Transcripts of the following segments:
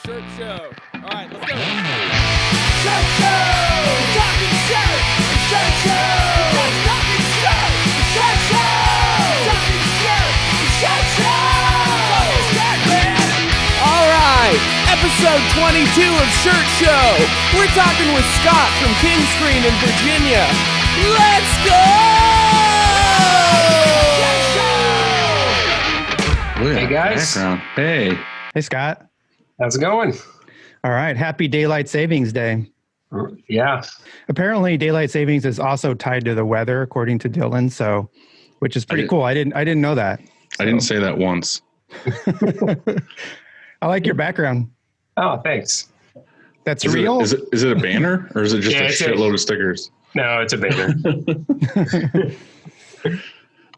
Shirt show. All right, let's go. Shirt show! Talking shirt! Shirt show! Talking shirt! Shirt show! Talking shirt! Shirt show! All right, episode 22 of Shirt Show. We're talking with Scott from King Screen in Virginia. Let's go! Hey guys. Hey. Hey, Scott. How's it going? All right. Happy Daylight Savings Day. Yeah. Apparently, Daylight Savings is also tied to the weather, according to Dylan. So, which is pretty cool. I didn't know that. I didn't say that once. I like your background. Oh, thanks. That's Is real. It a banner or is it just Yeah, a shitload of stickers? No, it's a banner.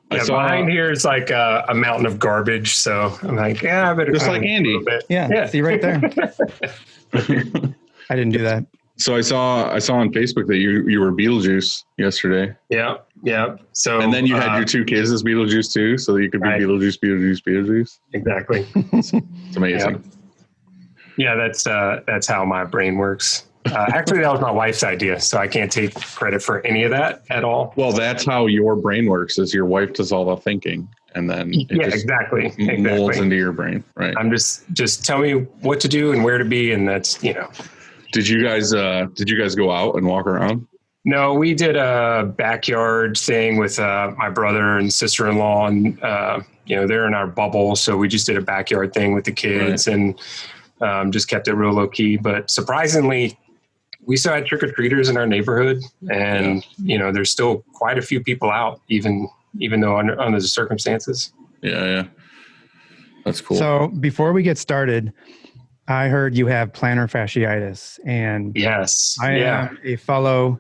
Behind here is like a mountain of garbage. So I'm like, yeah, I better just like Andy. Yeah. See right there. I didn't do that. So I saw on Facebook that you were Beetlejuice yesterday. Yeah. So and then you had your two kids as Beetlejuice too, so that you could be right. Beetlejuice. Exactly. It's amazing. Yeah, that's how my brain works. Actually, that was my wife's idea, so I can't take credit for any of that at all. Well, that's how your brain works. Is your wife does all the thinking, and then it just exactly molds into your brain, right? I'm just tell me what to do and where to be, and that's Did you guys go out and walk around? No, we did a backyard thing with my brother and sister-in-law, and they're in our bubble, so we just did a backyard thing with the kids, right. And just kept it real low key. But surprisingly, we still had trick-or-treaters in our neighborhood, and there's still quite a few people out, even though under the circumstances. Yeah, that's cool. So before we get started, I heard you have plantar fasciitis, and yes, I am a fellow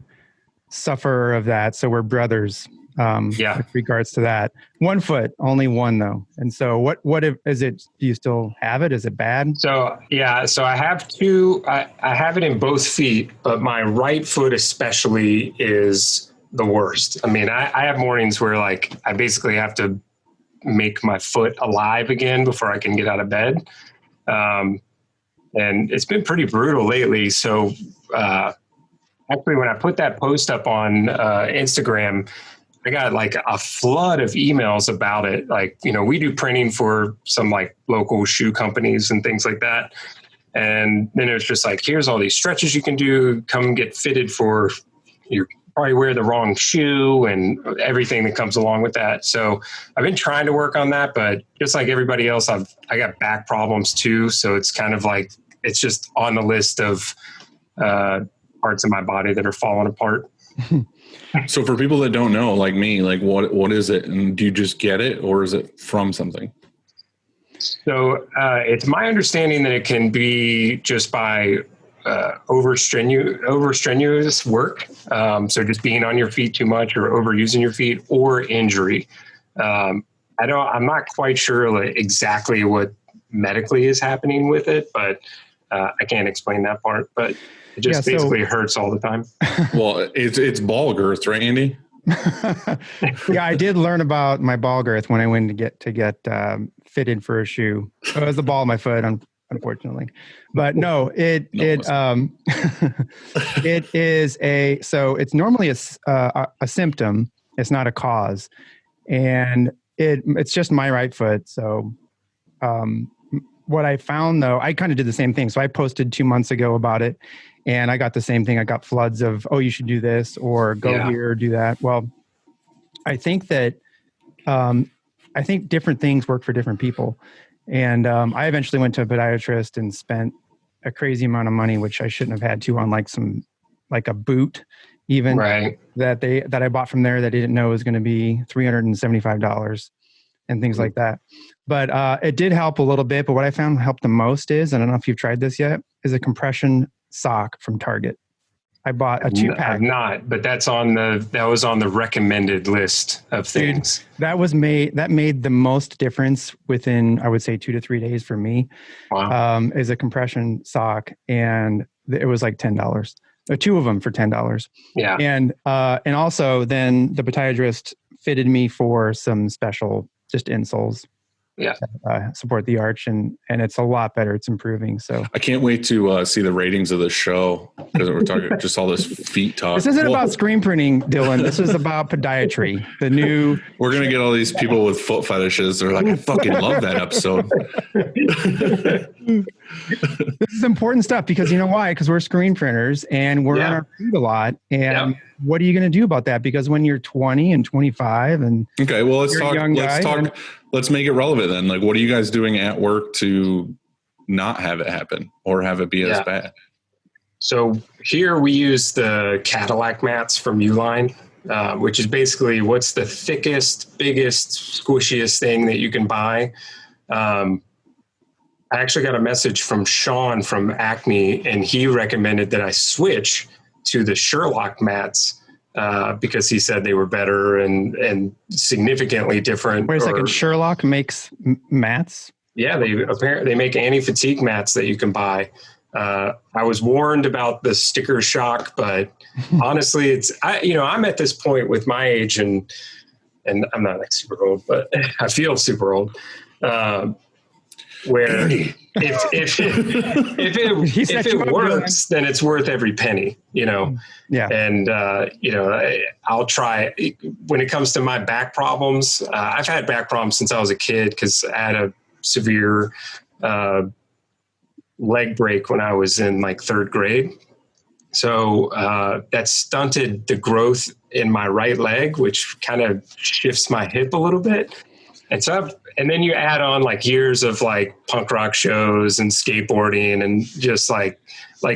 sufferer of that. So we're brothers. With regards to that. 1 foot, only one though. And so what is it? Do you still have it? Is it bad? So I have two, I have it in both feet, but my right foot especially is the worst. I mean, I have mornings where like, I basically have to make my foot alive again before I can get out of bed. And it's been pretty brutal lately. So, actually when I put that post up on, Instagram, I got like a flood of emails about it. Like, we do printing for some like local shoe companies and things like that. And then it was just like, here's all these stretches you can do. Come get fitted for, you probably wear the wrong shoe and everything that comes along with that. So I've been trying to work on that, but just like everybody else, I got back problems too. So it's kind of like, it's just on the list of parts of my body that are falling apart. So for people that don't know, like me, like what is it? And do you just get it or is it from something? So it's my understanding that it can be just by overstrenuous work. So just being on your feet too much or overusing your feet or injury. I'm not quite sure exactly what medically is happening with it, but I can't explain that part, but it just basically hurts all the time. Well, it's ball girth, right, Andy? Yeah, I did learn about my ball girth when I went to get fitted for a shoe. It was the ball of my foot, unfortunately. But no, it is it's normally a symptom. It's not a cause, and it's just my right foot. So. What I found though, I kind of did the same thing. So I posted 2 months ago about it and I got the same thing. I got floods of, you should do this or go here or do that. Well, I think that, different things work for different people. And I eventually went to a podiatrist and spent a crazy amount of money, which I shouldn't have had to on like a boot even that I bought from there that I didn't know was going to be $375 and things like that. But it did help a little bit. But what I found helped the most is, I don't know if you've tried this yet, is a compression sock from Target. I bought a 2-pack. I've not, but that was on the recommended list of things. Dude, that made the most difference within, I would say, 2 to 3 days for me. Wow. Is a compression sock, and it was like $10. Two of them for $10. Yeah. And also then the podiatrist fitted me for some special just insoles. support the arch, and it's a lot better. It's improving. So I can't wait to see the ratings of the show, because we're talking just all this feet talk. This isn't about screen printing, Dylan. This is about podiatry. We're gonna get all these people with foot fetishes. They're like, I fucking love that episode. This is important stuff, because you know why? Because we're screen printers and we're on our feet a lot. And what are you going to do about that? Because when you're 20 and 25 and okay, well, let's make it relevant then. Like, what are you guys doing at work to not have it happen or have it be as bad? So here we use the Cadillac mats from Uline, which is basically what's the thickest, biggest, squishiest thing that you can buy. I actually got a message from Sean from Acme, and he recommended that I switch to the Sherlock mats because he said they were better and significantly different. Wait a second, Sherlock makes mats? Yeah, they make anti-fatigue mats that you can buy. I was warned about the sticker shock, but honestly, I'm at this point with my age, and I'm not like super old, but I feel super old. Where if it works, then it's worth every penny, Yeah. And, I'll try. When it comes to my back problems, I've had back problems since I was a kid because I had a severe leg break when I was in like third grade. So that stunted the growth in my right leg, which kind of shifts my hip a little bit. And then you add on like years of like punk rock shows and skateboarding and just like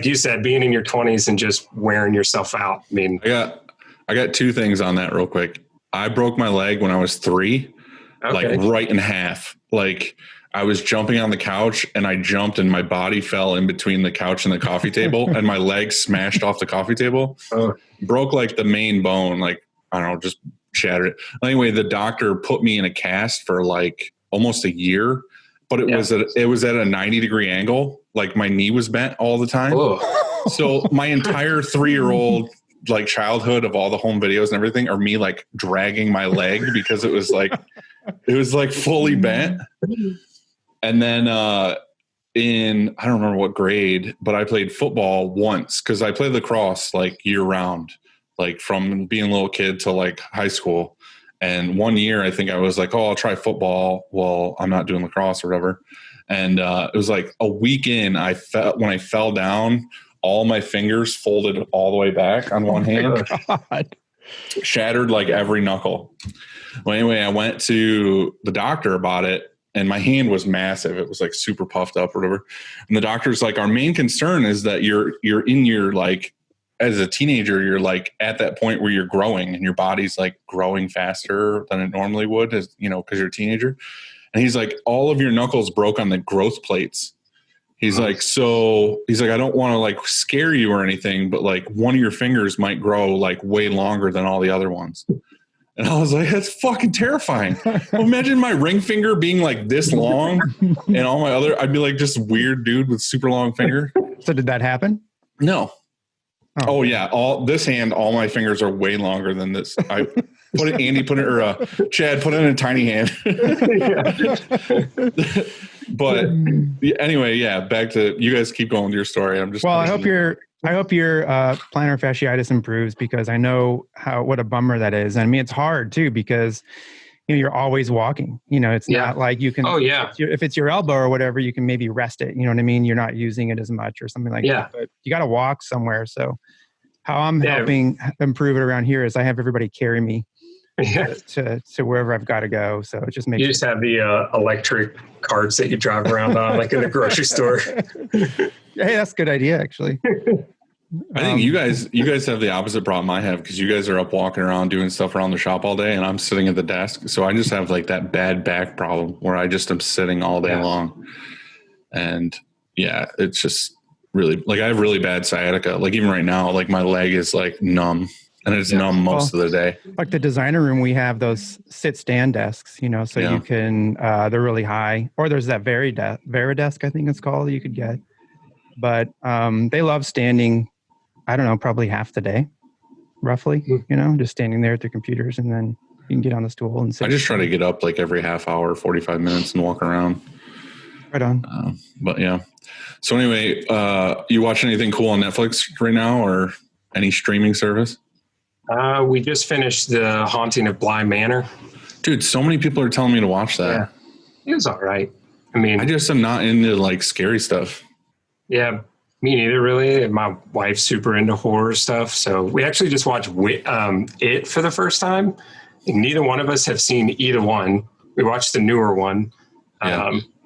you said, being in your 20s and just wearing yourself out. I mean, I got two things on that real quick. I broke my leg when I was 3, like right in half. Like I was jumping on the couch and I jumped and my body fell in between the couch and the coffee table and my leg smashed off the coffee table. Broke like the main bone, like, I don't know, just shattered it. Anyway, the doctor put me in a cast for like almost a year, but it was at a 90-degree angle. Like my knee was bent all the time. So my entire 3-year-old like childhood of all the home videos and everything are me like dragging my leg because it was like fully bent. And then in, I don't remember what grade, but I played football once because I played lacrosse like year round, like from being a little kid to like high school. And one year I think I was like, I'll try football. Well, I'm not doing lacrosse or whatever. And it was like a week in, when I fell down, all my fingers folded all the way back on one hand. God. Shattered like every knuckle. Well, anyway, I went to the doctor about it. And my hand was massive. It was like super puffed up or whatever. And the doctor's like, our main concern is that you're in your like, as a teenager, you're like at that point where you're growing and your body's like growing faster than it normally would, as because you're a teenager. And he's like, all of your knuckles broke on the growth plates. He's like, I don't want to like scare you or anything, but like one of your fingers might grow like way longer than all the other ones. And I was like, that's fucking terrifying. Well, imagine my ring finger being like this long and all my other, I'd be like just weird dude with super long finger. So did that happen? No. Oh yeah. All my fingers are way longer than this. I put it, Andy put it, or Chad put it in a tiny hand. But anyway, yeah, back to, you guys keep going with your story. I hope your plantar fasciitis improves, because I know what a bummer that is. And I mean, it's hard too, because you're always walking. It's not like you can. Oh yeah. If it's your elbow or whatever, you can maybe rest it. You know what I mean? You're not using it as much or something like that. But you got to walk somewhere. So how I'm helping improve it around here is I have everybody carry me to wherever I've got to go. So it just makes. You just have the electric carts that you drive around on, like in the grocery store. Hey, that's a good idea, actually. I think you guys have the opposite problem I have, because you guys are up walking around doing stuff around the shop all day, and I'm sitting at the desk. So I just have like that bad back problem where I just am sitting all day long. And yeah, it's just really like I have really bad sciatica. Like even right now, like my leg is like numb, and it's numb most of the day. Like the designer room, we have those sit-stand desks, so you can, they're really high. Or there's that Veridesk, I think it's called, you could get. But they love standing, I don't know, probably half the day, roughly, just standing there at their computers. And then You can get on the stool and sit. I just try to get up like every half hour, 45 minutes and walk around. Right on. But yeah. So anyway, you watch anything cool on Netflix right now or any streaming service? We just finished The Haunting of Bly Manor. Dude, so many people are telling me to watch that. Yeah. It was all right. I mean, I just am not into like scary stuff. Yeah, me neither, really. My wife's super into horror stuff. So we actually just watched It for the first time. Neither one of us have seen either one. We watched the newer one,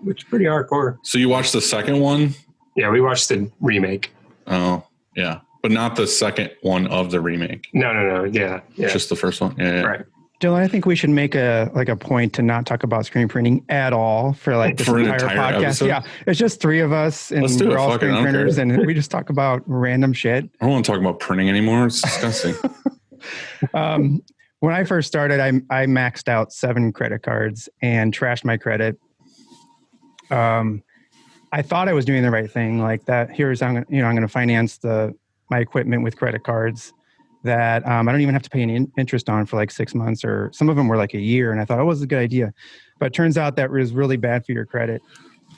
which is pretty hardcore. So you watched the second one? Yeah, we watched the remake. Oh, yeah. But not the second one of the remake. No. Yeah. Just the first one. Yeah. Right. Dylan, I think we should make a point to not talk about screen printing at all for like this entire podcast. Episode? Yeah, it's just three of us, and we're all screen printers, and we just talk about random shit. I don't want to talk about printing anymore. It's disgusting. When I first started, I maxed out 7 credit cards and trashed my credit. I thought I was doing the right thing, like that. I'm going to finance my equipment with credit cards that I don't even have to pay any interest on for like 6 months, or some of them were like a year. And I thought, was a good idea. But it turns out that was really bad for your credit.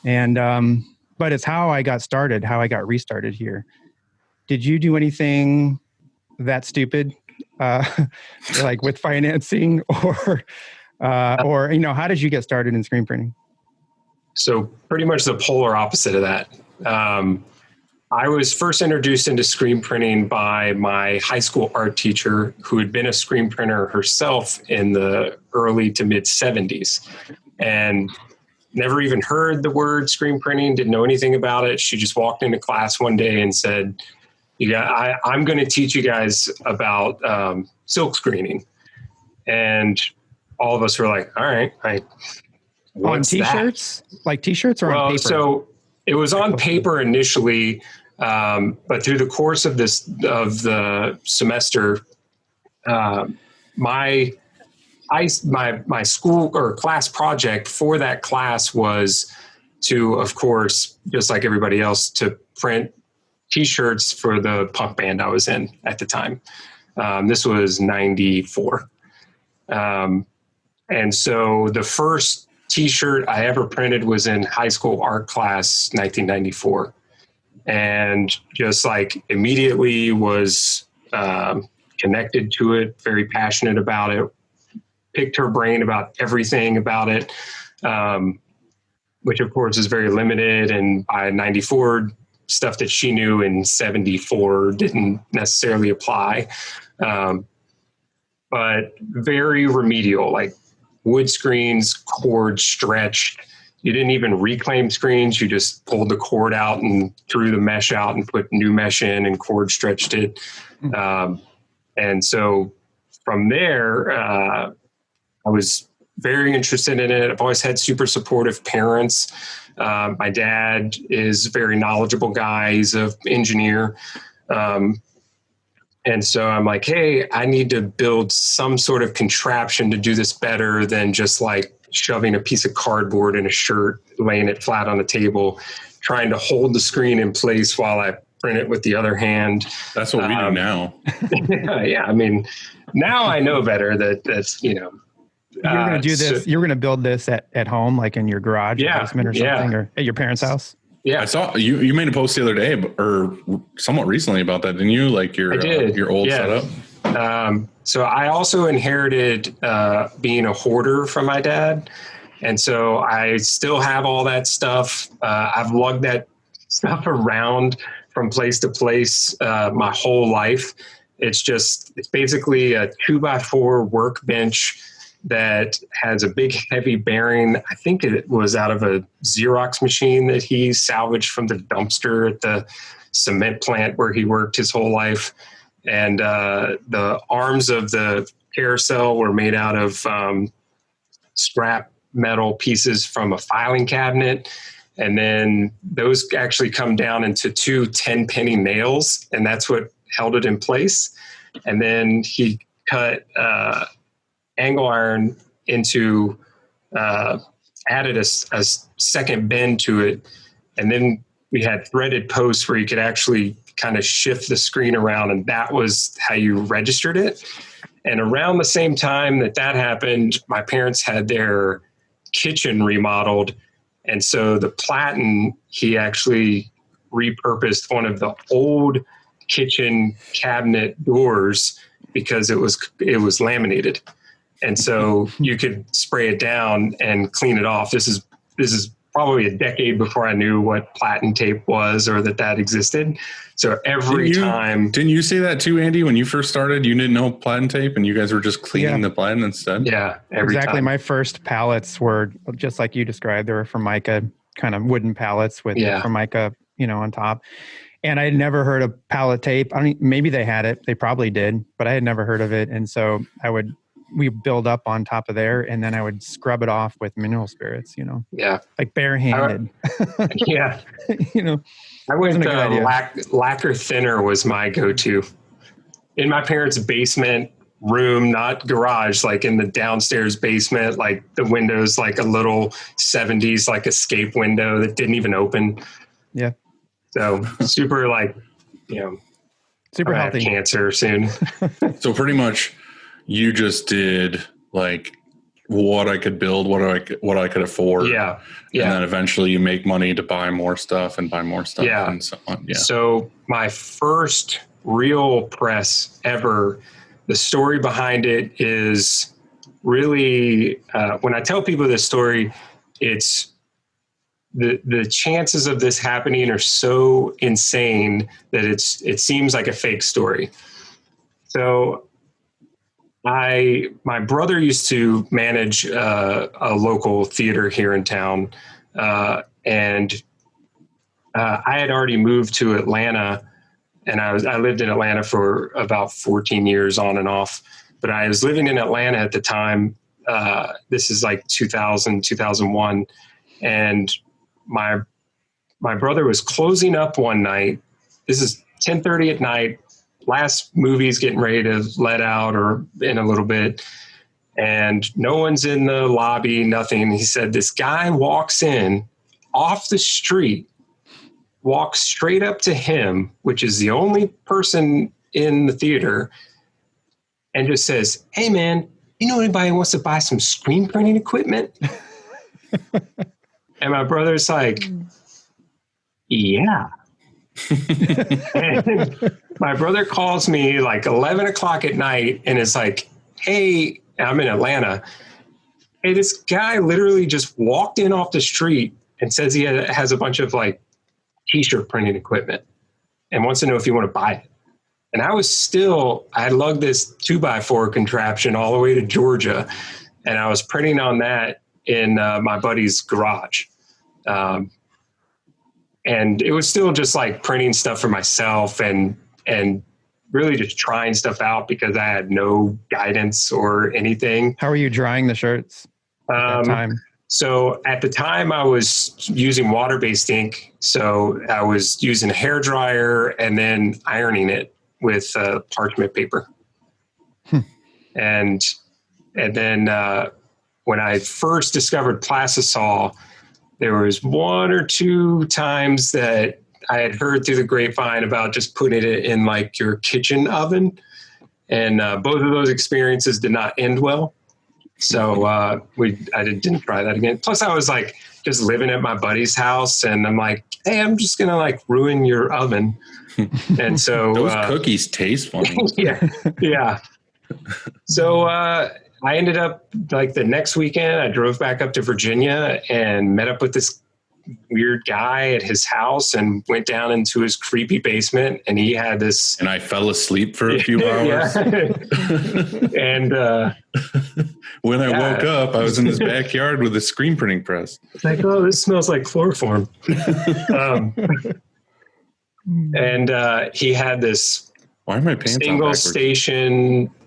And, but it's how I got started, how I got restarted here. Did you do anything that stupid, like with financing or, how did you get started in screen printing? So pretty much the polar opposite of that. I was first introduced into screen printing by my high school art teacher, who had been a screen printer herself in the early to mid 70s and never even heard the word screen printing, didn't know anything about it. She just walked into class one day and said, I'm going to teach you guys about silk screening. And all of us were like, all right. On t-shirts? That? Like t-shirts or on paper? So it was on paper initially, but through the course of the semester, my school or class project for that class was to, of course, just like everybody else, to print t-shirts for the punk band I was in at the time. This was 94. And so the first t-shirt I ever printed was in high school art class, 1994. And just like immediately was connected to it, very passionate about it, picked her brain about everything about it, which of course is very limited. And by 94, stuff that she knew in 74 didn't necessarily apply. But very remedial, like wood screens, cord stretched. You didn't even reclaim screens. You just pulled the cord out and threw the mesh out and put new mesh in and cord stretched it. And so from there, I was very interested in it. I've always had super supportive parents. My dad is a very knowledgeable guy. He's an engineer. And so I'm like, hey, I need to build some sort of contraption to do this better than just like shoving a piece of cardboard in a shirt, laying it flat on the table, trying to hold the screen in place while I print it with the other hand. That's what we do now. Yeah. I mean, now I know better that's, You're going to do this. You're going to build this at home, like in your garage or basement or something, or at your parent's house. Yeah, I saw you made a post the other day, or somewhat recently, about that, didn't you? Like your old setup. So I also inherited being a hoarder from my dad, and so I still have all that stuff. I've lugged that stuff around from place to place my whole life. It's basically a 2x4 workbench that has a big heavy bearing. I think it was out of a Xerox machine that he salvaged from the dumpster at the cement plant where he worked his whole life. And the arms of the carousel were made out of scrap metal pieces from a filing cabinet. And then those actually come down into 2 10-penny nails, and that's what held it in place. And then he cut angle iron into, added a second bend to it. And then we had threaded posts where you could actually kind of shift the screen around, and that was how you registered it. And around the same time that happened, my parents had their kitchen remodeled. And so the platen, he actually repurposed one of the old kitchen cabinet doors because it was laminated. And so you could spray it down and clean it off. This is probably a decade before I knew what platen tape was or that existed. So didn't you say that too, Andy? When you first started, you didn't know platen tape and you guys were just cleaning the platen instead? Yeah, exactly. time. My first pallets were just like you described. They were Formica, kind of wooden pallets with Formica, on top. And I had never heard of pallet tape. I mean, maybe they had it. They probably did, but I had never heard of it. And so we build up on top of there, and then I would scrub it off with mineral spirits, Yeah. like barehanded. Yeah. I went lacquer thinner was my go-to. In my parents' basement room, not garage, like in the downstairs basement, like the windows, like a little 70s, like escape window that didn't even open. Yeah. So super super healthy. Have cancer soon. So pretty much you just did like what I could build, what I could afford. Yeah. And then eventually you make money to buy more stuff and buy more stuff. Yeah. And so on. Yeah. So my first real press ever, the story behind it is really, when I tell people this story, it's the chances of this happening are so insane that it seems like a fake story. So my brother used to manage a local theater here in town, and I had already moved to Atlanta, and I lived in Atlanta for about 14 years on and off. But I was living in Atlanta at the time. This is like 2000, 2001, and my brother was closing up one night. This is 10:30 at night. Last movie's getting ready to let out or in a little bit. And no one's in the lobby, nothing. He said, this guy walks in off the street, walks straight up to him, which is the only person in the theater, and just says, hey man, you know anybody who wants to buy some screen printing equipment? And my brother's like, yeah. And my brother calls me like 11 o'clock at night and is like, hey, I'm in Atlanta. Hey, this guy literally just walked in off the street and says he has a bunch of like t-shirt printing equipment and wants to know if you want to buy it. And I lugged this 2x4 contraption all the way to Georgia, and I was printing on that in my buddy's garage. And it was still just like printing stuff for myself and really just trying stuff out because I had no guidance or anything. How were you drying the shirts at that time? So at the time I was using water-based ink. So I was using a hairdryer and then ironing it with parchment paper. And then when I first discovered Plastisol, there was one or two times that I had heard through the grapevine about just putting it in like your kitchen oven. And both of those experiences did not end well. So I didn't try that again. Plus I was like just living at my buddy's house and I'm like, hey, I'm just going to like ruin your oven. And so those cookies taste funny. Yeah. So I ended up like the next weekend, I drove back up to Virginia and met up with this weird guy at his house and went down into his creepy basement, and he had this. And I fell asleep for a few hours. And when I woke up, I was in his backyard with a screen printing press. It's like, oh, this smells like chloroform. And he had this. Why are my pants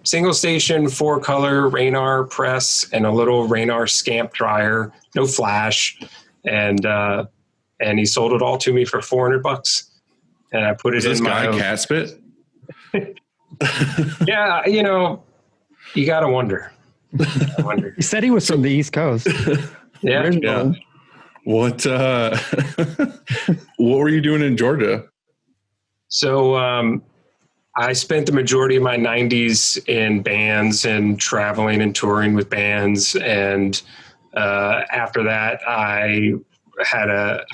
single station 4-color Raynor press and a little Raynor scamp dryer, no flash. And he sold it all to me for $400. And I put it in my cat spit. Yeah. You got to wonder. He said he was from the East Coast. Yeah. What were you doing in Georgia? So, I spent the majority of my 90s in bands and traveling and touring with bands. And after that, I had a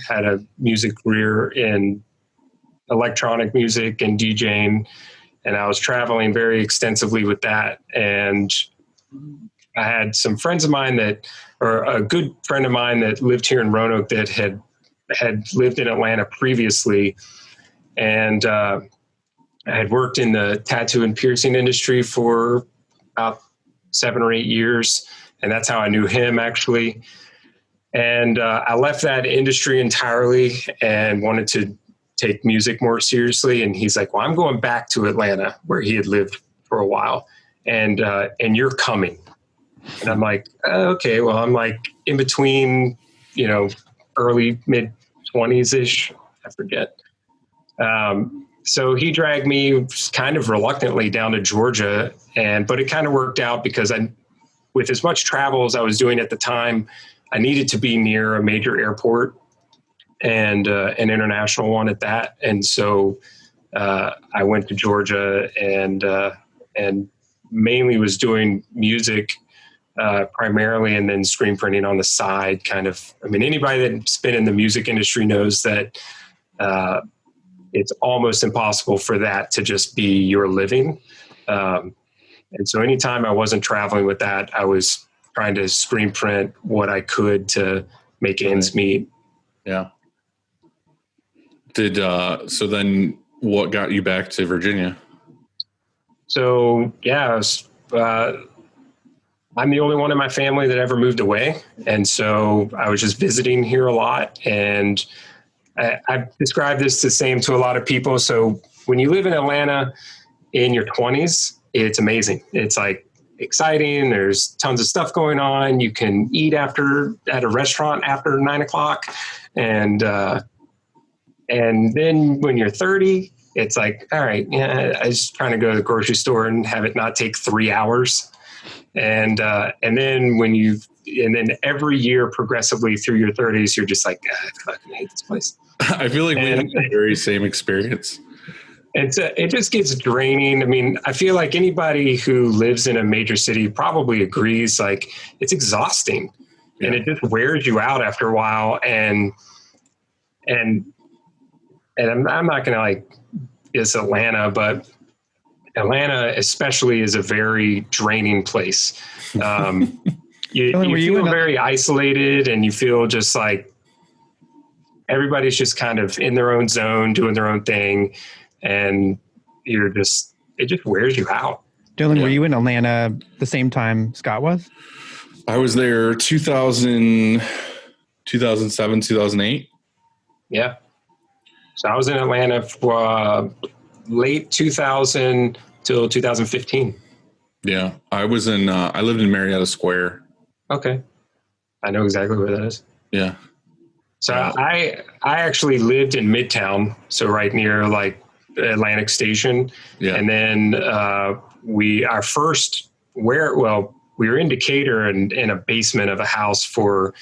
music career in electronic music and DJing. And I was traveling very extensively with that. And I had some friends of mine or a good friend of mine that lived here in Roanoke that had lived in Atlanta previously. And I had worked in the tattoo and piercing industry for about 7 or 8 years. And that's how I knew him, actually. And I left that industry entirely and wanted to take music more seriously. And he's like, well, I'm going back to Atlanta, where he had lived for a while. And you're coming. And I'm like, okay, well, I'm like in between, early mid 20s ish. I forget. So he dragged me kind of reluctantly down to Georgia, but it kind of worked out because with as much travel as I was doing at the time, I needed to be near a major airport and an international one at that. And so I went to Georgia and mainly was doing music primarily, and then screen printing on the side. Kind of, I mean, anybody that's been in the music industry knows that it's almost impossible for that to just be your living. And so anytime I wasn't traveling with that, I was trying to screen print what I could to make ends meet. Yeah. So then what got you back to Virginia? So, yeah, I'm the only one in my family that ever moved away. And so I was just visiting here a lot. And I've described this the same to a lot of people. So when you live in Atlanta in your 20s, it's amazing. It's like exciting. There's tons of stuff going on. You can eat at a restaurant after 9 o'clock. And then when you're 30, it's like, all right, yeah, I was trying to go to the grocery store and have it not take 3 hours. And then every year progressively through your 30s, you're just like, I fucking hate this place. I feel like we had the very same experience. It just gets draining. I mean, I feel like anybody who lives in a major city probably agrees, like, it's exhausting. Yeah. And it just wears you out after a while. And I'm not going to like diss Atlanta, but Atlanta especially is a very draining place. You feel very isolated, and you feel just like everybody's just kind of in their own zone, doing their own thing. And it just wears you out. Dylan, were you in Atlanta the same time Scott was? I was there 2007, 2008. Yeah. So I was in Atlanta for late 2000 till 2015. Yeah. I lived in Marietta Square. Okay. I know exactly where that is. Yeah. So I actually lived in Midtown, so right near like Atlantic Station. Yeah. And then we were in Decatur and in a basement of a house for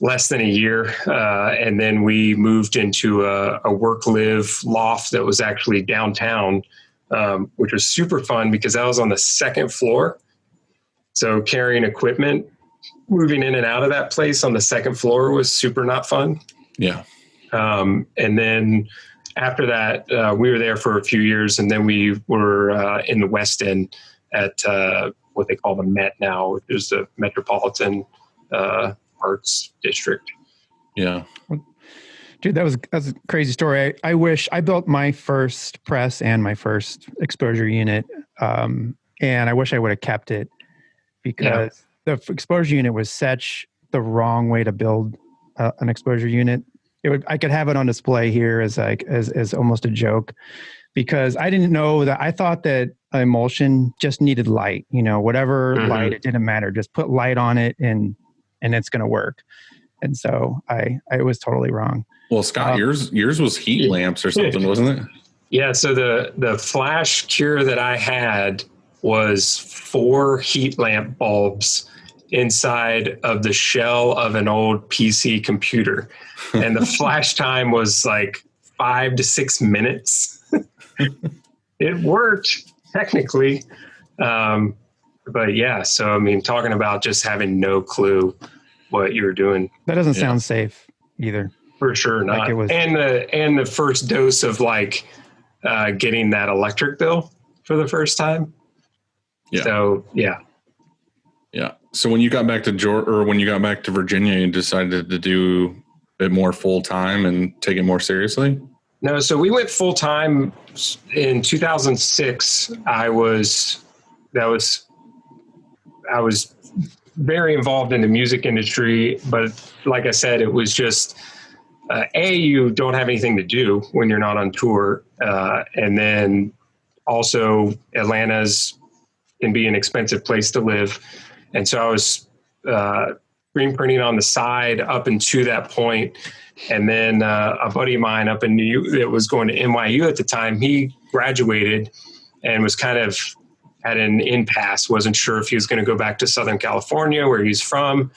less than a year. And then we moved into a work-live loft that was actually downtown, which was super fun because I was on the second floor. So carrying equipment, moving in and out of that place on the second floor was super not fun. Yeah. And then after that, we were there for a few years, and then we were in the West End at what they call the Met now, which is the Metropolitan Arts District. Yeah. Dude, that's a crazy story. I wish I built my first press and my first exposure unit, and I wish I would have kept it because the exposure unit was such the wrong way to build an exposure unit. I could have it on display here as almost a joke, because I didn't know that. I thought that emulsion just needed light, whatever light, it didn't matter. Just put light on it and it's going to work. And so I was totally wrong. Well, Scott, yours was heat lamps or something, wasn't it? Yeah. So the flash cure that I had was 4 heat lamp bulbs inside of the shell of an old PC computer. And the flash time was like 5 to 6 minutes. it worked technically. But yeah, so I mean, talking about just having no clue what you're doing. That doesn't sound safe either. For sure not. Like it was, and the first dose of like getting that electric bill for the first time. Yeah. So yeah. Yeah. So when you got back to Virginia, you decided to do it more full time and take it more seriously? No, so we went full time in 2006. I was very involved in the music industry, but like I said, it was just you don't have anything to do when you're not on tour, and then also Atlanta's can be an expensive place to live. And so I was screen printing on the side up until that point. And then a buddy of mine up in that was going to NYU at the time, he graduated and was kind of at an impasse, wasn't sure if he was going to go back to Southern California where he's from.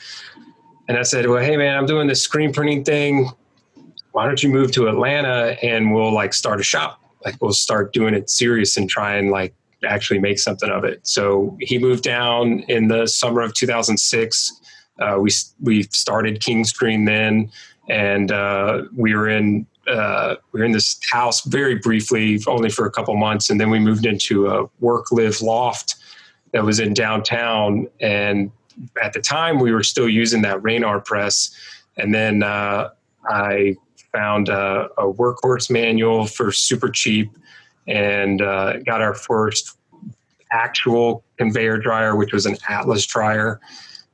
And I said, well, hey man, I'm doing this screen printing thing. Why don't you move to Atlanta and we'll like start a shop? Like we'll start doing it serious and try and like actually make something of it. So he moved down in the summer of 2006. We started King Screen then, and we were in this house very briefly, only for a couple months, and then we moved into a work-live loft that was in downtown. And at the time, we were still using that Raynard press, and then I found a workhorse manual for super cheap. And got our first actual conveyor dryer, which was an Atlas dryer.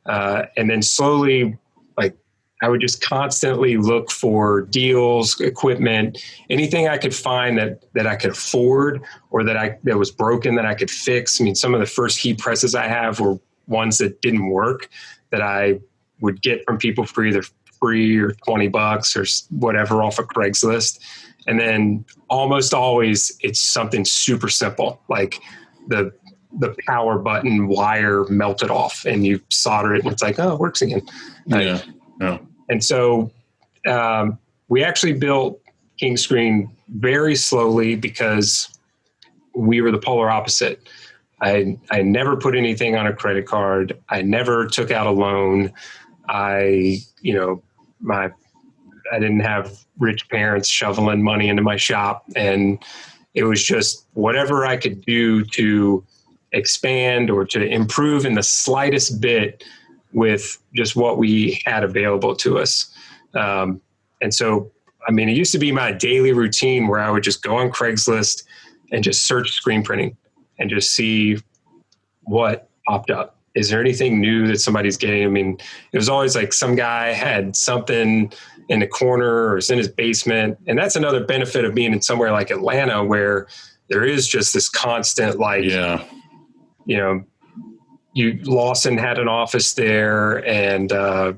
And then slowly, like I would just constantly look for deals, equipment, anything I could find that I could afford or that was broken that I could fix. I mean, some of the first heat presses I have were ones that didn't work that I would get from people for either free or $20 or whatever off of Craigslist. And then almost always it's something super simple, like the power button wire melted off and you solder it and it's like, oh, it works again. Yeah. And so we actually built King Screen very slowly because we were the polar opposite. I never put anything on a credit card. I never took out a loan. I didn't have rich parents shoveling money into my shop. And it was just whatever I could do to expand or to improve in the slightest bit with just what we had available to us. And so, I mean, it used to be my daily routine where I would just go on Craigslist and just search screen printing and just see what popped up. Is there anything new that somebody's getting? I mean, it was always like some guy had something in the corner or it's in his basement. And that's another benefit of being in somewhere like Atlanta where there is just this constant, like, Lawson had an office there and I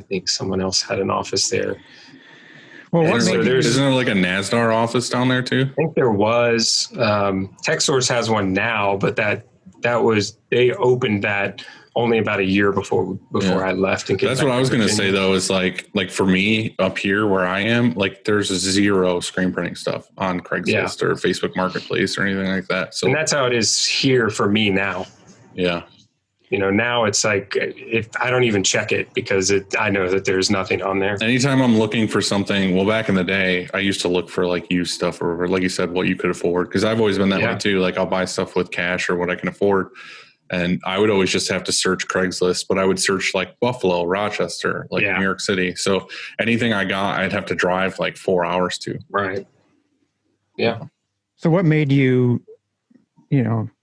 think someone else had an office there. Well, isn't there like a NASDAR office down there too? I think there was. TechSource has one now, but they opened that only about a year before I left. That's what I was going to say though, is like for me up here where I am, like there's zero screen printing stuff on Craigslist or Facebook Marketplace or anything like that. So, and that's how it is here for me now. Yeah. Now it's like, if I don't even check it because I know that there's nothing on there. Anytime I'm looking for something, well, back in the day, I used to look for like used stuff or like you said, what you could afford. Cause I've always been that way too. Like I'll buy stuff with cash or what I can afford. And I would always just have to search Craigslist, but I would search like Buffalo, Rochester, like New York City. So anything I got, I'd have to drive like 4 hours to. Right. Yeah. So what made you,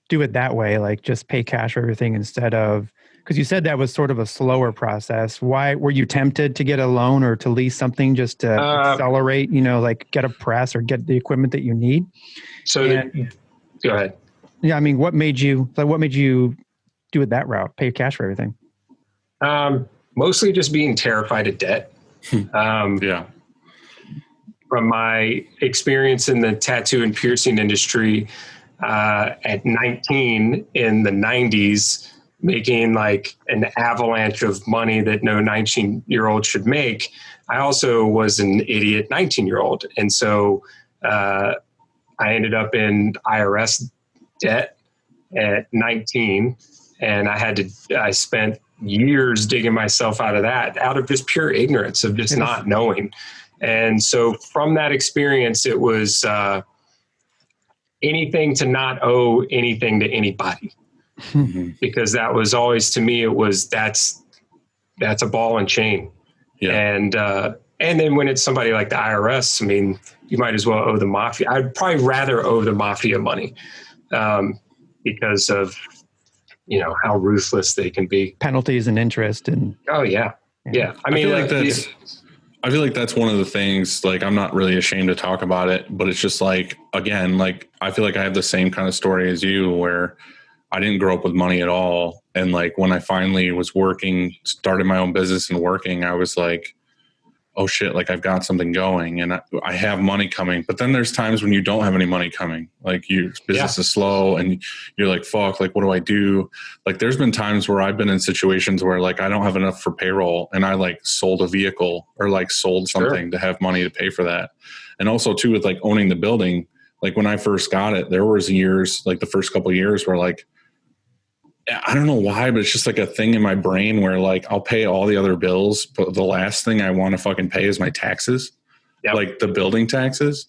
do it that way? Like just pay cash for everything instead of, because you said that was sort of a slower process. Why were you tempted to get a loan or to lease something just to accelerate, like get a press or get the equipment that you need? Go ahead. Yeah. I mean, what made you do it that route? Pay cash for everything? Mostly just being terrified of debt. From my experience in the tattoo and piercing industry, at 19 in the 90s, making like an avalanche of money that no 19-year-old should make. I also was an idiot 19-year-old. And so I ended up in IRS debt at 19, and I spent years digging myself out of that, out of just pure ignorance of just not knowing. And so from that experience, it was anything to not owe anything to anybody. Because that was always, to me, it was, that's a ball and chain. Yeah. And then when it's somebody like the IRS, I mean, you might as well owe the mafia. I'd probably rather owe the mafia money because of, how ruthless they can be. Penalties and interest. Oh yeah. Yeah. I mean, I feel like that's one of the things, like, I'm not really ashamed to talk about it, but it's just like, again, like, I feel like I have the same kind of story as you, where I didn't grow up with money at all. And like, when I finally was working, started my own business and working, I was like, oh shit, like I've got something going and I have money coming. But then there's times when you don't have any money coming, like your business is slow and you're like, fuck, like, what do I do? Like, there's been times where I've been in situations where like, I don't have enough for payroll and I like sold a vehicle or like sold something to have money to pay for that. And also too, with like owning the building, like when I first got it, there was years, like the first couple of years where like, I don't know why, but it's just like a thing in my brain where like I'll pay all the other bills, but the last thing I want to fucking pay is my taxes, like the building taxes.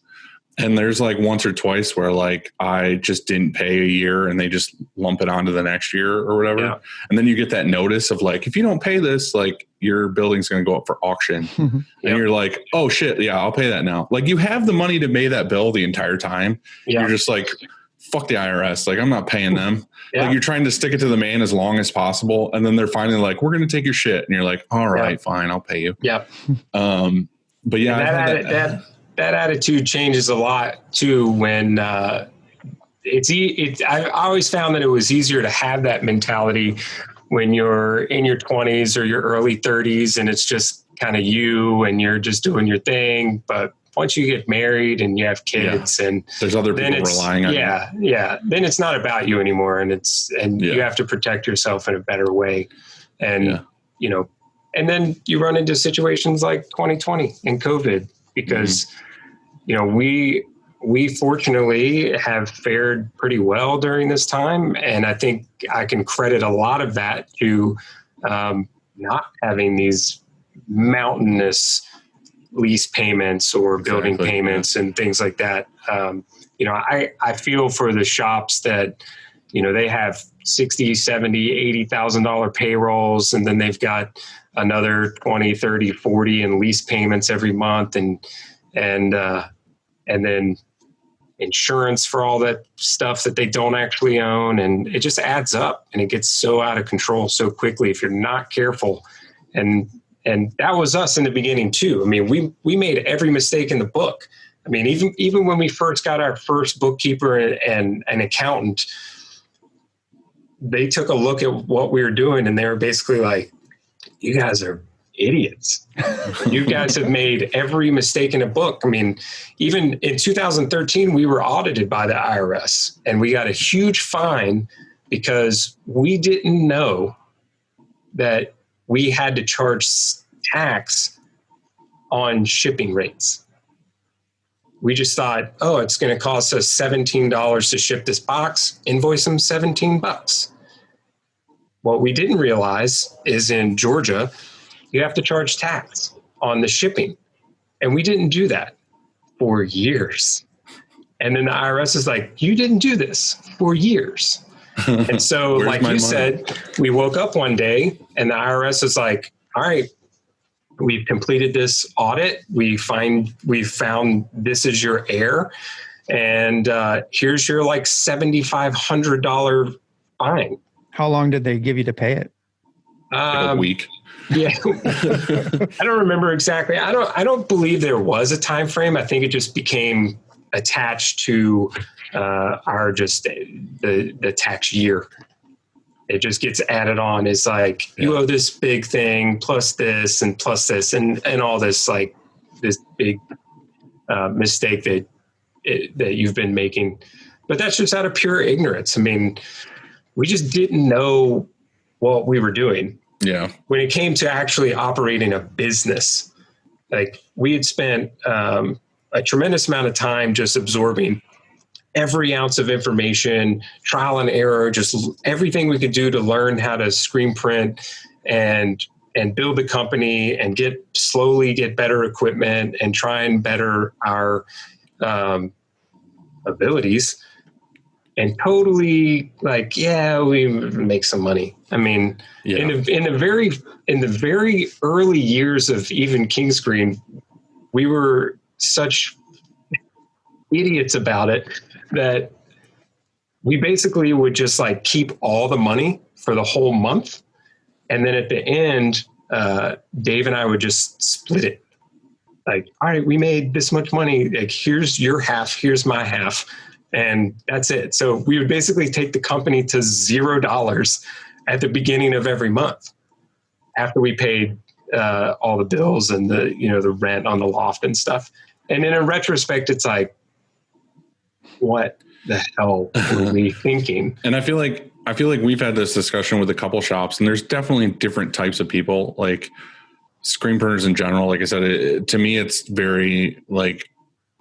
And there's like once or twice where like I just didn't pay a year and they just lump it onto the next year or whatever. Yeah. And then you get that notice of like, if you don't pay this, like your building's going to go up for auction. And you're like, oh shit, yeah, I'll pay that now. Like you have the money to pay that bill the entire time. Yeah. You're just like, fuck the IRS. Like I'm not paying them. Like you're trying to stick it to the man as long as possible. And then they're finally like, we're going to take your shit. And you're like, all right, fine. I'll pay you. Yeah. But yeah, that attitude changes a lot too. When, I always found that it was easier to have that mentality when you're in your 20s or your early 30s and it's just kind of you and you're just doing your thing. But once you get married and you have kids and there's other people relying on you. Yeah. Then it's not about you anymore. And you have to protect yourself in a better way. And, and then you run into situations like 2020 and COVID because, we fortunately have fared pretty well during this time. And I think I can credit a lot of that to not having these mountainous lease payments or building payments and things like that. I feel for the shops that, they have $60,000, $70,000, $80,000 payrolls, and then they've got another 20, 30, 40 in lease payments every month. And then insurance for all that stuff that they don't actually own. And it just adds up and it gets so out of control so quickly if you're not careful. And that was us in the beginning too. I mean, we made every mistake in the book. I mean, even when we first got our first bookkeeper and an accountant, they took a look at what we were doing and they were basically like, you guys are idiots. You guys have made every mistake in a book. I mean, even in 2013, we were audited by the IRS and we got a huge fine because we didn't know that we had to charge tax on shipping rates. We just thought, oh, it's going to cost us $17 to ship this box, invoice them $17. What we didn't realize is in Georgia, you have to charge tax on the shipping. And we didn't do that for years. And then the IRS is like, you didn't do this for years. And so like you said, we woke up one day and the IRS is like, all right, we've completed this audit. We've found this is your error. And here's your like $7,500 fine. How long did they give you to pay it? Like a week. Yeah. I don't remember exactly. I don't believe there was a time frame. I think it just became attached to our just the tax year. It just gets added on. It's like you owe this big thing plus this and all this, like this big mistake that you've been making. But that's just out of pure ignorance. I mean, we just didn't know what we were doing. Yeah. When it came to actually operating a business, like we had spent a tremendous amount of time just absorbing every ounce of information, trial and error, just everything we could do to learn how to screen print and build the company and slowly get better equipment and try and better our abilities. And totally like, yeah, we make some money. I mean, in the very early years of even Kingscreen, we were such idiots about it that we basically would just like keep all the money for the whole month. And then at the end, Dave and I would just split it. Like, all right, we made this much money. Like, here's your half, here's my half. And that's it. So we would basically take the company to $0 at the beginning of every month after we paid all the bills and the rent on the loft and stuff. And in retrospect, it's like, what the hell were we thinking? And I feel like we've had this discussion with a couple shops, and there's definitely different types of people, like screen printers in general. Like I said, to me, it's very like,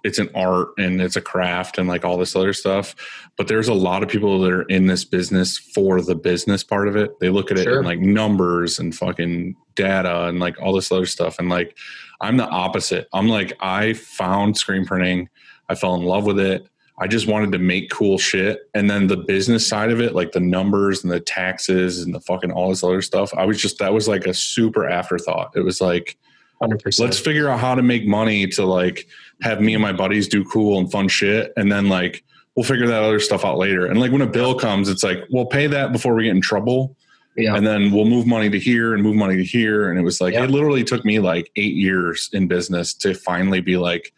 it's an art and it's a craft and like all this other stuff. But there's a lot of people that are in this business for the business part of it. They look at it in like numbers and fucking data and like all this other stuff. And like, I'm the opposite. I'm like, I found screen printing. I fell in love with it. I just wanted to make cool shit. And then the business side of it, like the numbers and the taxes and the fucking all this other stuff, that was like a super afterthought. It was like, 100%. Let's figure out how to make money to like have me and my buddies do cool and fun shit. And then like, we'll figure that other stuff out later. And like when a bill comes, it's like, we'll pay that before we get in trouble. Yeah. And then we'll move money to here and move money to here. And it was like, it literally took me like 8 years in business to finally be like,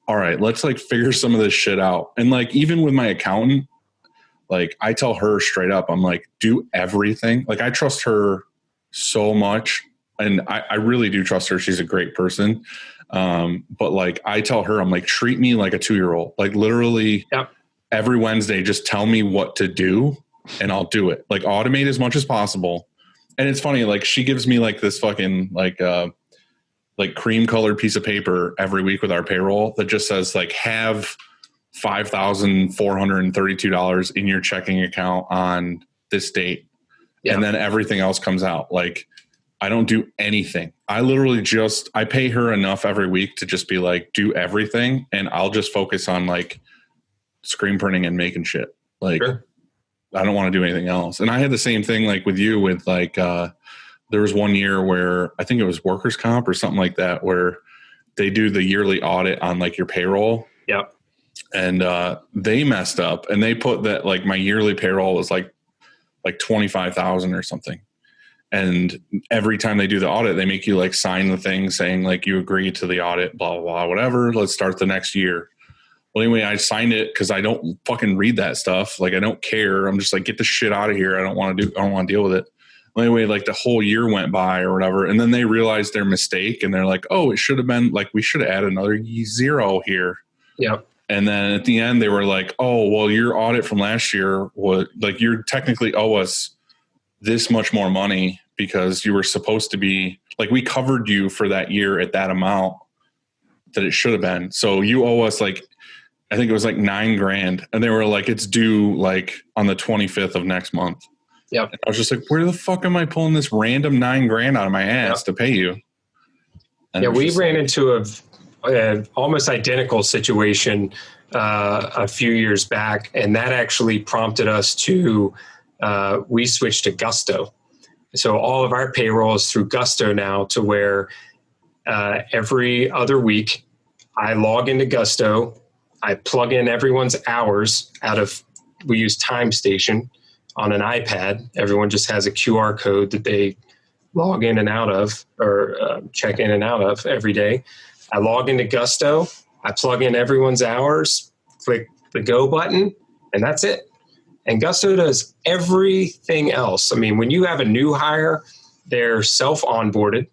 all right, let's like figure some of this shit out. And like, even with my accountant, like I tell her straight up, I'm like, do everything. Like I trust her so much. And I really do trust her. She's a great person. But like, I tell her, I'm like, treat me like a 2-year-old, like literally every Wednesday, just tell me what to do and I'll do it. Like automate as much as possible. And it's funny, like she gives me like this fucking like cream colored piece of paper every week with our payroll that just says like, have $5,432 in your checking account on this date. Yeah. And then everything else comes out. Like, I don't do anything. I literally I pay her enough every week to just be like, do everything. And I'll just focus on like screen printing and making shit. Like, I don't want to do anything else. And I had the same thing like with you with like, there was one year where I think it was workers' comp or something like that, where they do the yearly audit on like your payroll. Yep. And they messed up and they put that like my yearly payroll was like 25,000 or something. And every time they do the audit, they make you like sign the thing saying like you agree to the audit, blah, blah, blah, whatever. Let's start the next year. Well, anyway, I signed it because I don't fucking read that stuff. Like I don't care. I'm just like, get the shit out of here. I don't want to deal with it. Well, anyway, like the whole year went by or whatever. And then they realized their mistake and they're like, oh, it should have been like, we should have added another 0 here. Yep. And then at the end they were like, oh, well, your audit from last year was like, you're technically owe us this much more money because you were supposed to be like, we covered you for that year at that amount that it should have been. So you owe us like, I think it was like $9,000. And they were like, it's due like on the 25th of next month. Yep. And I was just like, where the fuck am I pulling this random $9,000 out of my ass to pay you? And yeah. We ran into a almost identical situation a few years back. And that actually prompted us to, we switched to Gusto. So all of our payroll is through Gusto now, to where every other week I log into Gusto, I plug in everyone's hours we use Time Station on an iPad. Everyone just has a QR code that they log in and out of or check in and out of every day. I log into Gusto, I plug in everyone's hours, click the go button, and that's it. And Gusto does everything else. I mean, when you have a new hire, they're self-onboarded.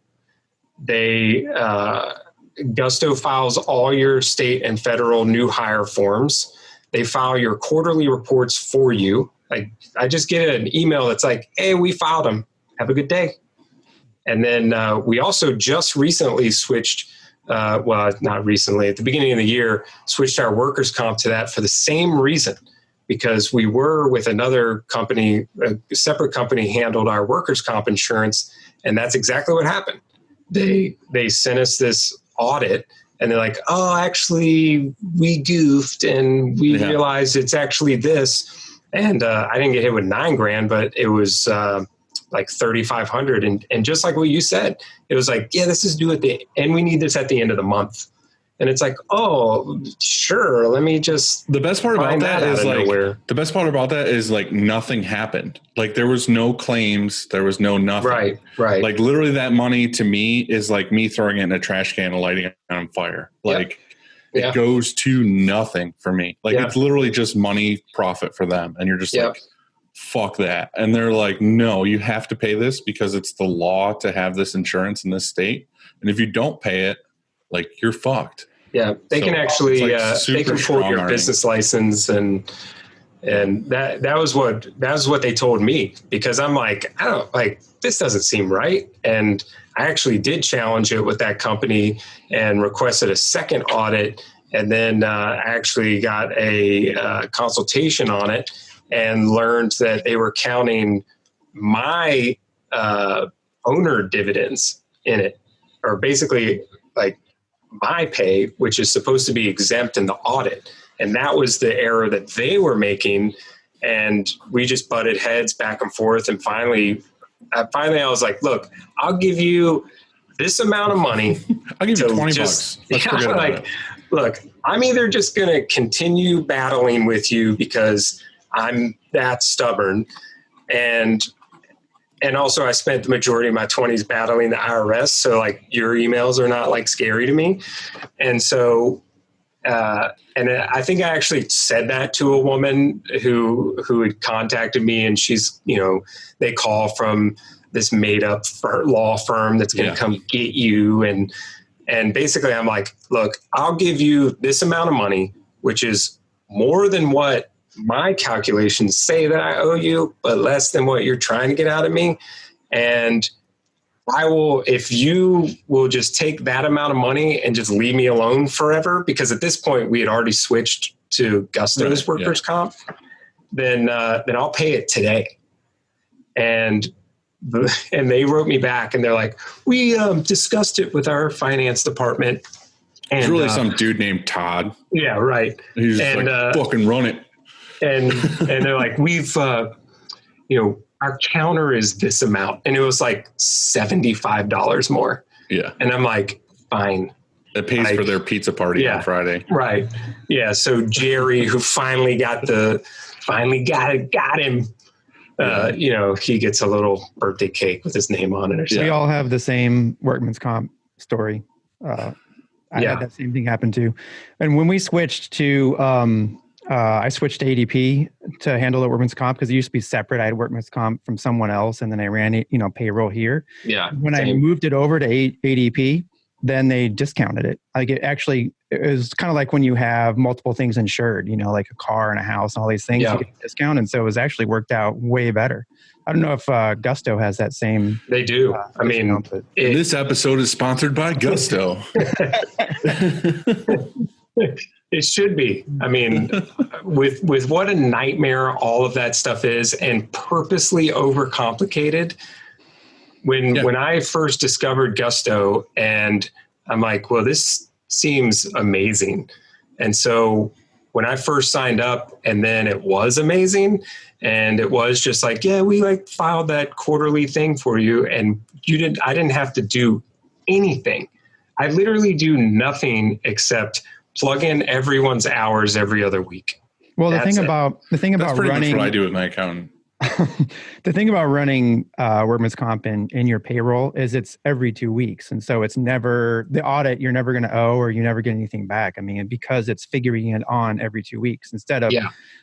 Gusto files all your state and federal new hire forms. They file your quarterly reports for you. Like, I just get an email that's like, hey, we filed them. Have a good day. And then we also just recently switched well, not recently, at the beginning of the year, switched our workers' comp to that for the same reason, because we were with another company, a separate company handled our workers' comp insurance. And that's exactly what happened. They sent us this audit and they're like, oh, actually we goofed and we realized it's actually this. And I didn't get hit with $9,000, but it was like $3,500. And just like what you said, it was like, yeah, this is due and we need this at the end of the month. And it's like, oh, sure. Let me just. The best part about that is like nothing happened. Like there was no claims. There was no nothing. Right. Like literally that money to me is like me throwing it in a trash can and lighting it on fire. Like it goes to nothing for me. Like it's literally just money profit for them. And you're just like, fuck that. And they're like, no, you have to pay this because it's the law to have this insurance in this state. And if you don't pay it, like you're fucked. Yeah, they can actually they can pull your business license, and that was what they told me, because I'm like, I don't like, this doesn't seem right. And I actually did challenge it with that company and requested a second audit, and then I actually got a consultation on it and learned that they were counting my owner dividends in it, or basically like my pay, which is supposed to be exempt in the audit. And that was the error that they were making. And we just butted heads back and forth. And finally I was like, look, I'll give you this amount of money. I'll give you $20. Let's forget about it. Look, I'm either just going to continue battling with you because I'm that stubborn. And also I spent the majority of my 20s battling the IRS. So like your emails are not like scary to me. And so, and I think I actually said that to a woman who had contacted me, and she's, they call from this made up law firm that's going to come get you. And basically I'm like, look, I'll give you this amount of money, which is more than what my calculations say that I owe you, but less than what you're trying to get out of me. And I will, if you will just take that amount of money and just leave me alone forever, because at this point we had already switched to Gusto's workers' comp, then I'll pay it today. And they wrote me back and they're like, we discussed it with our finance department. And it's really some dude named Todd. Yeah, right. He's just like, fucking run it. And they're like, we've, our counter is this amount. And it was like $75 more. Yeah. And I'm like, fine. It pays for their pizza party on Friday. Right. Yeah. So Jerry, who finally got him, he gets a little birthday cake with his name on it or something. We all have the same workman's comp story. I had that same thing happen too. And when we switched to, I switched to ADP to handle the workman's comp because it used to be separate. I had workman's comp from someone else, and then I ran it, payroll here. Yeah. When I moved it over to ADP, then they discounted it. Like it was kind of like when you have multiple things insured, like a car and a house and all these things, you get a discount. And so it was actually worked out way better. I don't know if Gusto has that same. They do. This episode is sponsored by Gusto. It should be. I mean, with what a nightmare all of that stuff is, and purposely overcomplicated. When I first discovered Gusto, and I'm like, well, this seems amazing. And so when I first signed up, and then it was amazing, and it was just like, yeah, we like filed that quarterly thing for you, and I didn't have to do anything. I literally do nothing except plug in everyone's hours every other week. Well, the thing about running, much what I do with my accountant. The thing about running workman's comp in your payroll is it's every 2 weeks. And so it's never the audit you're never going to owe, or you never get anything back. I mean, because it's figuring it on every 2 weeks instead of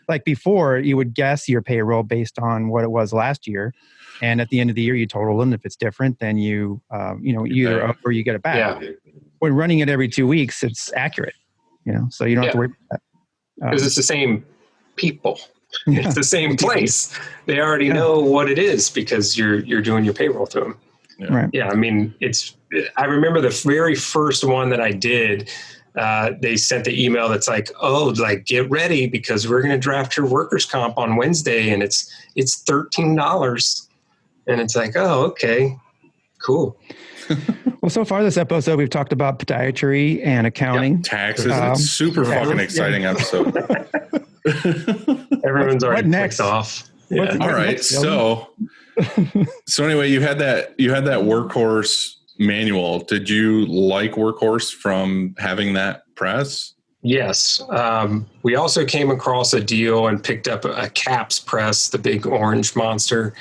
like before, you would guess your payroll based on what it was last year. And at the end of the year, you total them. If it's different, then you either owe or you get it back. Yeah. When running it every 2 weeks, it's accurate. So you don't have to worry about that. Because it's the same people. It's the same place. They already know what it is because you're doing your payroll to them. Yeah. Right. Yeah. I mean, it's I remember the very first one that I did, they sent the email that's like, oh, like get ready because we're going to draft your workers' comp on Wednesday and it's $13. And it's like, oh, okay, cool. Well, so far this episode, we've talked about podiatry and accounting. Taxes. It's super fucking exciting episode. Everyone's already next off. Yeah. All right. So anyway, you had that Workhorse manual. Did you like Workhorse from having that press? Yes. We also came across a deal and picked up a Caps press, the big orange monster.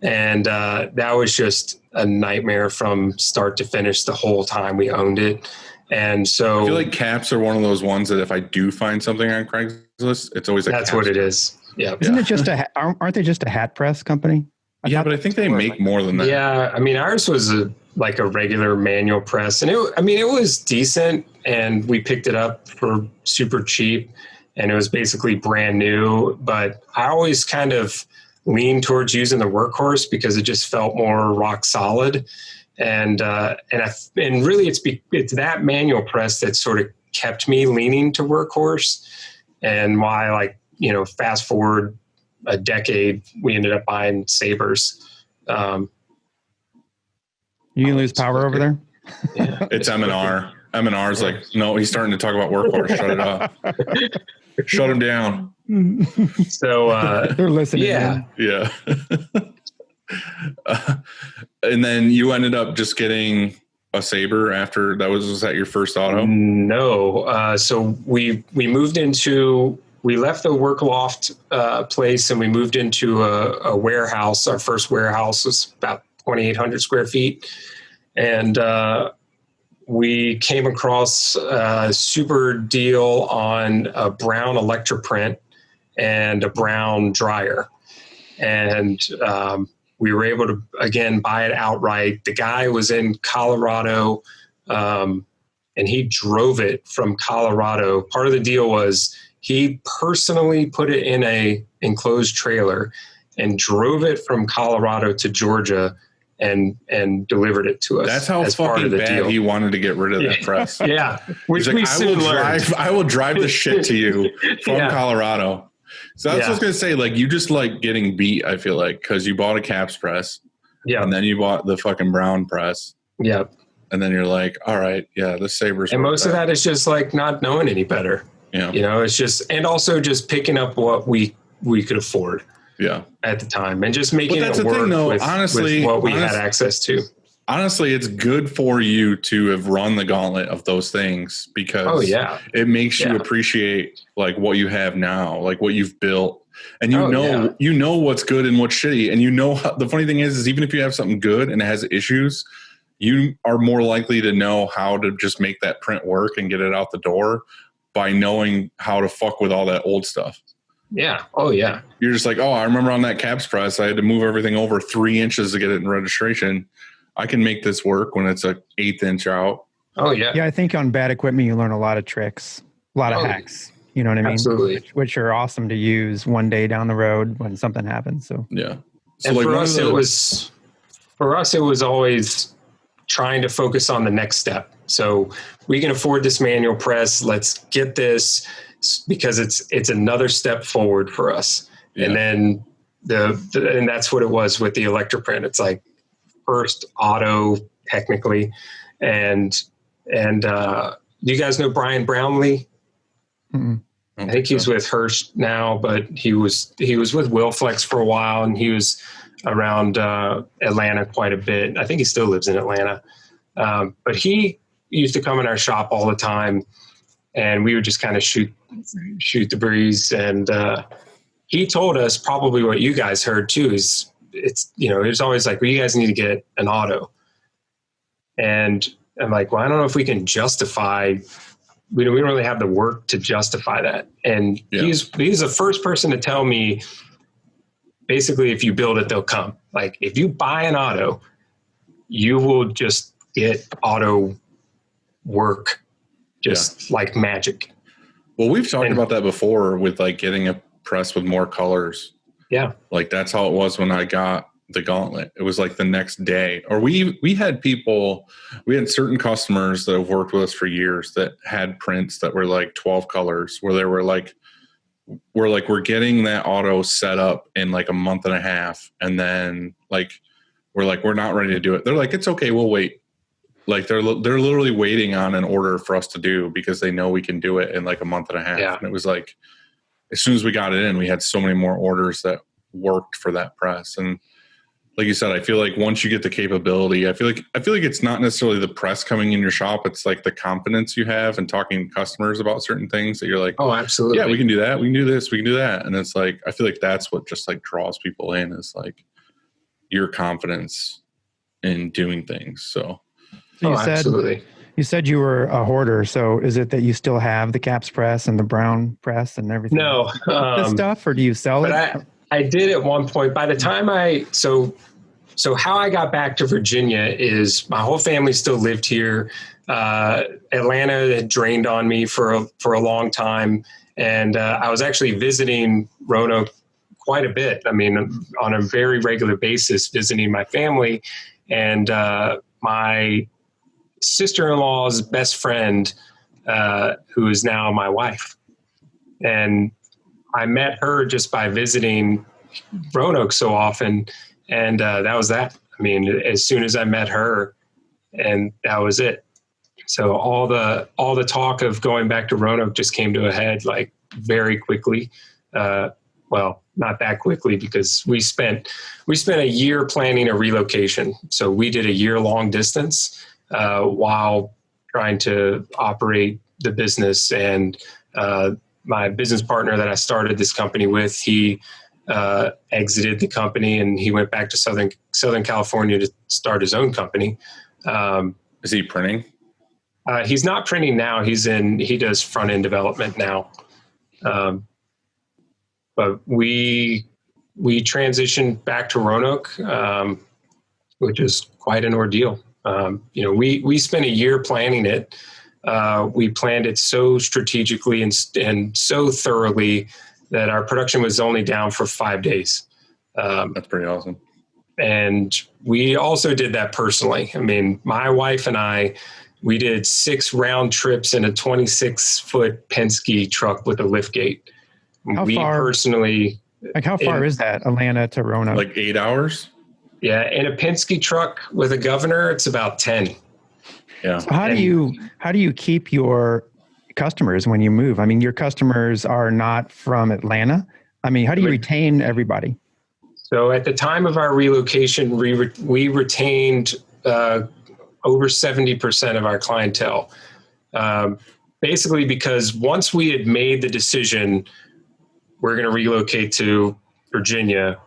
And that was just a nightmare from start to finish the whole time we owned it. And so I feel like Caps are one of those ones that if I do find something on Craigslist, it's always that's what it is. Yeah. Isn't it just aren't they just a hat press company? But I think they make more than that. Yeah. I mean, ours was a regular manual press and it was decent and we picked it up for super cheap and it was basically brand new, but I always kind of lean towards using the Workhorse because it just felt more rock solid. And really it's that manual press that sort of kept me leaning to Workhorse and why fast forward a decade, we ended up buying Sabres. You lose power over there? Yeah, it's M&R. M&R's like, no, he's starting to talk about Workhorse. Shut it up. Shut him down. So they're listening. Yeah. And then you ended up just getting a Sabre after that. Was that your first auto? No. So we left the work loft place and we moved into a warehouse. Our first warehouse was about 2,800 square feet. And we came across a super deal on a brown Electroprint and a brown dryer. And we were able to, again, buy it outright. The guy was in Colorado and he drove it from Colorado. Part of the deal was he personally put it in a enclosed trailer and drove it from Colorado to Georgia and delivered it to us. That's how fucking bad deal. He wanted to get rid of that press. Yeah. Which like, we soon learned. I will drive the shit to you from Colorado. So that's what I was going to say. Like, you just like getting beat, I feel like, because you bought a Caps press. Yeah. And then you bought the fucking brown press. Yep. And then you're like, all right, the Sabres. And most of that is just like not knowing any better. Yeah. It's just, and also just picking up what we could afford. Yeah. At the time and just making it work with what we had access to. Honestly, it's good for you to have run the gauntlet of those things because it makes you appreciate like what you have now, like what you've built. And you know what's good and what's shitty. And the funny thing is even if you have something good and it has issues, you are more likely to know how to just make that print work and get it out the door by knowing how to fuck with all that old stuff. Yeah. Oh, yeah. You're just like, oh, I remember on that Caps press, I had to move everything over 3 inches to get it in registration. I can make this work when it's an 1/8 inch out. Oh, yeah. Yeah, I think on bad equipment, you learn a lot of tricks, a lot of hacks. You know what I mean? Absolutely. Which are awesome to use one day down the road when something happens. So yeah. So and like for us, it was always trying to focus on the next step. So we can afford this manual press. Let's get this. Because it's another step forward for us. Yeah. And then and that's what it was with the Electroprint. It's like first auto technically. And do you guys know Brian Brownlee? Mm-hmm. I think he's with Hirsch now, but he was with Willflex for a while and he was around Atlanta quite a bit. I think he still lives in Atlanta. But he used to come in our shop all the time and we would just kind of shoot the breeze. And he told us probably what you guys heard too is it's always like, well, you guys need to get an auto. And I'm like, well, I don't know if we can justify, we don't really have the work to justify that. And he's the first person to tell me basically, if you build it, they'll come. Like if you buy an auto, you will just get auto work like magic. Well, we've talked about that before with like getting a press with more colors. Yeah. Like that's how it was when I got the gauntlet. It was like the next day. Or we had certain customers that have worked with us for years that had prints that were like 12 colors, where they were like, we're getting that auto set up in like a month and a half. And then we're not ready to do it. They're like, it's okay, we'll wait. Like they're literally waiting on an order for us to do because they know we can do it in like a month and a half. Yeah. And it was like, as soon as we got it in, we had so many more orders that worked for that press. And like you said, I feel like once you get the capability, I feel like it's not necessarily the press coming in your shop. It's like the confidence you have and talking to customers about certain things that you're like, oh, absolutely. Yeah, we can do that. We can do this. We can do that. And it's like, I feel like that's what just like draws people in, is like your confidence in doing things. So Absolutely. You said you were a hoarder. So is it that you still have the caps press and the brown press and everything? No. This stuff, or do you sell it? I did at one point. By the time so how I got back to Virginia is my whole family still lived here. Atlanta had drained on me for a long time. And I was actually visiting Roanoke quite a bit. I mean, on a very regular basis, visiting my family. And my sister-in-law's best friend, who is now my wife. And I met her just by visiting Roanoke so often. And that was that. I mean, as soon as I met her, and that was it. So all the talk of going back to Roanoke just came to a head like very quickly. Well, not that quickly, because we spent a year planning a relocation. So we did a year-long distance while trying to operate the business. And my business partner that I started this company with, he exited the company and he went back to Southern California to start his own company. Is he printing? He's not printing now. He does front end development now. But we transitioned back to Roanoke, which is quite an ordeal. We spent a year planning it. We planned it so strategically and so thoroughly that our production was only down for 5 days. That's pretty awesome. And we also did that personally. I mean, my wife and I, we did 6 round trips in a 26-foot Penske truck with a liftgate. How far is that, Atlanta to Roanoke? Like 8 hours? Yeah, in a Penske truck with a governor, it's about 10. Yeah. So how do you keep your customers when you move? I mean, your customers are not from Atlanta. I mean, how do you retain everybody? So at the time of our relocation, we retained over 70% of our clientele. Basically because once we had made the decision, we're going to relocate to Virginia,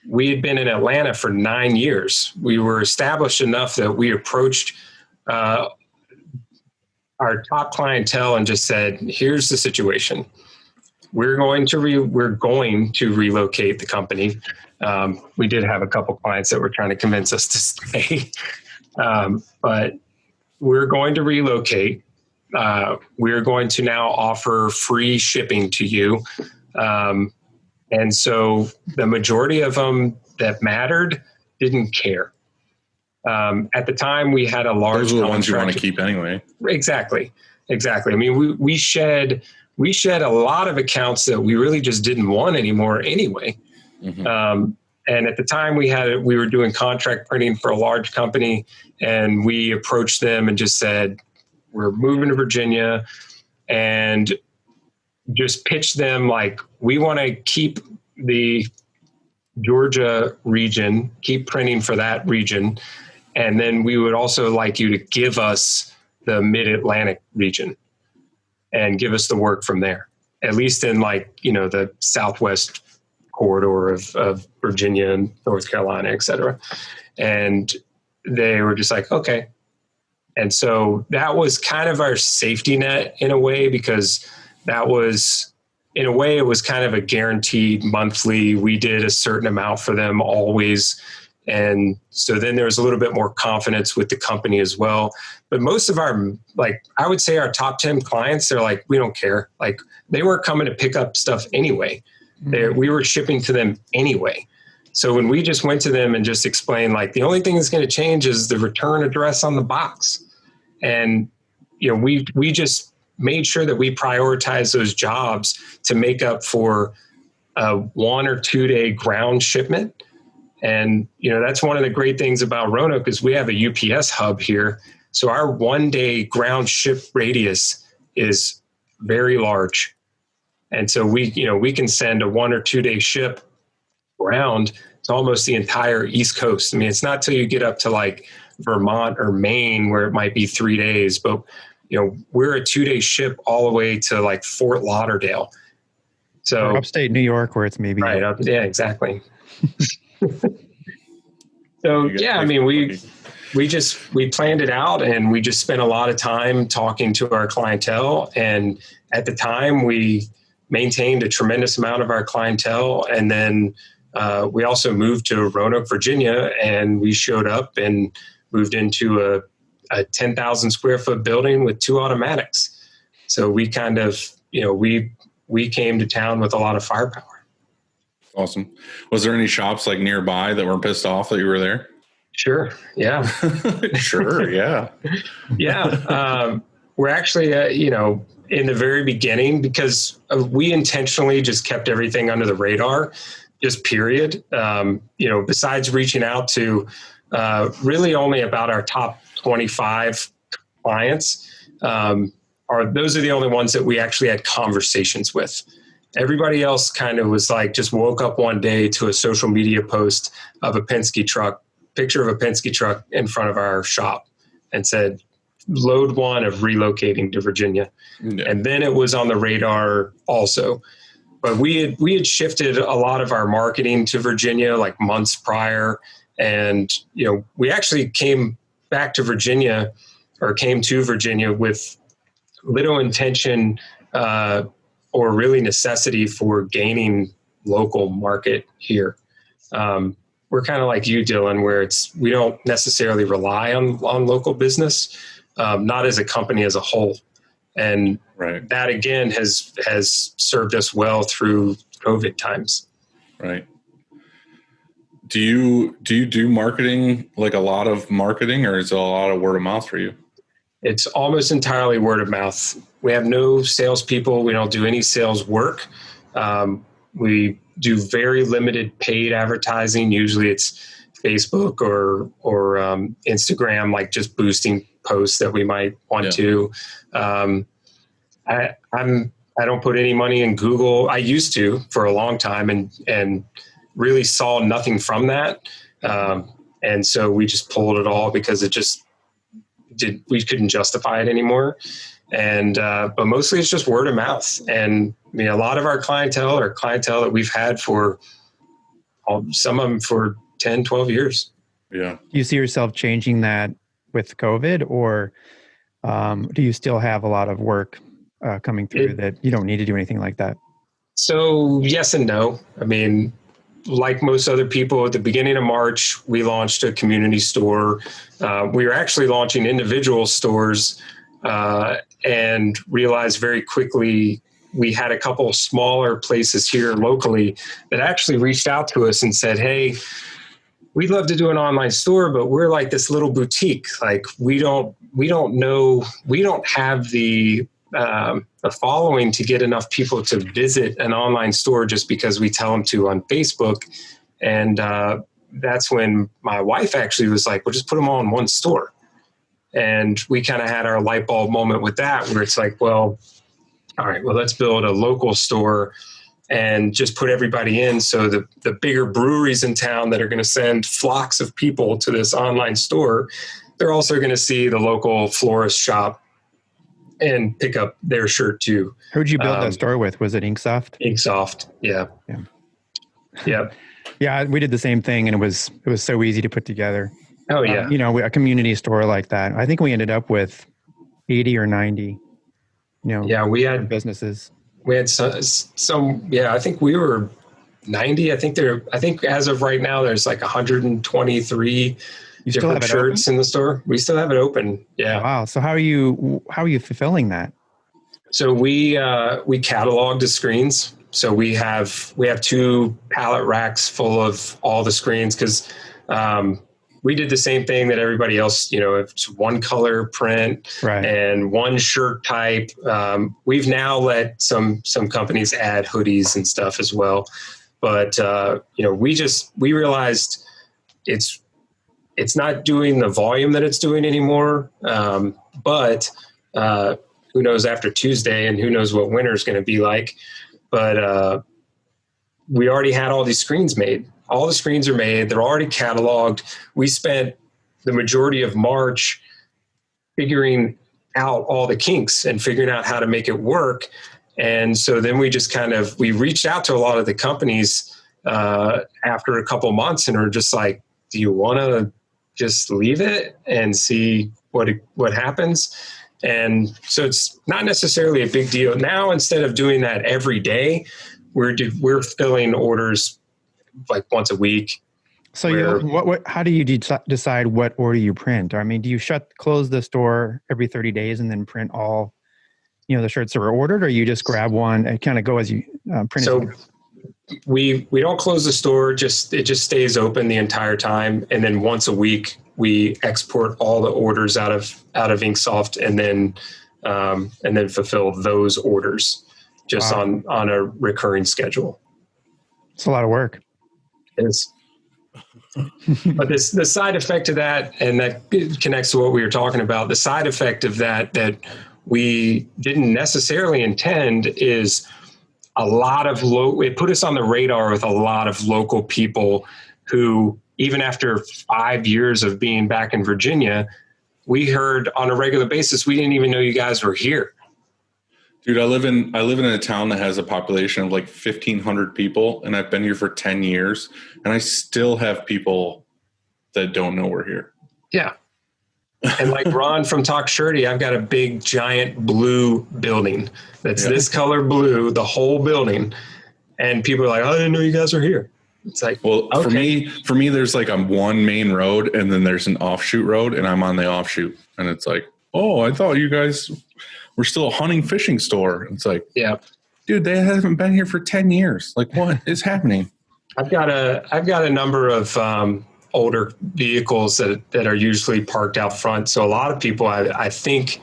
we had been in Atlanta for 9 years. We were established enough that we approached our top clientele and just said, here's the situation. We're going to relocate the company. We did have a couple clients that were trying to convince us to stay, but we're going to relocate. We're going to now offer free shipping to you. And so the majority of them that mattered didn't care. At the time, we had a large. Those are the ones you want to keep anyway. Exactly. I mean, we shed a lot of accounts that we really just didn't want anymore anyway. Mm-hmm. And at the time, we were doing contract printing for a large company, and we approached them and just said, we're moving to Virginia, and just pitched them like, we want to keep the Georgia region, keep printing for that region. And then we would also like you to give us the mid-Atlantic region and give us the work from there, at least in the Southwest corridor of Virginia and North Carolina, et cetera. And they were just like, okay. And so that was kind of our safety net in a way, because that was, in a way, it was kind of a guaranteed monthly. We did a certain amount for them always. And so then there was a little bit more confidence with the company as well. But most of our, I would say our top 10 clients, they're like, we don't care. Like, they weren't coming to pick up stuff anyway. Mm-hmm. We were shipping to them anyway. So when we just went to them and just explained, like, the only thing that's going to change is the return address on the box. And, we just made sure that we prioritize those jobs to make up for a 1 or 2 day ground shipment. And, that's one of the great things about Roanoke is we have a UPS hub here. So our 1 day ground ship radius is very large. And so we can send a 1 or 2 day ship ground to almost the entire East Coast. I mean, it's not till you get up to like Vermont or Maine where it might be 3 days, but we're a 2 day ship all the way to like Fort Lauderdale. So or upstate New York, where it's maybe right up. Yeah, exactly. So yeah, I mean, we planned it out, and we just spent a lot of time talking to our clientele. And at the time, we maintained a tremendous amount of our clientele. And then we also moved to Roanoke, Virginia, and we showed up and moved into a 10,000 square foot building with 2 automatics. So we kind of, we came to town with a lot of firepower. Awesome. Was there any shops like nearby that were pissed off that you were there? Sure. Yeah. Sure. Yeah. Yeah. We're actually, in the very beginning, because we intentionally just kept everything under the radar, just period. Besides reaching out to really only about our top 25 clients, those are the only ones that we actually had conversations with. Everybody else kind of was like, just woke up one day to a social media post of a picture of a Penske truck in front of our shop, and said, load 1 of relocating to Virginia. Yeah. And then it was on the radar also. But we had shifted a lot of our marketing to Virginia like months prior. And, we actually came to Virginia with little intention or really necessity for gaining local market here. We're kind of like you, Dylan, where we don't necessarily rely on local business, not as a company as a whole. And right. That again has served us well through COVID times. Right. Do you do marketing, like a lot of marketing, or is it a lot of word of mouth for you? It's almost entirely word of mouth. We have no salespeople. We don't do any sales work. We do very limited paid advertising. Usually it's Facebook or Instagram, like just boosting posts that we might want to. I don't put any money in Google. I used to for a long time and really saw nothing from that. And so we just pulled it all because we couldn't justify it anymore. And, but mostly it's just word of mouth. And I mean, a lot of our clientele are clientele that we've had for some of them for 10, 12 years. Yeah. Do you see yourself changing that with COVID, or do you still have a lot of work coming through that you don't need to do anything like that? So yes and no. I mean, like most other people, at the beginning of March, we launched a community store. We were actually launching individual stores and realized very quickly we had a couple of smaller places here locally that actually reached out to us and said, hey, we'd love to do an online store, but we're like this little boutique. Like we don't have the following to get enough people to visit an online store just because we tell them to on Facebook. And that's when my wife actually was like, well, just put them all in one store. And we kind of had our light bulb moment with that, where it's like, well, all right, well, let's build a local store and just put everybody in. So the bigger breweries in town that are going to send flocks of people to this online store, they're also going to see the local florist shop and pick up their shirt too. Who'd you build that store with? Was it Inksoft? Inksoft, yeah. Yep. Yeah, we did the same thing, and it was so easy to put together. Oh yeah. A community store like that. I think we ended up with 80 or 90. Yeah, we had businesses. We had some. Yeah, I think we were 90. I think as of right now, there's like 123 different shirts in the store. We still have it open. Yeah. Wow. So how are you fulfilling that? So we catalog the screens. So we have 2 pallet racks full of all the screens because we did the same thing that everybody else, it's one color print and one shirt type. We've now let some companies add hoodies and stuff as well. But, we realized it's not doing the volume that it's doing anymore. But who knows after Tuesday, and who knows what winter is going to be like. But we already had all these screens made. All the screens are made. They're already cataloged. We spent the majority of March figuring out all the kinks and figuring out how to make it work. And so then we just we reached out to a lot of the companies after a couple months and are just like, do you want to just leave it and see what happens? And so it's not necessarily a big deal. Now, instead of doing that every day, we're filling orders like once a week. So how do you decide what order you print? I mean, do you close the store every 30 days and then print all, the shirts that were ordered, or you just grab one and kind of go as you print? So we don't close the store. It just stays open the entire time. And then once a week, we export all the orders out of Inksoft and then fulfill those orders just on a recurring schedule. It's a lot of work. It is. But the side effect of that, and that connects to what we were talking about, the side effect of that we didn't necessarily intend is a lot of it put us on the radar with a lot of local people who, even after 5 years of being back in Virginia, we heard on a regular basis, we didn't even know you guys were here. Dude, I live in a town that has a population of like 1,500 people, and I've been here for 10 years, and I still have people that don't know we're here. Yeah. And like Ron from Talk Shirty, I've got a big, giant blue building that's this color blue, the whole building. And people are like, I didn't know you guys were here. It's like, well, okay. for me, there's like one main road and then there's an offshoot road, and I'm on the offshoot. And it's like, oh, I thought you guys were still a hunting fishing store. It's like, yeah, dude, they haven't been here for 10 years. Like, what is happening? I've got a number of older vehicles that are usually parked out front. So a lot of people, I think,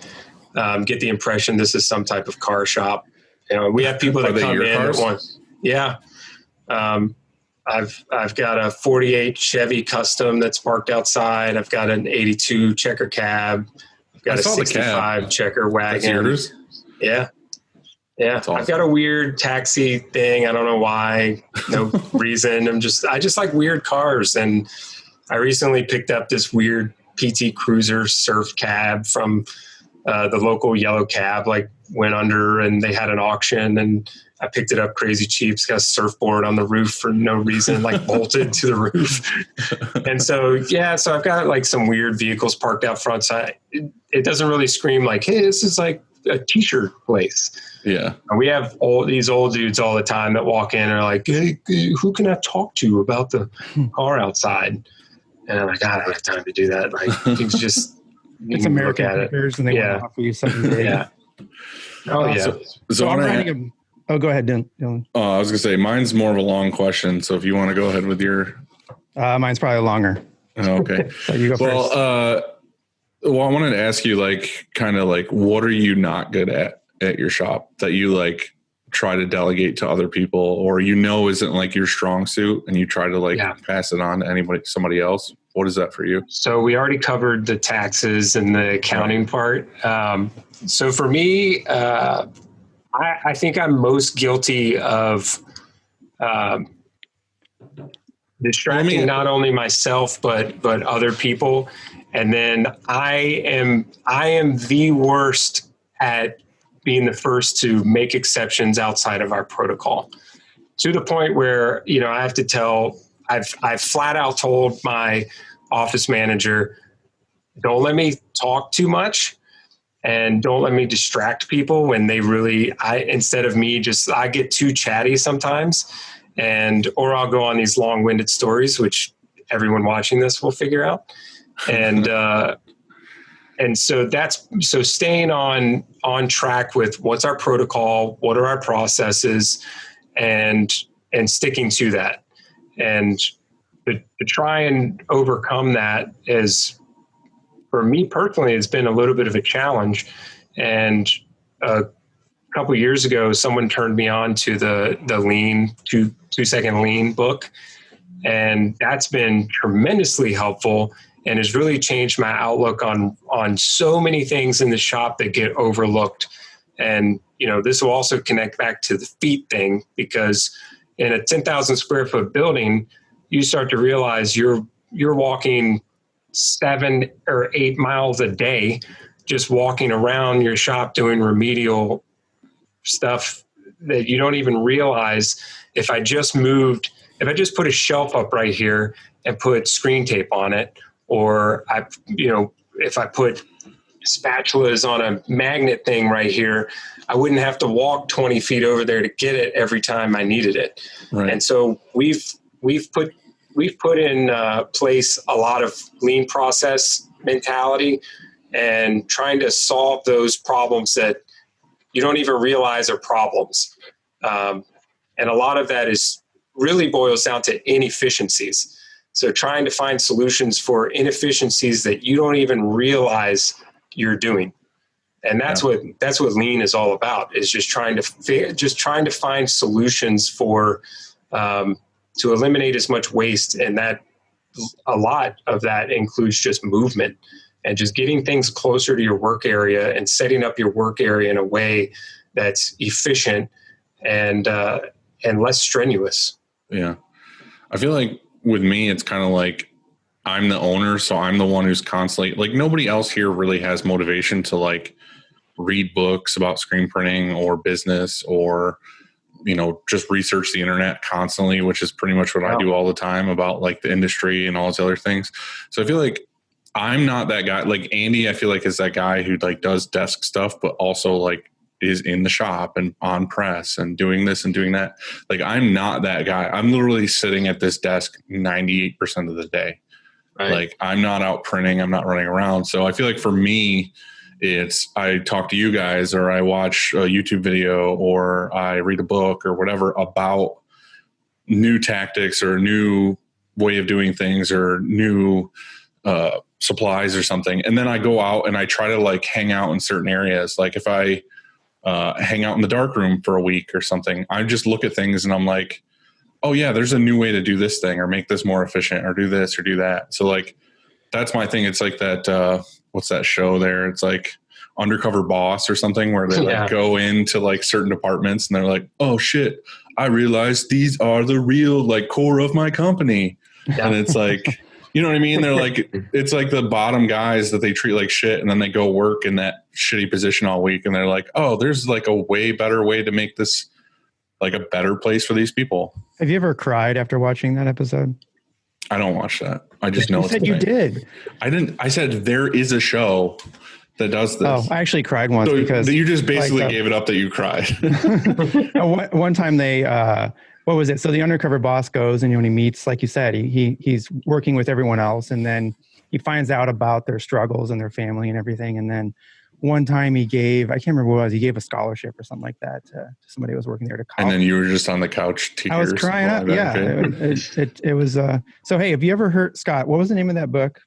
get the impression this is some type of car shop. We have people that come in at once. Yeah. I've got a 48 Chevy Custom that's parked outside. I've got an 82 checker cab. I've got a 65 checker wagon. That's yours? Yeah. Yeah. Awesome. I've got a weird taxi thing. I don't know why. No reason. I just like weird cars. And I recently picked up this weird PT Cruiser surf cab from the local yellow cab, went under, and they had an auction, and I picked it up crazy cheap. It's got a surfboard on the roof for no reason, bolted to the roof. And so I've got some weird vehicles parked out front. So it doesn't really scream hey, this is like a t-shirt place. Yeah. And we have these old dudes all the time that walk in and are like, hey, who can I talk to about the car outside? And I'm like, I don't have time to do that. Things just, it's American Pickers, and they want to offer you something big. Yeah. Oh, yeah. So I'm writing go ahead, Dylan. I was going to say, mine's more of a long question. So if you want to go ahead with your. Mine's probably longer. Oh, okay. So you go first. I wanted to ask you, what are you not good at your shop that you try to delegate to other people, or isn't your strong suit, and you try to pass it on to somebody else? What is that for you? So we already covered the taxes and the accounting part. So for me, I think I'm most guilty of distracting not only myself but other people. And then I am the worst at being the first to make exceptions outside of our protocol, to the point where, I have to tell, I've flat out told my office manager, don't let me talk too much and don't let me distract people when they really, instead of me, I get too chatty sometimes, or I'll go on these long-winded stories, which everyone watching this will figure out. And so staying on track with what's our protocol, what are our processes, and sticking to that. And to try and overcome that is, for me personally, it's been a little bit of a challenge. And a couple of years ago, someone turned me on to the lean, 2 second lean book. And that's been tremendously helpful and has really changed my outlook on so many things in the shop that get overlooked. And, this will also connect back to the feet thing, because in a 10,000 square foot building, you start to realize you're walking 7 or 8 miles a day, just walking around your shop doing remedial stuff that you don't even realize. If I just put a shelf up right here and put screen tape on it, or if I put spatulas on a magnet thing right here, I wouldn't have to walk 20 feet over there to get it every time I needed it. Right. And so we've put in place a lot of lean process mentality and trying to solve those problems that you don't even realize are problems. And a lot of that really boils down to inefficiencies. So trying to find solutions for inefficiencies that you don't even realize you're doing. And that's what lean is all about, is just trying to find solutions for, to eliminate as much waste. And that a lot of that includes just movement and just getting things closer to your work area and setting up your work area in a way that's efficient and less strenuous. Yeah. I feel like with me, it's kind of like I'm the owner. So I'm the one who's constantly, like, nobody else here really has motivation to like read books about screen printing or business or, just research the internet constantly, which is pretty much what I do all the time about like the industry and all these other things. So I feel like I'm not that guy. Like Andy, I feel like is that guy who like does desk stuff, but also like is in the shop and on press and doing this and doing that. Like, I'm not that guy. I'm literally sitting at this desk 98% of the day. Right. Like, I'm not out printing. I'm not running around. So I feel like for me, it's I talk to you guys, or I watch a YouTube video, or I read a book or whatever about new tactics or new way of doing things or new supplies or something. And then I go out and I try to like hang out in certain areas. Like if I hang out in the dark room for a week or something, I just look at things and I'm like, oh yeah, there's a new way to do this thing or make this more efficient or do this or do that. So like, that's my thing. It's like that, what's that show there? It's like Undercover Boss or something, where they like go into like certain departments and they're like, oh shit, I realized these are the real like core of my company. Yeah. And it's like, you know what I mean? They're like, it's like the bottom guys that they treat like shit. And then they go work in that shitty position all week. And they're like, oh, there's like a way better way to make this like a better place for these people. Have you ever cried after watching that episode? I don't watch that. I just know you said you did. I didn't. I said there is a show that does this. Oh, I actually cried once because you just basically gave it up that you cried. One time they, what was it? So the undercover boss goes and when he meets, like you said, he's working with everyone else, and then he finds out about their struggles and their family and everything. And then one time he gave, I can't remember what it was, he gave a scholarship or something like that to somebody who was working there to college. And then you were just on the couch tears. I was crying up. Yeah. Okay. It was, so, hey, have you ever heard, Scott, what was the name of that book?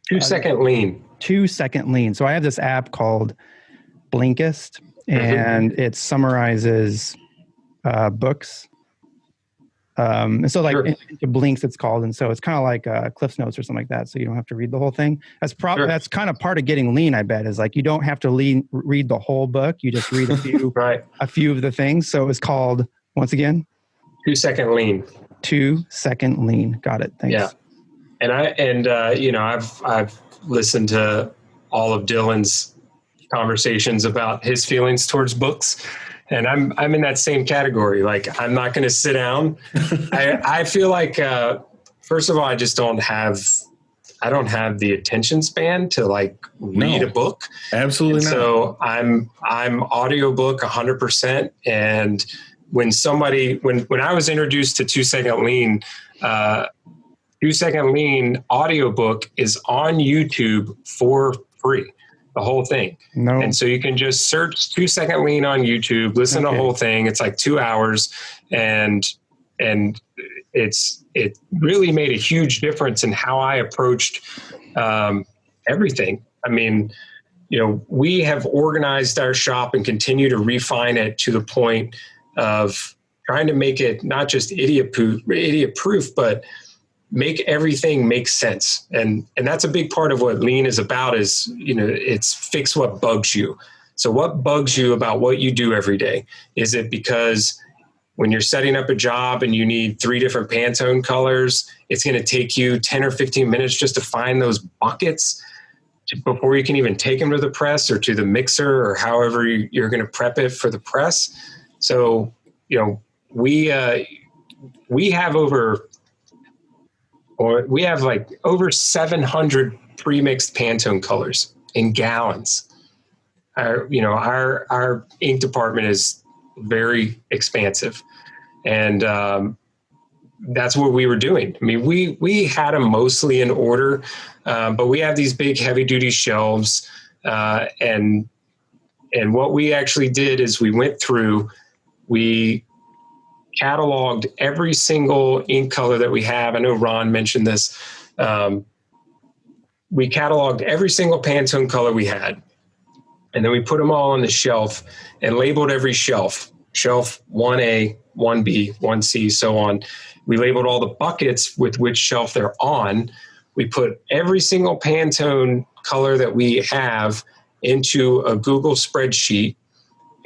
2 Second Lean. 2 Second Lean. So I have this app called Blinkist, and it summarizes books. And so like into blinks it's called. And so it's kind of like Cliff's Notes or something like that. So you don't have to read the whole thing. That's that's kind of part of getting lean, I bet, is like, you don't have to read the whole book. You just read a few, a few of the things. So it's called, once again, 2 Second Lean. 2 Second Lean. Got it. Thanks. Yeah. And I've listened to all of Dylan's conversations about his feelings towards books. And I'm in that same category. Like, I'm not going to sit down. I feel like, first of all, I just don't have the attention span to like read a book. Absolutely not. So I'm audiobook 100%. And when I was introduced to 2 Second Lean, 2 Second Lean audiobook is on YouTube for free. the whole thing. No. And so you can just search 2-second lean on YouTube, listen to the whole thing. It's like 2 hours, and it really made a huge difference in how I approached everything. I mean, we have organized our shop and continue to refine it to the point of trying to make it not just idiot proof, but make everything make sense. And that's a big part of what lean is about is, it's fix what bugs you. So what bugs you about what you do every day? Is it because when you're setting up a job and you need 3 different Pantone colors, it's going to take you 10 or 15 minutes just to find those buckets before you can even take them to the press or to the mixer or however you're going to prep it for the press. So, we have over 700 pre-mixed Pantone colors in gallons. Our ink department is very expansive, and that's what we were doing. I mean, we had them mostly in order, but we have these big heavy duty shelves, and what we actually did is we cataloged every single ink color that we have. I know Ron mentioned this. We cataloged every single Pantone color we had, and then we put them all on the shelf and labeled every shelf 1A, 1B, 1C, so on. We labeled all the buckets with which shelf they're on. We put every single Pantone color that we have into a Google spreadsheet,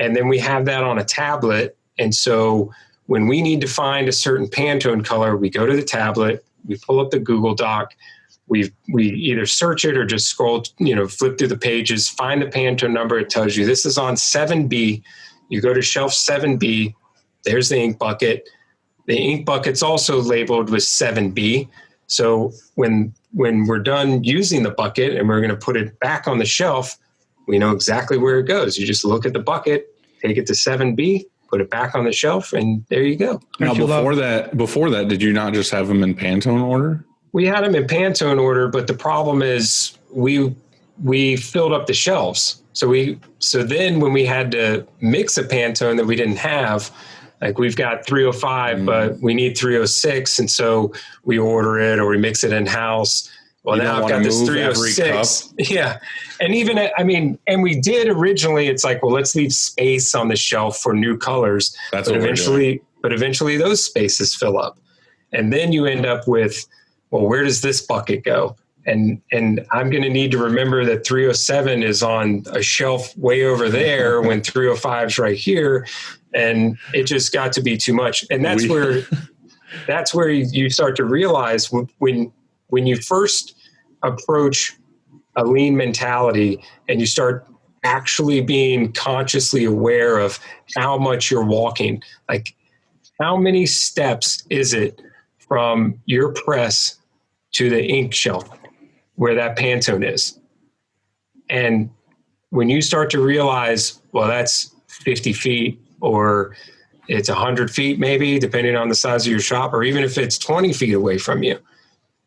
and then we have that on a tablet. And so when we need to find a certain Pantone color, we go to the tablet, we pull up the Google Doc, we either search it or just scroll, flip through the pages, find the Pantone number. It tells you this is on 7B. You go to shelf 7B, there's the ink bucket. The ink bucket's also labeled with 7B. So when we're done using the bucket and we're going to put it back on the shelf, we know exactly where it goes. You just look at the bucket, take it to 7B, put it back on the shelf, and there you go. Now, before that, did you not just have them in Pantone order? We had them in Pantone order, but the problem is we filled up the shelves. So then when we had to mix a Pantone that we didn't have, like we've got 305, but we need 306, and so we order it or we mix it in house. Well, now I've got this 306. Yeah. And and we did originally, it's like, well, let's leave space on the shelf for new colors. But eventually those spaces fill up. And then you end up with, well, where does this bucket go? And I'm going to need to remember that 307 is on a shelf way over there when 305 is right here. And it just got to be too much. And that's where you start to realize when you first approach a lean mentality and you start actually being consciously aware of how much you're walking, like how many steps is it from your press to the ink shelf where that Pantone is? And when you start to realize, well, that's 50 feet or it's 100 feet maybe, depending on the size of your shop, or even if it's 20 feet away from you,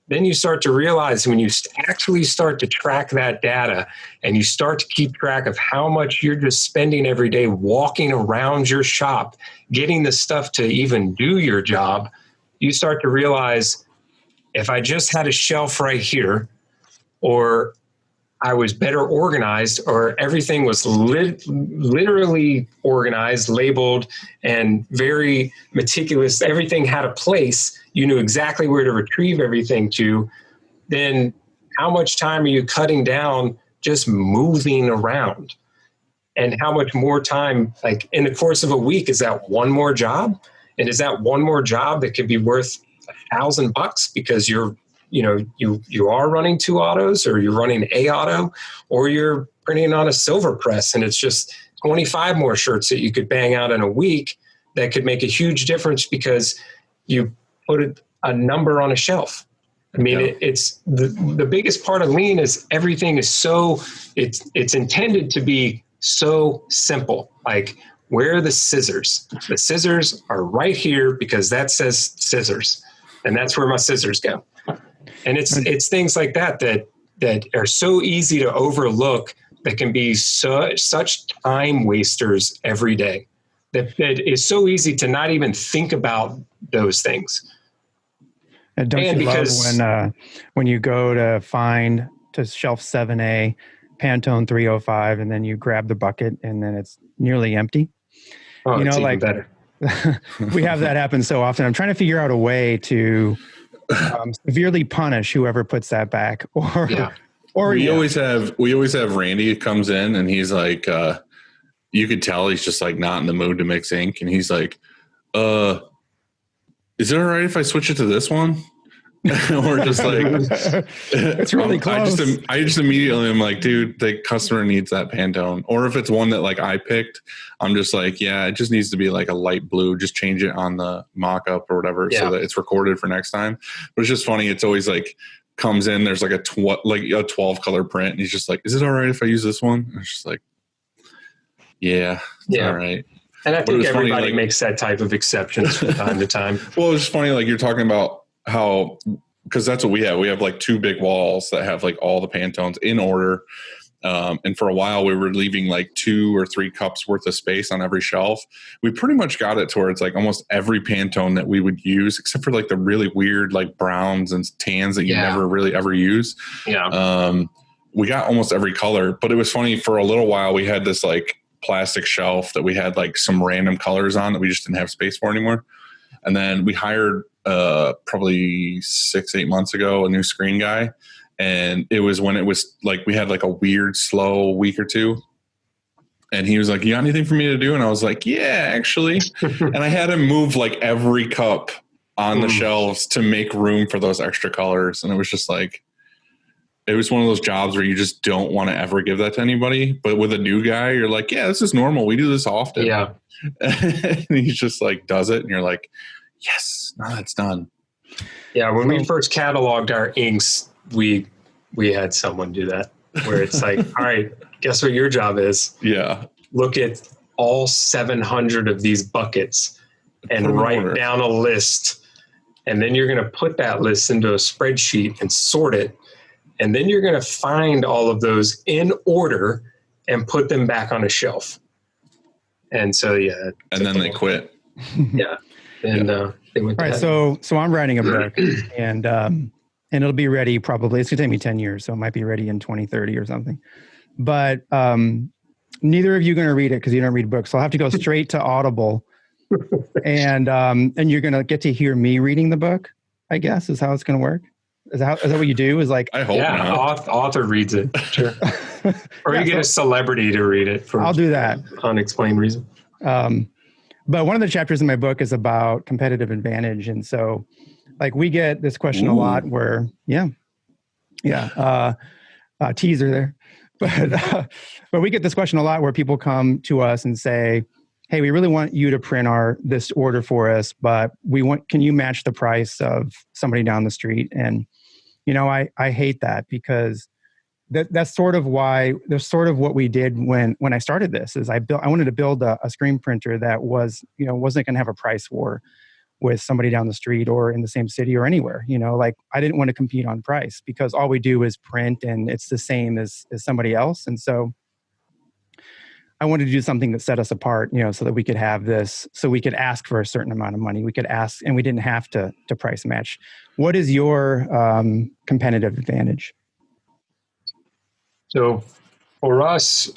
then you start to realize when you actually start to track that data and you start to keep track of how much you're just spending every day walking around your shop, getting the stuff to even do your job, you start to realize if I just had a shelf right here, or I was better organized, or everything was literally organized, labeled, and very meticulous, everything had a place, you knew exactly where to retrieve everything to, then how much time are you cutting down just moving around? And how much more time, like in the course of a week, is that one more job? And is that one more job that could be worth $1,000 because you are running 2 autos, or you're running a auto, or you're printing on a silver press and it's just 25 more shirts that you could bang out in a week that could make a huge difference because you put a number on a shelf. I mean, it's the biggest part of lean is everything is it's intended to be so simple. Like, where are the scissors? The scissors are right here because that says scissors, and that's where my scissors go. And it's things like that are so easy to overlook that can be such time wasters every day that it is so easy to not even think about those things. And don't you love when you go to find to shelf 7A, Pantone 305, and then you grab the bucket and then it's nearly empty? Oh, you know, it's even like better. we have that happen so often. I'm trying to figure out a way to severely punish whoever puts that back. We always have Randy who comes in and he's like, you could tell he's just like not in the mood to mix ink, and he's like, is it all right if I switch it to this one? Or just like, it's really close. I just immediately am like, dude, the customer needs that Pantone. Or if it's one that like I picked, I'm just like, yeah, it just needs to be like a light blue. Just change it on the mock-up or whatever so that it's recorded for next time. But it's just funny. It's always like comes in, there's like a 12 color print, and he's just like, is it all right if I use this one? And it's just like, yeah, all right. And I think everybody makes that type of exceptions from time to time. Well, it's funny, like you're talking about how, because that's what we have. We have like 2 big walls that have like all the Pantones in order. And for a while we were leaving like 2 or 3 cups worth of space on every shelf. We pretty much got it to where it's like almost every Pantone that we would use, except for like the really weird like browns and tans that you never really ever use. We got almost every color, but it was funny, for a little while we had this like plastic shelf that we had like some random colors on that we just didn't have space for anymore. And then we hired probably 6-8 months ago a new screen guy, and it was when it was like we had like a weird slow week or 2, and he was like, you got anything for me to do? And I was like, yeah, actually. And I had him move like every cup on the shelves to make room for those extra colors. And it was just like, it was one of those jobs where you just don't want to ever give that to anybody. But with a new guy, you're like, yeah, this is normal. We do this often. Yeah. And he just like does it. And you're like, yes, now that's done. Yeah. When we first cataloged our inks, we had someone do that, where it's like, all right, guess what your job is? Yeah. Look at all 700 of these buckets and write down a list. And then you're going to put that list into a spreadsheet and sort it. And then you're going to find all of those in order and put them back on a shelf. And so, yeah. And then they quit. Yeah. And they went all right. So I'm writing a book, and it'll be ready probably. It's going to take me 10 years. So it might be ready in 2030 or something. But neither of you are going to read it because you don't read books. So I'll have to go straight to Audible. And you're going to get to hear me reading the book, I guess, is how it's going to work. Is that what you do? Is like, I hope not. Author reads it. Sure. Or you get a celebrity to read it. I'll do that. Unexplained reason. But one of the chapters in my book is about competitive advantage. And so like we get this question a lot where, teaser there. But we get this question a lot where people come to us and say, hey, we really want you to print this order for us, but can you match the price of somebody down the street? And, you know, I hate that, because that's sort of what we did when I started this. Is I wanted to build a screen printer that wasn't going to have a price war with somebody down the street or in the same city or anywhere. You know, like I didn't want to compete on price, because all we do is print and it's the same as somebody else. And so I wanted to do something that set us apart, you know, so that we could have this, so we could ask for a certain amount of money. We could ask, and we didn't have to price match. What is your competitive advantage? So for us,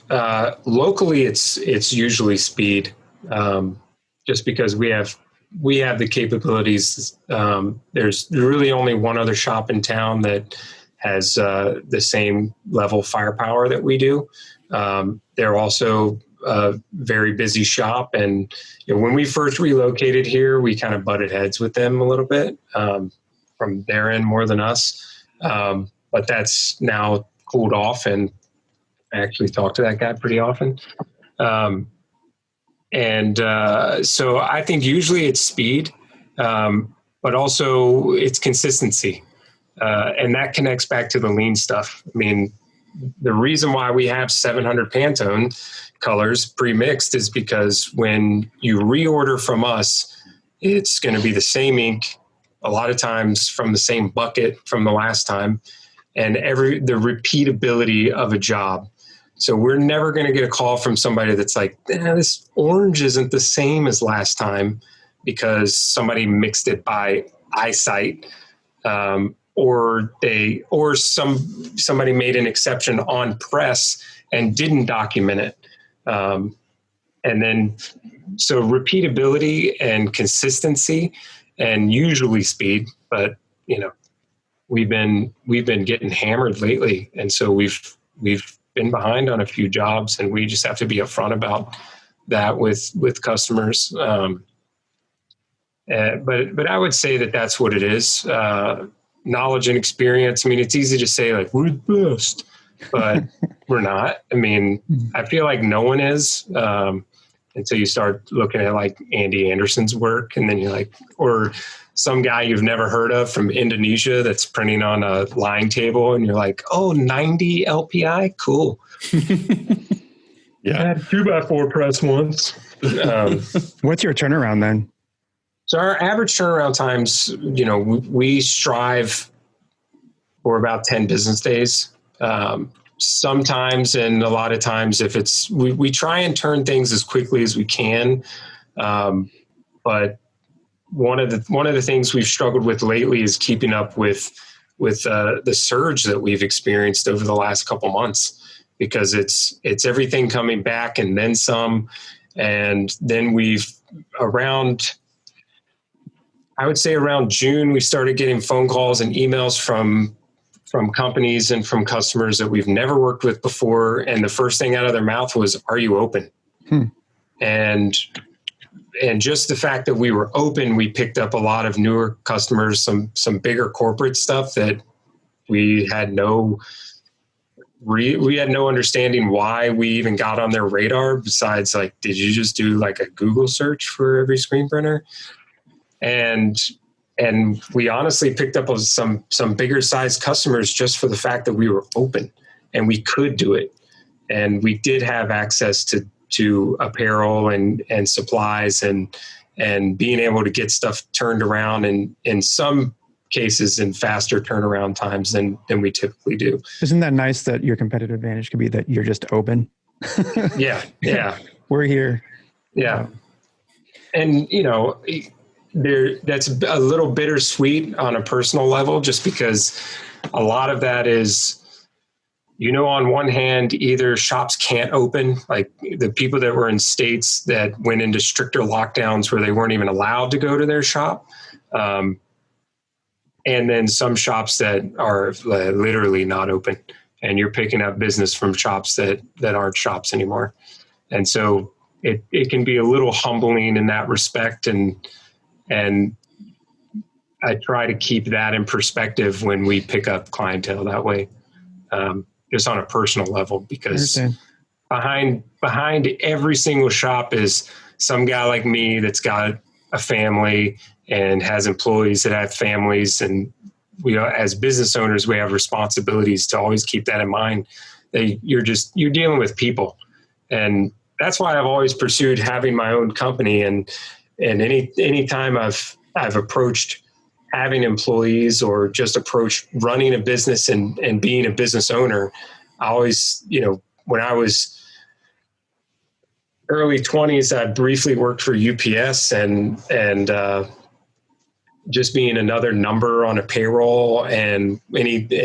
locally, it's usually speed, just because we have the capabilities. There's really only one other shop in town that has the same level firepower that we do. They're also a very busy shop. And when we first relocated here, we kind of butted heads with them a little bit from their end more than us. But that's now cooled off, and I actually talk to that guy pretty often. So I think usually it's speed, but also it's consistency. And that connects back to the lean stuff. I mean, the reason why we have 700 Pantone colors pre-mixed is because when you reorder from us, it's going to be the same ink, a lot of times from the same bucket from the last time, and the repeatability of a job. So we're never going to get a call from somebody that's like, this orange isn't the same as last time because somebody mixed it by eyesight, or somebody made an exception on press and didn't document it. And then, so repeatability and consistency and usually speed, but we've been getting hammered lately. And so we've been behind on a few jobs, and we just have to be upfront about that with customers. But I would say that that's what it is. Knowledge and experience. I mean, it's easy to say like, we're the best, but we're not. I mean, I feel like no one is, until you start looking at like Andy Anderson's work, and then you're like, or some guy you've never heard of from Indonesia that's printing on a line table, and you're like, oh, 90 LPI, cool. Yeah, I had a 2x4 press once. What's your turnaround then? So our average turnaround times, we strive for about 10 business days. Sometimes, and a lot of times, if it's, we try and turn things as quickly as we can. But one of the things we've struggled with lately is keeping up with the surge that we've experienced over the last couple months, because it's everything coming back and then some. And then I would say around June, we started getting phone calls and emails from companies and from customers that we've never worked with before. And the first thing out of their mouth was, "Are you open?" And just the fact that we were open, we picked up a lot of newer customers, some bigger corporate stuff that we had no understanding why we even got on their radar, besides like, did you just do like a Google search for every screen printer? And we honestly picked up some bigger sized customers just for the fact that we were open and we could do it. And we did have access to apparel and supplies and being able to get stuff turned around, and in some cases in faster turnaround times than we typically do. Isn't that nice that your competitive advantage could be that you're just open? Yeah. We're here. Yeah. And, that's a little bittersweet on a personal level, just because a lot of that is, on one hand, either shops can't open, like the people that were in states that went into stricter lockdowns where they weren't even allowed to go to their shop. And then some shops that are literally not open, and you're picking up business from shops that aren't shops anymore. And so it can be a little humbling in that respect. And I try to keep that in perspective when we pick up clientele that way, just on a personal level, because behind every single shop is some guy like me that's got a family and has employees that have families. And we, as business owners, we have responsibilities to always keep that in mind, that you're dealing with people. And that's why I've always pursued having my own company. And any time I've approached having employees or just approached running a business and being a business owner, I always, when I was early 20s, I briefly worked for UPS and just being another number on a payroll and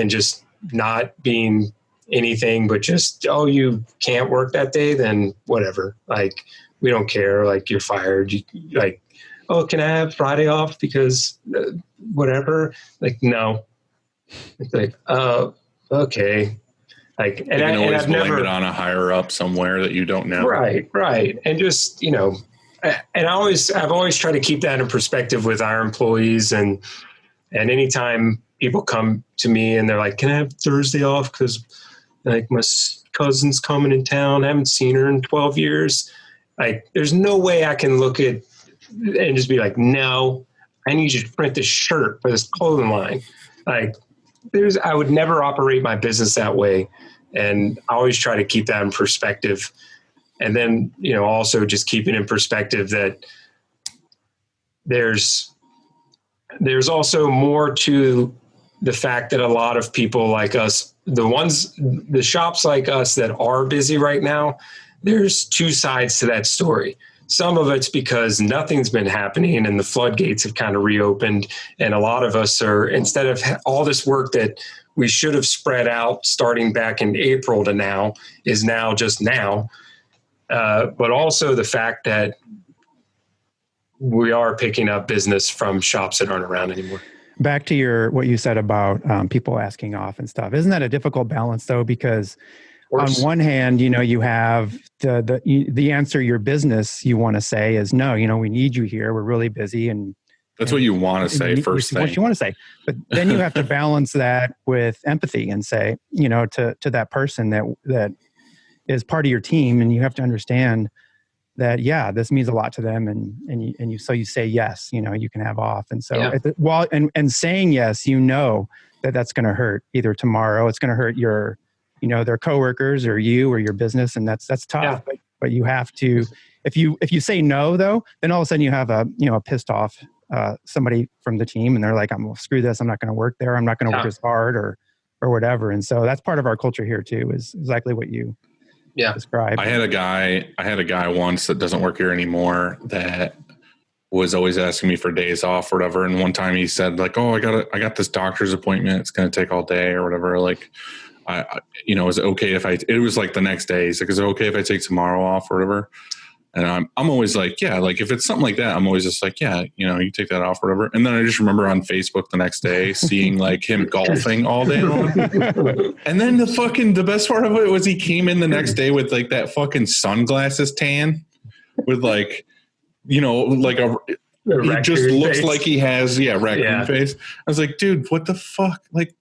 just not being anything but just, oh, you can't work that day, then whatever. Like, we don't care. Like, you're fired. Like, oh, can I have Friday off because whatever? Like, no. It's like, oh, okay. Like, and you can always I've blame never, it on a higher up somewhere that you don't know. Right. And just, and I've always tried to keep that in perspective with our employees. And anytime people come to me and they're like, can I have Thursday off? Cause like my cousin's coming in town. I haven't seen her in 12 years. Like, there's no way I can look at and just be like, no, I need you to print this shirt for this clothing line. Like, I would never operate my business that way. And I always try to keep that in perspective. And then, also just keeping in perspective that there's also more to the fact that a lot of people like us, the shops like us that are busy right now, there's two sides to that story. Some of it's because nothing's been happening and the floodgates have kind of reopened. And a lot of us are, instead of all this work that we should have spread out starting back in April to now, is now just now. But also the fact that we are picking up business from shops that aren't around anymore. Back to what you said about people asking off and stuff. Isn't that a difficult balance though? Because on one hand, you have the answer your business you want to say is no, we need you here. We're really busy. And that's what you want to say first thing. What you want to say. But then you have to balance that with empathy and say, to that person that is part of your team. And you have to understand that, yeah, this means a lot to them. So you say, yes, you can have off. And so and saying yes, that's going to hurt either tomorrow. It's going to hurt your their coworkers or you or your business. And that's tough, but you have to, if you say no though, then all of a sudden you have a pissed off somebody from the team and they're like, screw this. I'm not going to work there. I'm not going to work as hard or whatever. And so that's part of our culture here too, is exactly what you described. I had a guy once that doesn't work here anymore that was always asking me for days off or whatever. And one time he said like, oh, I got this doctor's appointment. It's going to take all day or whatever. Like, is it okay if it was like the next day. He's like, is it okay if I take tomorrow off or whatever? And I'm always like, yeah, like if it's something like that, I'm always just like, yeah, you take that off or whatever. And then I just remember on Facebook the next day seeing like him golfing all day long. And then the best part of it was he came in the next day with like that fucking sunglasses tan with like, like he just looks face. Like he has, raccoon face. I was like, dude, what the fuck? Like,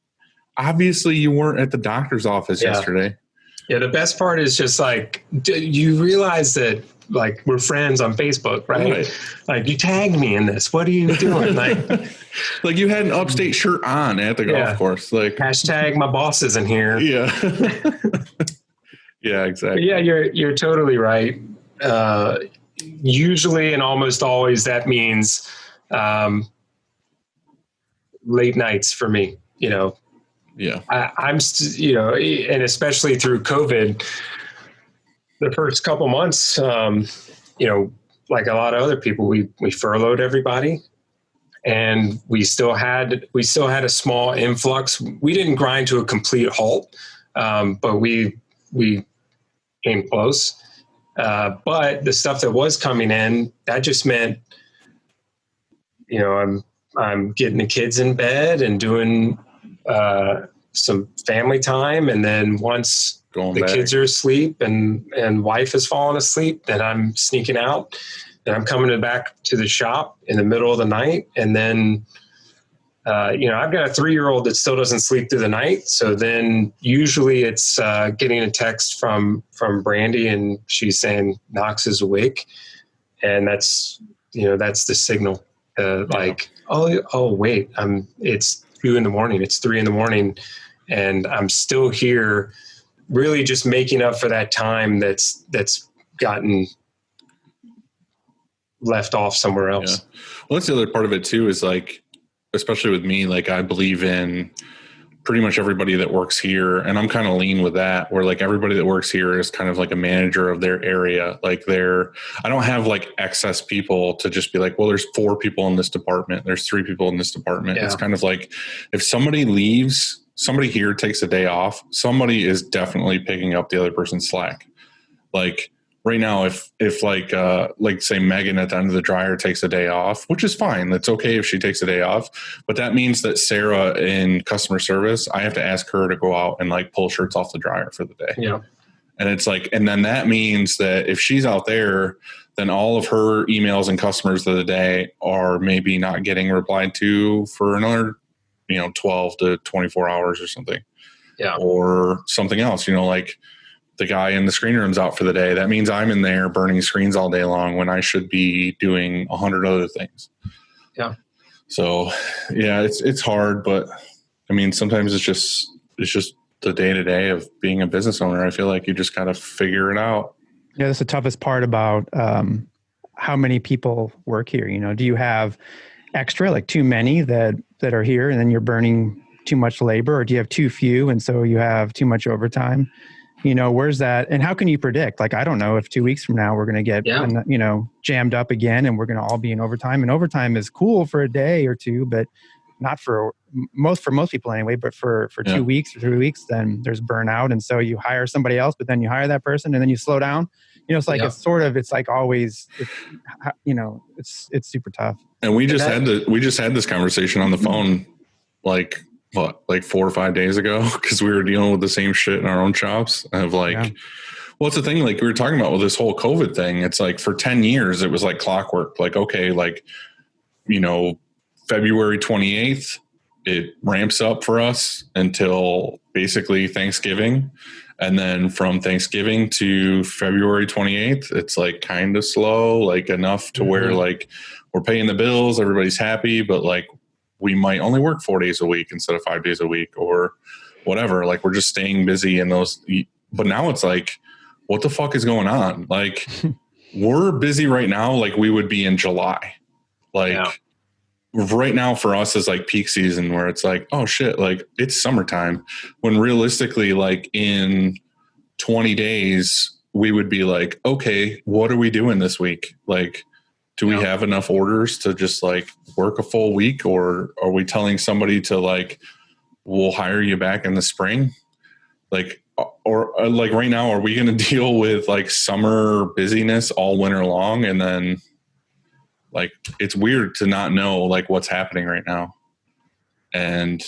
obviously you weren't at the doctor's office yesterday. Yeah. The best part is just like, you realize that like we're friends on Facebook, right? Like you tagged me in this. What are you doing? Like you had an Upstate shirt on at the golf course. Like hashtag my boss isn't here. Yeah. Yeah, exactly. But yeah, you're totally right. Usually and almost always that means late nights for me, Yeah. I'm, and especially through COVID, the first couple months, like a lot of other people, we furloughed everybody, and we still had a small influx. We didn't grind to a complete halt, but we came close. But the stuff that was coming in, that just meant, I'm getting the kids in bed and doing some family time, and then once kids are asleep and wife has fallen asleep, then I'm sneaking out and I'm coming back to the shop in the middle of the night. And then, I've got a 3-year-old that still doesn't sleep through the night. So then usually it's getting a text from Brandy, and she's saying Knox is awake. And that's the signal. Like, oh, wait, it's 2 a.m. It's 3 a.m. and I'm still here, really just making up for that time that's gotten left off somewhere else. Yeah. Well, that's the other part of it too, is like, especially with me, like I believe in pretty much everybody that works here. And I'm kind of lean with that, where like everybody that works here is kind of like a manager of their area. Like I don't have like excess people to just be like, well, there's 4 people in this department. There's 3 people in this department. Yeah. It's kind of like if somebody leaves, somebody here takes a day off, somebody is definitely picking up the other person's slack. Like right now, if like say Megan at the end of the dryer takes a day off, which is fine. That's okay if she takes a day off, but that means that Sarah in customer service, I have to ask her to go out and like pull shirts off the dryer for the day. Yeah. And it's like, and then that means that if she's out there, then all of her emails and customers of the day are maybe not getting replied to for another 12 to 24 hours or something. Yeah. Or something else, like the guy in the screen room's out for the day. That means I'm in there burning screens all day long when I should be doing 100 other things. Yeah. So yeah, it's hard, but I mean, sometimes it's just the day to day of being a business owner. I feel like you just got to figure it out. Yeah. That's the toughest part about, how many people work here. Do you have extra, like too many that are here, and then you're burning too much labor, or do you have too few and so you have too much overtime? Where's that? And how can you predict? Like, I don't know if 2 weeks from now we're going to get, jammed up again and we're going to all be in overtime. And overtime is cool for a day or two, but not for most people anyway. But for 2 weeks or 3 weeks, then there's burnout. And so you hire somebody else, but then you hire that person and then you slow down. It's like, it's like always, it's super tough. And we just had this conversation on the phone, like 4 or 5 days ago, because we were dealing with the same shit in our own shops of well, it's the thing, like we were talking about with this whole COVID thing. It's like for 10 years, it was like clockwork. Like, okay, February 28th, it ramps up for us until basically Thanksgiving. And then from Thanksgiving to February 28th, it's like kind of slow, like enough to where like we're paying the bills, everybody's happy, but like we might only work 4 days a week instead of 5 days a week or whatever. Like we're just staying busy in those. But now it's like, what the fuck is going on? Like we're busy right now. Like we would be in July. Right now for us is like peak season where it's like, oh shit, like it's summertime, when realistically, like in 20 days, we would be like, okay, what are we doing this week? Like, do we have enough orders to just like work a full week, or are we telling somebody to like, we'll hire you back in the spring? Like, or like right now, are we going to deal with like summer busyness all winter long? And then like, it's weird to not know like what's happening right now. And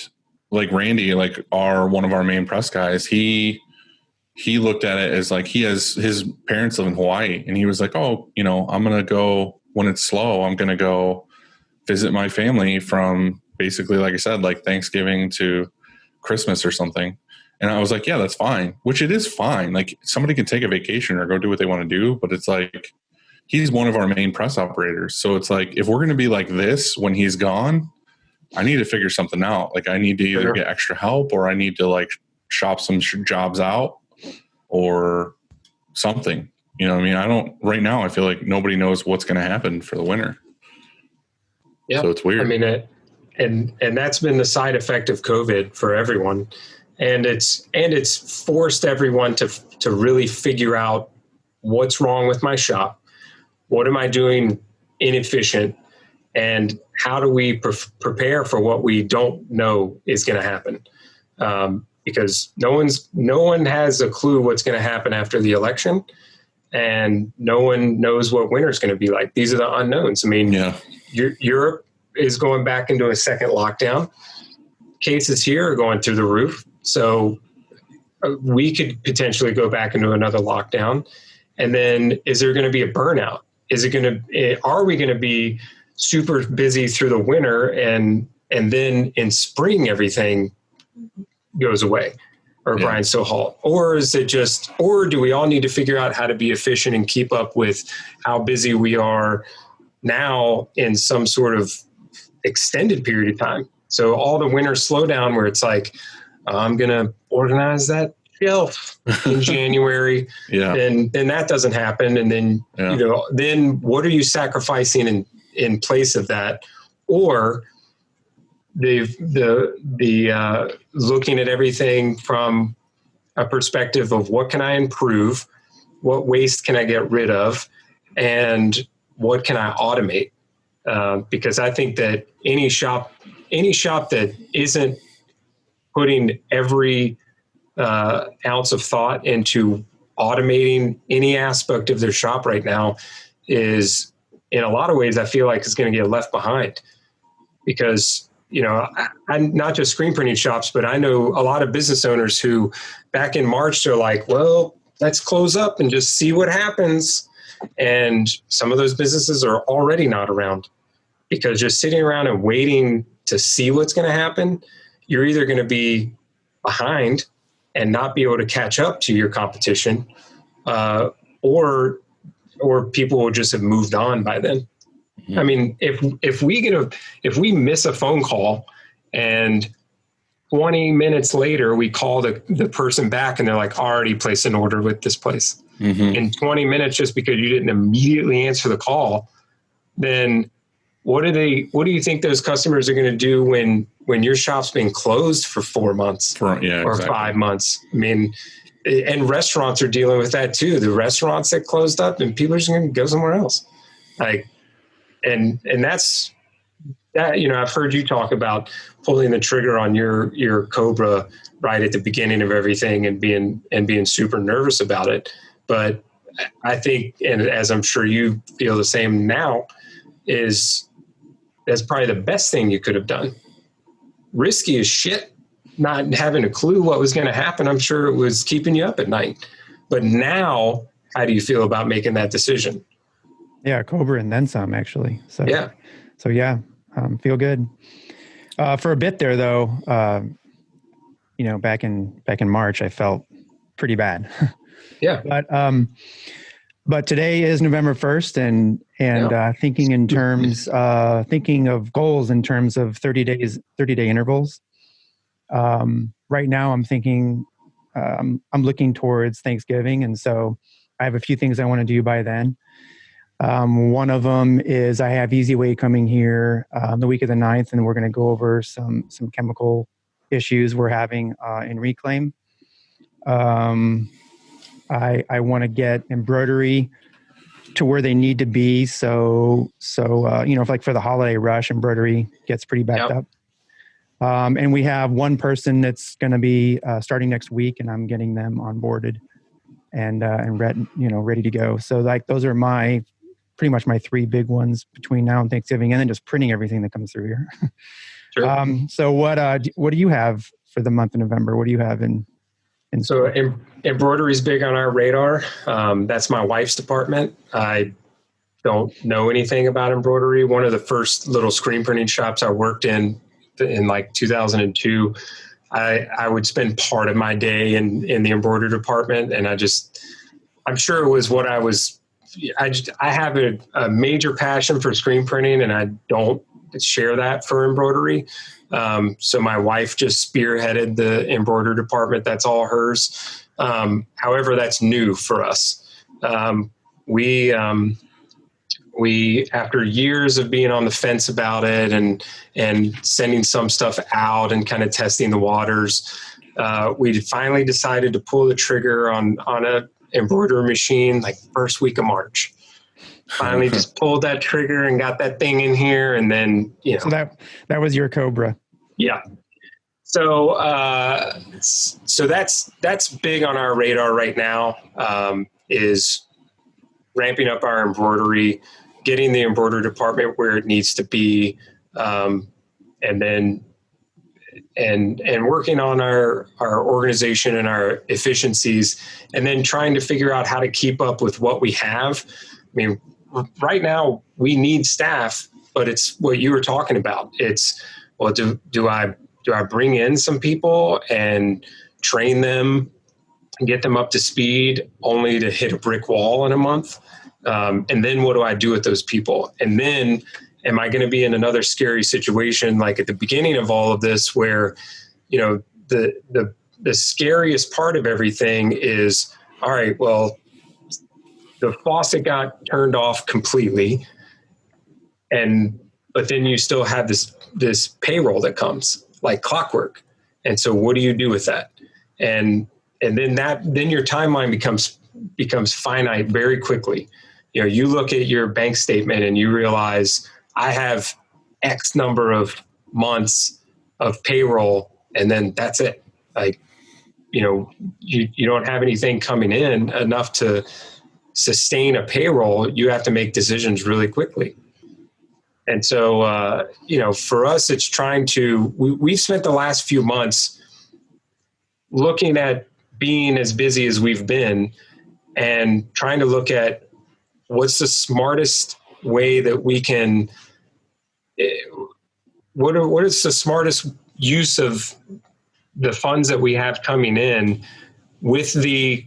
like Randy, like one of our main press guys, he looked at it as like, his parents live in Hawaii, and he was like, oh, I'm going to go when it's slow. I'm going to go visit my family from basically, like I said, like Thanksgiving to Christmas or something. And I was like, yeah, that's fine, which it is fine. Like somebody can take a vacation or go do what they want to do, but it's like, he's one of our main press operators. So it's like, if we're going to be like this when he's gone, I need to figure something out. Like I need to either get extra help, or I need to like shop some jobs out or something. You know what I mean? Right now, I feel like nobody knows what's going to happen for the winter. Yeah. So it's weird. I mean, and that's been the side effect of COVID for everyone. And it's forced everyone to really figure out what's wrong with my shop. What am I doing inefficient? And how do we prepare for what we don't know is going to happen? Because no one has a clue what's going to happen after the election, and no one knows what winter is going to be like. These are the unknowns. I mean, Europe is going back into a second lockdown. Cases here are going through the roof. So we could potentially go back into another lockdown. And then is there going to be a burnout? Are we going to be super busy through the winter and then in spring everything goes away or grinds to a halt? Or is it or do we all need to figure out how to be efficient and keep up with how busy we are now in some sort of extended period of time? So all the winter slowdown where it's like, I'm going to organize that shelf in January, then that doesn't happen. And then, then what are you sacrificing in place of that? Or the looking at everything from a perspective of what can I improve, what waste can I get rid of, and what can I automate? Because I think that any shop that isn't putting every ounce of thought into automating any aspect of their shop right now is, in a lot of ways, I feel like it's going to get left behind. Because, I'm not just screen printing shops, but I know a lot of business owners who back in March, they're like, well, let's close up and just see what happens. And some of those businesses are already not around, because just sitting around and waiting to see what's going to happen, you're either going to be behind and not be able to catch up to your competition, or people will just have moved on by then. Mm-hmm. I mean, if we miss a phone call and 20 minutes later we call the person back and they're like, already placed an order with this place. Mm-hmm. In 20 minutes, just because you didn't immediately answer the call, then what do you think those customers are going to do when your shop's been closed for 4 months or exactly. 5 months? I mean, and restaurants are dealing with that too. The restaurants that closed up, and people are just going to go somewhere else. Like, and that's that. You know, I've heard you talk about pulling the trigger on your Cobra right at the beginning of everything and being super nervous about it. But I think, and as I'm sure you feel the same now, is that's probably the best thing you could have done. Risky as shit, not having a clue what was going to happen. I'm sure it was keeping you up at night. But now, how do you feel about making that decision? Yeah, Cobra and then some, actually. So yeah, feel good. For a bit there, though, back in March, I felt pretty bad. Yeah. But today is November 1st, and thinking in terms, thinking of goals in terms of 30-day intervals. Right now, I'm thinking, I'm looking towards Thanksgiving, and so I have a few things I want to do by then. One of them is I have Easy Way coming here the week of the 9th, and we're going to go over some chemical issues we're having in Reclaim. I want to get embroidery to where they need to be. So like for the holiday rush, embroidery gets pretty backed up. And we have one person that's going to be starting next week, and I'm getting them onboarded and ready to go. So like those are pretty much my 3 big ones between now and Thanksgiving, and then just printing everything that comes through here. Sure. So what do you have for the month of November? What do you have in So embroidery is big on our radar. That's my wife's department. I don't know anything about embroidery. One of the first little screen printing shops I worked in like 2002, I would spend part of my day in the embroidery department. And I'm sure it was what I have a major passion for screen printing, and I don't share that for embroidery. So my wife just spearheaded the embroidery department. That's all hers. However, that's new for us. We, after years of being on the fence about it and sending some stuff out and kind of testing the waters, we finally decided to pull the trigger on a embroidery machine like first week of March. Finally just pulled that trigger and got that thing in here, and then So that was your Cobra. Yeah. So that's big on our radar right now, is ramping up our embroidery, getting the embroidery department where it needs to be, and working on our organization and our efficiencies, and then trying to figure out how to keep up with what we have. I mean, right now we need staff, but it's what you were talking about. It's, well, do I bring in some people and train them and get them up to speed only to hit a brick wall in a month? And then what do I do with those people? And then am I going to be in another scary situation like at the beginning of all of this where, the scariest part of everything is, all right, well, the faucet got turned off completely, but then you still have this payroll that comes like clockwork. And so what do you do with that? And then your timeline becomes finite very quickly. You look at your bank statement and you realize I have X number of months of payroll, and then that's it. Like, you don't have anything coming in enough to sustain a payroll. You have to make decisions really quickly. And so, for us, it's we've spent the last few months looking at being as busy as we've been and trying to look at what's the smartest way that we can, what is the smartest use of the funds that we have coming in with the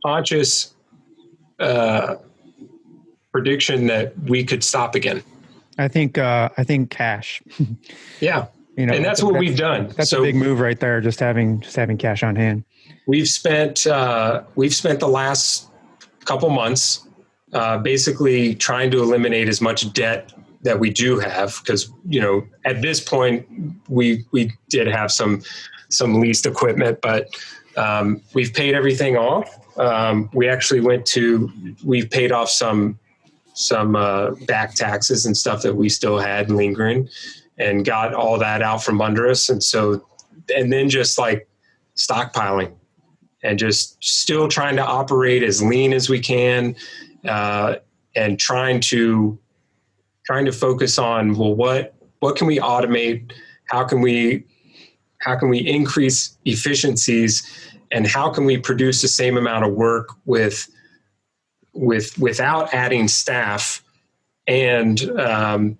conscious prediction that we could stop again. I think cash. Yeah. And that's what we've done. That's a big move right there. Just having cash on hand. We've spent the last couple months basically trying to eliminate as much debt that we do have, because, you know, at this point we did have some leased equipment, but we've paid everything off. We actually we've paid off some back taxes and stuff that we still had lingering, and got all that out from under us. And then just like stockpiling and just still trying to operate as lean as we can, and trying to focus on, well, what can we automate? How can we increase efficiencies, and how can we produce the same amount of work without adding staff, and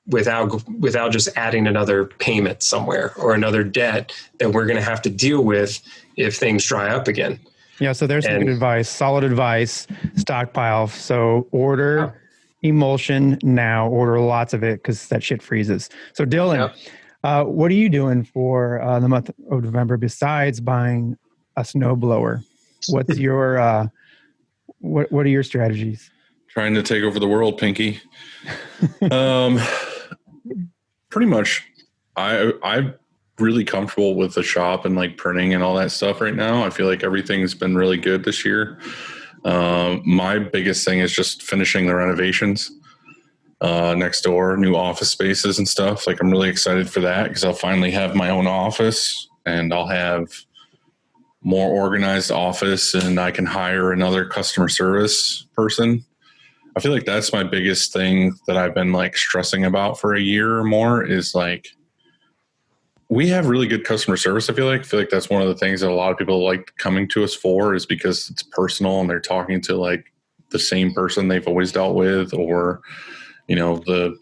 without just adding another payment somewhere or another debt that we're going to have to deal with if things dry up again. Yeah. So there's some good advice, solid advice, stockpile. So order emulsion now, order lots of it, because that shit freezes. So Dylan, what are you doing for the month of November besides buying a snowblower? What's your, what are your strategies? Trying to take over the world, Pinky. Pretty much, I'm really comfortable with the shop and like printing and all that stuff right now. I feel like everything's been really good this year. My biggest thing is just finishing the renovations next door, new office spaces and stuff. Like, I'm really excited for that, because I'll finally have my own office, and I'll have more organized office, and I can hire another customer service person. I feel like that's my biggest thing that I've been like stressing about for a year or more, is like, we have really good customer service. I feel like that's one of the things that a lot of people like coming to us for, is because it's personal and they're talking to like the same person they've always dealt with, or, you know, the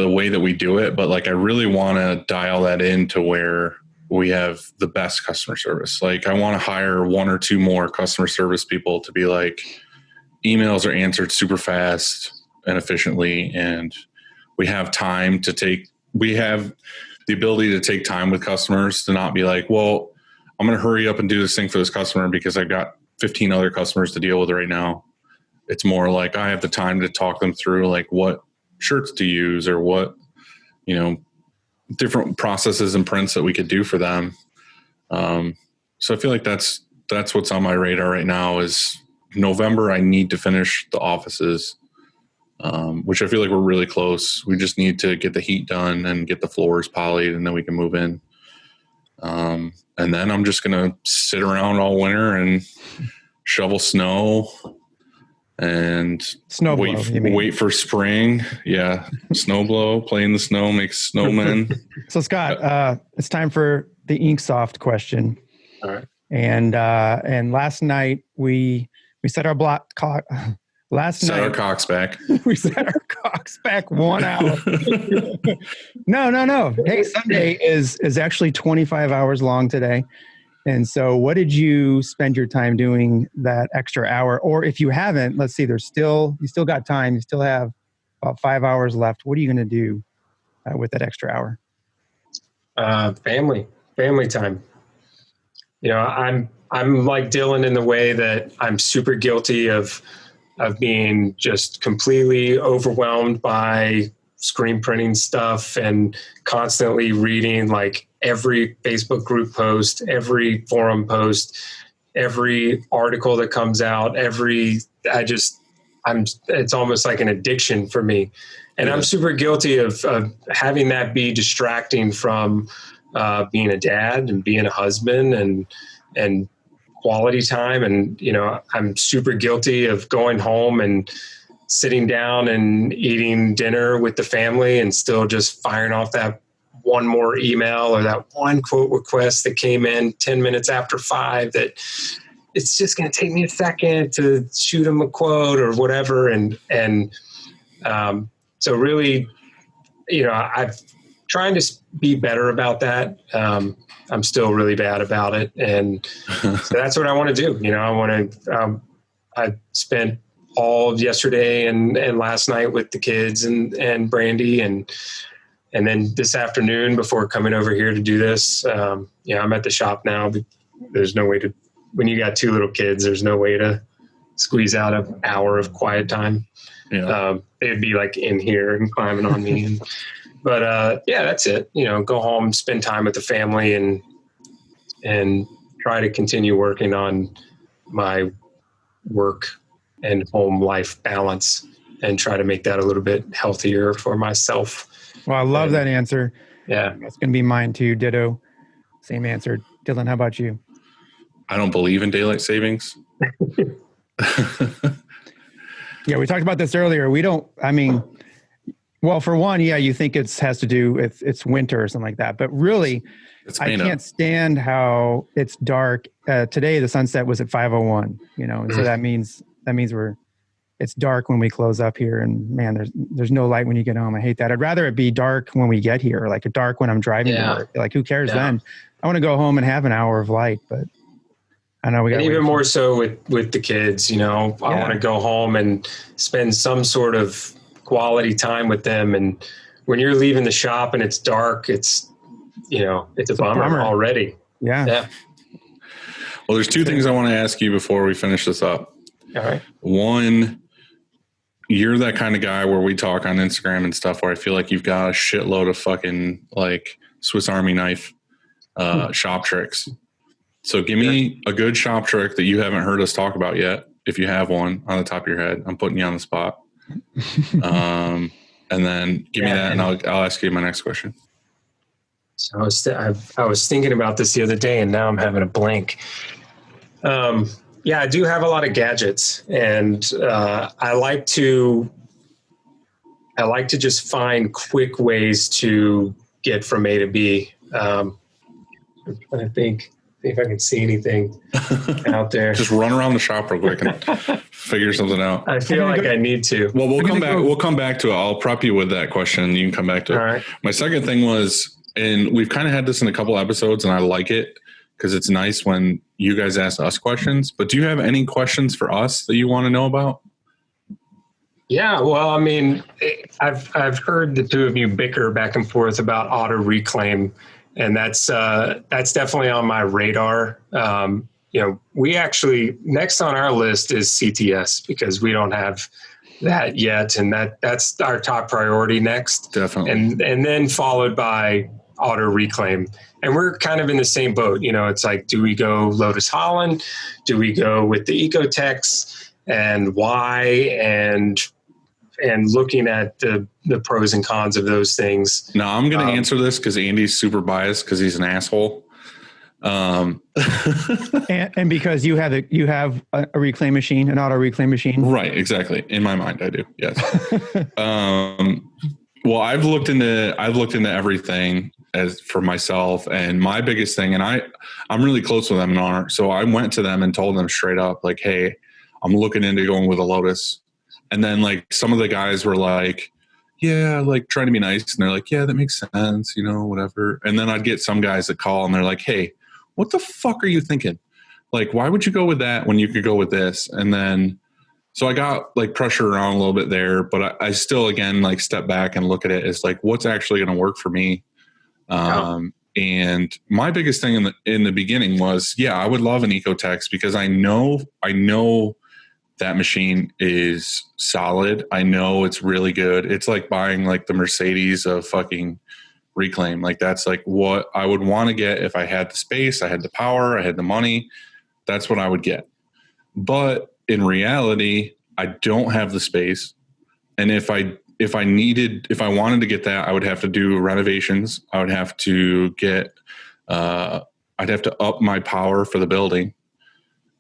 way that we do it. But like, I really want to dial that in to where we have the best customer service. Like, I want to hire 1 or 2 more customer service people to be like, emails are answered super fast and efficiently, and we have the ability to take time with customers, to not be like, well, I'm going to hurry up and do this thing for this customer because I've got 15 other customers to deal with right now. It's more like I have the time to talk them through like what shirts to use, or what, you know, different processes and prints that we could do for them. So I feel like that's what's on my radar right now. Is November, I need to finish the offices, which I feel like we're really close. We just need to get the heat done and get the floors polished, and then we can move in. And then I'm just going to sit around all winter and shovel snow and wait for spring. Yeah. Snow blow, play in the snow, make snowmen. So Scott, it's time for the Inksoft question. All right. And last night we set our our cocks back. We set our cocks back 1 hour. No. Hey, Sunday is actually 25 hours long today. And so what did you spend your time doing that extra hour? Or if you haven't, let's see, you still got time. You still have about 5 hours left. What are you going to do with that extra hour? Family time. You know, I'm like Dylan in the way that I'm super guilty of being just completely overwhelmed by screen printing stuff and constantly reading like every Facebook group post, every forum post, every article that comes out, it's almost like an addiction for me. And I'm super guilty of having that be distracting from being a dad and being a husband and quality time. And, you know, I'm super guilty of going home and sitting down and eating dinner with the family and still just firing off that one more email or that one quote request that came in 10 minutes after 5 that it's just going to take me a second to shoot them a quote or whatever. So really, you know, I've trying to be better about that. I'm still really bad about it. And so that's what I want to do. You know, I spent all of yesterday and last night with the kids and Brandy and then this afternoon before coming over here to do this, I'm at the shop now, but there's no way to, when you got 2 little kids, there's no way to squeeze out an hour of quiet time. Yeah. They'd be like in here and climbing on me. But that's it. Go home, spend time with the family, and try to continue working on my work and home life balance and try to make that a little bit healthier for myself. Well, I love that answer. Yeah. That's going to be mine too. Ditto. Same answer. Dylan, how about you? I don't believe in daylight savings. Yeah, we talked about this earlier. Well, for one, you think it has to do with it's winter or something like that. But really, I can't stand how it's dark. Today, the sunset was at 5:01, and so that means it's dark when we close up here. And man, there's no light when you get home. I hate that. I'd rather it be dark when we get here, like dark when I'm driving to work. Like, who cares then? I want to go home and have an hour of light, but I know we got even more so with the kids. I want to go home and spend some sort of quality time with them. And when you're leaving the shop and it's dark, it's a bummer already. Yeah. Well, there's two things I want to ask you before we finish this up. All right. One, you're that kind of guy where we talk on Instagram and stuff where I feel like you've got a shitload of fucking like Swiss Army knife shop tricks. So give me a good shop trick that you haven't heard us talk about yet. If you have one on the top of your head, I'm putting you on the spot. And then give me that, and I'll ask you my next question. So I was thinking about this the other day, and now I'm having a blank. I do have a lot of gadgets, and I like to just find quick ways to get from A to B. I'm trying to think if I can see anything out there. Just run around the shop real quick and figure something out. I feel like I need to. Well, we'll come back. We'll come back to it. I'll prep you with that question, and you can come back to it. All right. My second thing was, and we've kind of had this in a couple episodes, and I like it because it's nice when you guys ask us questions. But do you have any questions for us that you want to know about? Yeah, well, I mean, I've heard the two of you bicker back and forth about auto reclaim, and that's definitely on my radar. We actually, next on our list is CTS, because we don't have that yet, and that's our top priority next. Definitely. And then followed by auto reclaim. And we're kind of in the same boat. It's like, do we go Lotus Holland? Do we go with the Ecotex, and why? And looking at the pros and cons of those things. No, I'm going to answer this because Andy's super biased because he's an asshole. And because you have a reclaim machine, an auto reclaim machine. Right. Exactly. In my mind, I do. Yes. Well, I've looked into everything as for myself, and my biggest thing, and I'm really close with M&R. So I went to them and told them straight up, like, hey, I'm looking into going with a Lotus. And then like some of the guys were like, yeah, like trying to be nice. And they're like, yeah, that makes sense, whatever. And then I'd get some guys that call and they're like, hey, what the fuck are you thinking? Like, why would you go with that when you could go with this? And then, so I got like pressure around a little bit there, but I still, again, like step back and look at it as like, what's actually going to work for me? And my biggest thing in the beginning was, I would love an Ecotex because I know that machine is solid. I know it's really good. It's like buying like the Mercedes of fucking reclaim. Like that's like what I would want to get if I had the space, I had the power, I had the money. That's what I would get. But in reality, I don't have the space. And if I wanted to get that, I would have to do renovations. I would have to I'd have to up my power for the building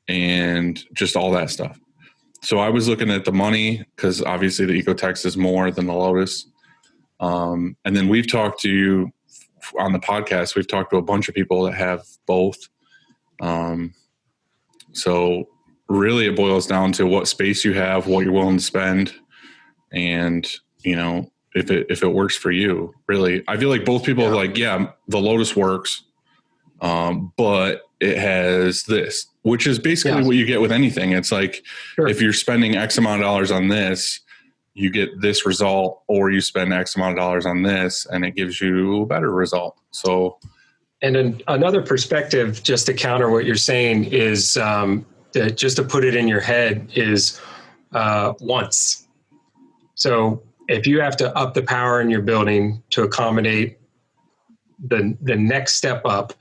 and just all that stuff. So I was looking at the money because obviously the Ecotex is more than the Lotus. And then we've talked to, on the podcast, we've talked to a bunch of people that have both. So really it boils down to what space you have, what you're willing to spend. And, if it works for you, really, I feel like both people are like, the Lotus works. But it has this, which is basically what you get with anything. It's like, if you're spending X amount of dollars on this, you get this result, or you spend X amount of dollars on this and it gives you a better result. So, and another perspective, just to counter what you're saying, is just to put it in your head is once. So if you have to up the power in your building to accommodate the next step up,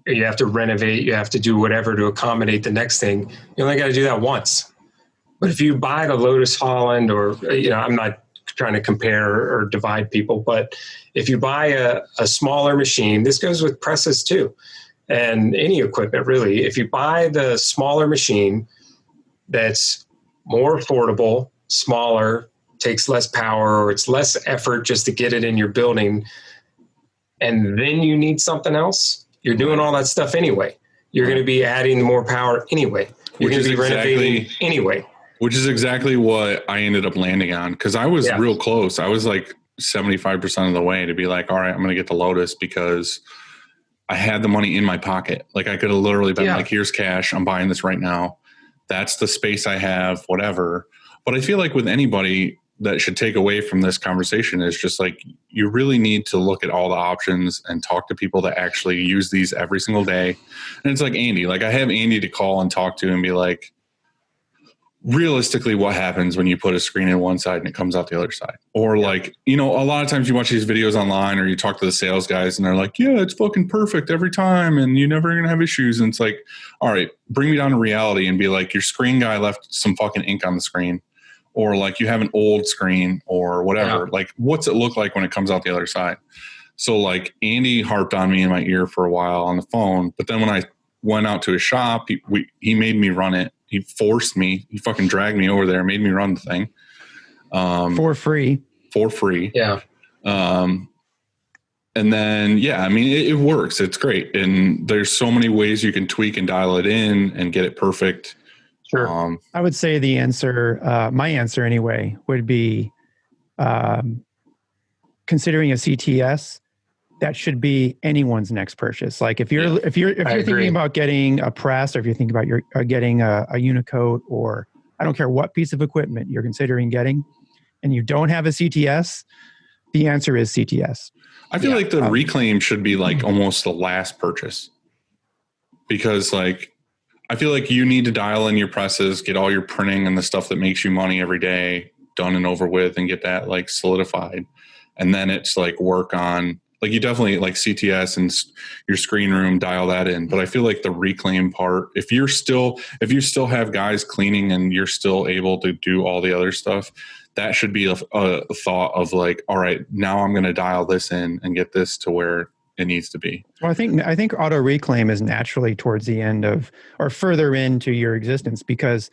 you have to renovate, you have to do whatever to accommodate the next thing. You only got to do that once. But if you buy the Lotus Holland, or, I'm not trying to compare or divide people, but if you buy a smaller machine, this goes with presses too, and any equipment really. If you buy the smaller machine that's more affordable, smaller, takes less power, or it's less effort just to get it in your building, and then you need something else, you're doing all that stuff anyway. You're going to be adding more power anyway. You're going to be renovating anyway. Which is exactly what I ended up landing on, because I was real close. I was like 75% of the way to be like, all right, I'm going to get the Lotus, because I had the money in my pocket. Like I could have literally been like, here's cash. I'm buying this right now. That's the space I have, whatever. But I feel like with anybody that should take away from this conversation is just like, you really need to look at all the options and talk to people that actually use these every single day. And it's like Andy, like I have Andy to call and talk to and be like, realistically, what happens when you put a screen in one side and it comes out the other side? Or like, a lot of times you watch these videos online or you talk to the sales guys and they're like, yeah, it's fucking perfect every time and you're never going to have issues. And it's like, all right, bring me down to reality and be like, your screen guy left some fucking ink on the screen, or like you have an old screen or whatever. Yeah. Like, what's it look like when it comes out the other side? So like Andy harped on me in my ear for a while on the phone, but then when I went out to his shop, he made me run it. He forced me. He fucking dragged me over there, made me run the thing. For free. Yeah. And then, it works. It's great. And there's so many ways you can tweak and dial it in and get it perfect. Sure. I would say the answer, my answer anyway, would be considering a CTS. That should be anyone's next purchase. Like if you're thinking about getting a press, or if you're thinking about getting a Unicoat, or I don't care what piece of equipment you're considering getting, and you don't have a CTS, the answer is CTS. I feel like the Reclaim should be like almost the last purchase, because like I feel like you need to dial in your presses, get all your printing and the stuff that makes you money every day done and over with, and get that like solidified, and then it's like work on. Like you definitely like CTS and your screen room, dial that in. But I feel like the Reclaim part, if you still have guys cleaning and you're still able to do all the other stuff, that should be a thought of like, all right, now I'm going to dial this in and get this to where it needs to be. Well, I think auto reclaim is naturally towards the end of, or further into your existence, because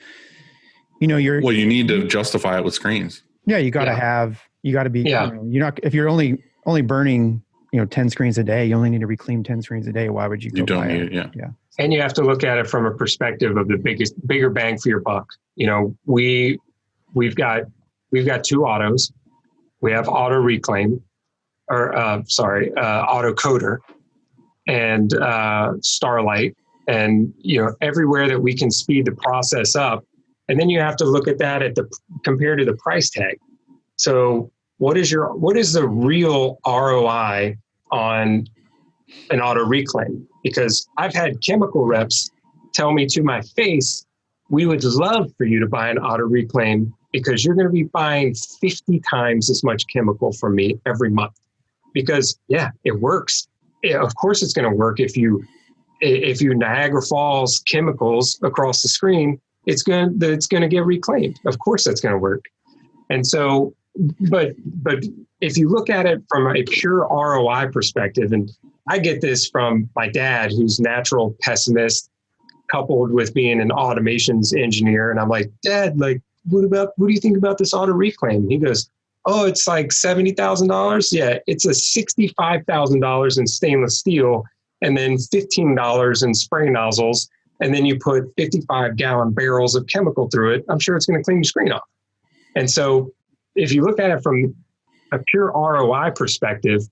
you need to justify it with screens. Yeah, you got to be. Yeah. You're not, if you're only burning 10 screens a day, you only need to reclaim 10 screens a day. Why would you go buy it? Yeah. And you have to look at it from a perspective of the bigger bang for your buck. We've got two autos. We have auto reclaim, auto coder, and Starlight, and everywhere that we can speed the process up. And then you have to look at that compared to the price tag. So what is the real ROI on an auto reclaim? Because I've had chemical reps tell me to my face, we would love for you to buy an auto reclaim because you're going to be buying 50 times as much chemical from me every month. Because it works. Yeah, of course it's going to work. If you Niagara Falls chemicals across the screen, it's going to get reclaimed. Of course that's going to work. And so, but if you look at it from a pure ROI perspective, and I get this from my dad, who's natural pessimist, coupled with being an automations engineer. And I'm like, Dad, like, what do you think about this auto reclaim? And he goes, oh, it's like $70,000. Yeah, it's a $65,000 in stainless steel, and then $15 in spray nozzles. And then you put 55-gallon barrels of chemical through it. I'm sure it's going to clean your screen off. And so if you look at it from a pure ROI perspective,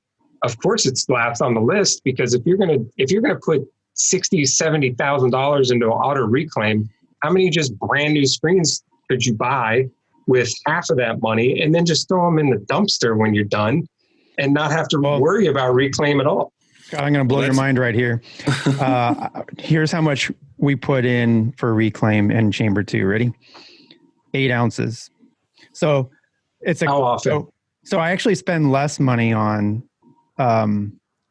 of course it's last on the list, because if you're going to put $60,000, $70,000 into an auto reclaim, how many just brand new screens could you buy with half of that money and then just throw them in the dumpster when you're done and not have to worry about reclaim at all? Scott, I'm going to blow your mind right here. Here's how much we put in for reclaim in chamber 2. Ready? 8 ounces. So it's how often? So I actually spend less money on,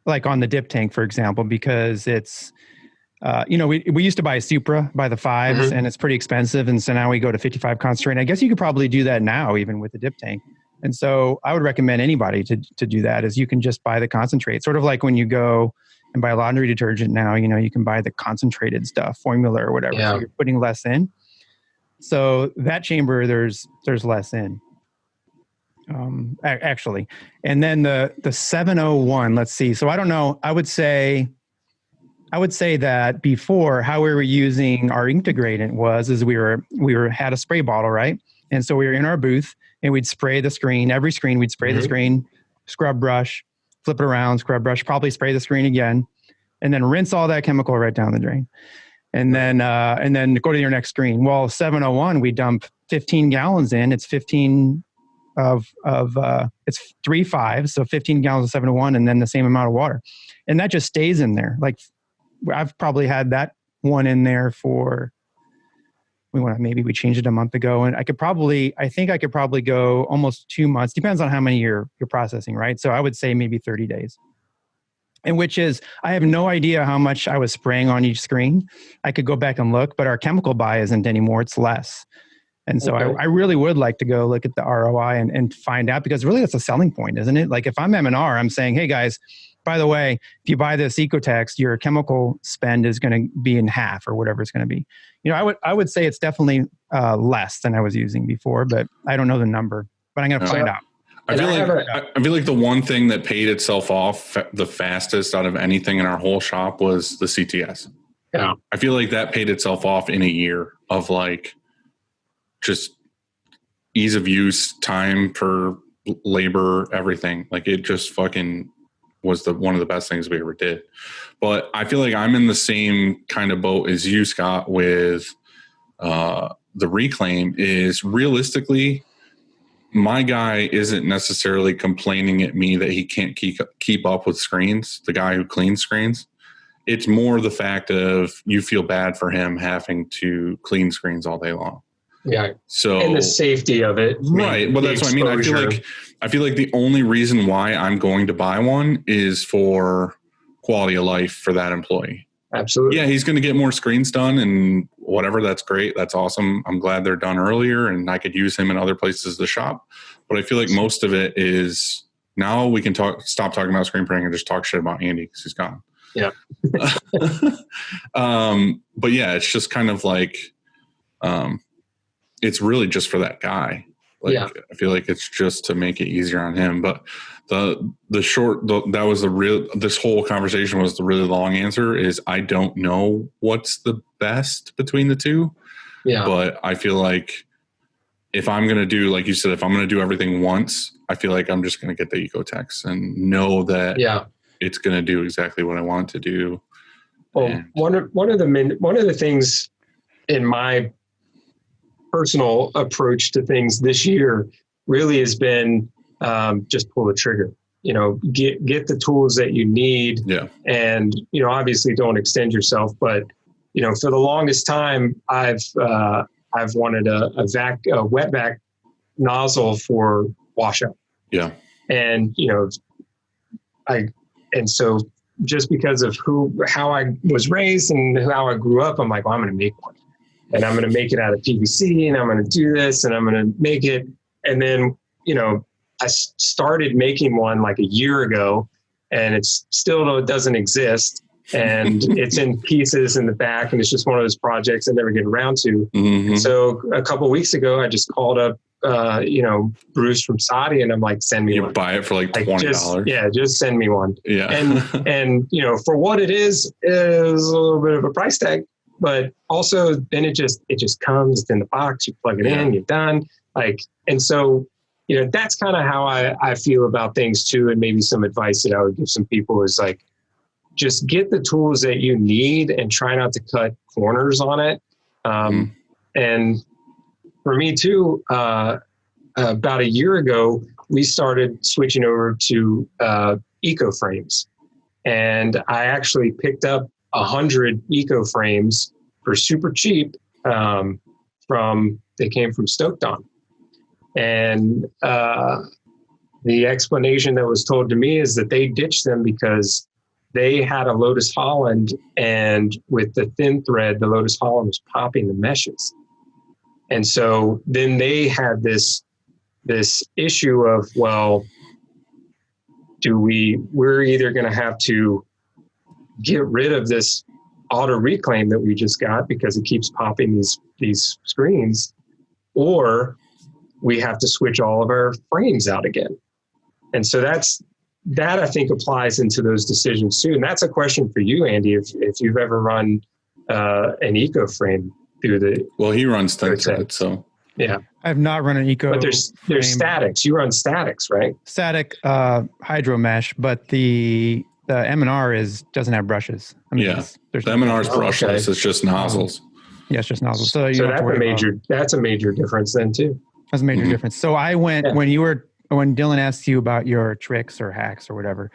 like on the dip tank, for example, because it's, we used to buy Supra by the 5s, and it's pretty expensive. And so now we go to 55 concentrate. And I guess you could probably do that now, even with the dip tank. And so I would recommend anybody to do that, is you can just buy the concentrate. Sort of like when you go and buy laundry detergent now, you can buy the concentrated stuff, formula or whatever. Yeah. So you're putting less in. So that chamber, there's less in, actually. And then the 701, let's see. So I don't know. I would say that before, how we were using our ink degradant is we had a spray bottle, right? And so we were in our booth and we'd spray the screen. Every screen, we'd spray the screen, scrub brush, flip it around, scrub brush, probably spray the screen again, and then rinse all that chemical right down the drain. And then go to your next screen. Well, 701, we dump 15 gallons in. It's 15 it's 3 5s, so 15 gallons of 701, and then the same amount of water. And that just stays in there. Like I've probably had that one in there for, maybe we changed it a month ago, and I think I could probably go almost 2 months. Depends on how many you're processing, right? So I would say maybe 30 days. And which is, I have no idea how much I was spraying on each screen. I could go back and look, but our chemical buy isn't anymore. It's less. And so I really would like to go look at the ROI and find out, because really that's a selling point, isn't it? Like if I'm M&R, I'm saying, hey guys, by the way, if you buy this Ecotex, your chemical spend is going to be in half or whatever it's going to be. I would say it's definitely less than I was using before, but I don't know the number, but I'm going to find out. I feel like the one thing that paid itself off the fastest out of anything in our whole shop was the CTS. Yeah. I feel like that paid itself off in a year of like just ease of use, time per labor, everything. Like it just fucking was one of the best things we ever did. But I feel like I'm in the same kind of boat as you, Scott, with the reclaim. Is realistically, my guy isn't necessarily complaining at me that he can't keep up with screens, the guy who cleans screens. It's more the fact of you feel bad for him having to clean screens all day long. Yeah. So, and the safety of it. Right. Well, that's what I mean. I feel like the only reason why I'm going to buy one is for quality of life for that employee. Absolutely. Yeah, he's going to get more screens done and whatever. That's great. That's awesome. I'm glad they're done earlier and I could use him in other places to shop. But I feel like most of it is now we can stop talking about screen printing and just talk shit about Andy because he's gone. Yeah. But yeah, it's just kind of like, it's really just for that guy. Like, yeah. I feel like it's just to make it easier on him. But this whole conversation was the really long answer is I don't know what's the best between the two. Yeah. But I feel like if I'm going to do, like you said, if I'm going to do everything once, I feel like I'm just going to get the Ecotex and know that it's going to do exactly what I want it to do. Well, one of the things in my personal approach to things this year really has been just pull the trigger. Get the tools that you need, and obviously don't extend yourself. But for the longest time, I've wanted a wet vac nozzle for washout. Yeah, and so just because of how I was raised and how I grew up, I'm like, well, I'm going to make one. And I'm going to make it out of PVC, and I'm going to do this, and I'm going to make it. And then, I started making one like a year ago, and it doesn't exist, and it's in pieces in the back, and it's just one of those projects I never get around to. Mm-hmm. And so a couple of weeks ago, I just called up, Bruce from Saudi, and I'm like, send me one. You buy it for like $20. Just send me one. Yeah. And for what it is a little bit of a price tag. But also then it just comes, it's in the box, you plug it in, you're done. And so, that's kind of how I feel about things too. And maybe some advice that I would give some people is like, just get the tools that you need and try not to cut corners on it. And for me too, about a year ago, we started switching over to eco frames. And I actually picked up 100 eco frames for super cheap. They came from Stoked On. And the explanation that was told to me is that they ditched them because they had a Lotus Holland, and with the thin thread, the Lotus Holland was popping the meshes. And so then they had this issue of, well, we're either going to have to get rid of this auto reclaim that we just got because it keeps popping these screens, or we have to switch all of our frames out again. And so that I think applies into those decisions too. And that's a question for you, Andy, if you've ever run an eco frame through the. Well, he runs thin thread, so. Yeah. I have not run an eco. But there's statics. You run statics, right? Static hydro mesh, but the M&R doesn't have brushes. I mean, yeah. The M&R is brushless. Okay. It's just nozzles. Yeah, it's just nozzles. So that's a major difference then too. That's a major difference. So I went when Dylan asked you about your tricks or hacks or whatever,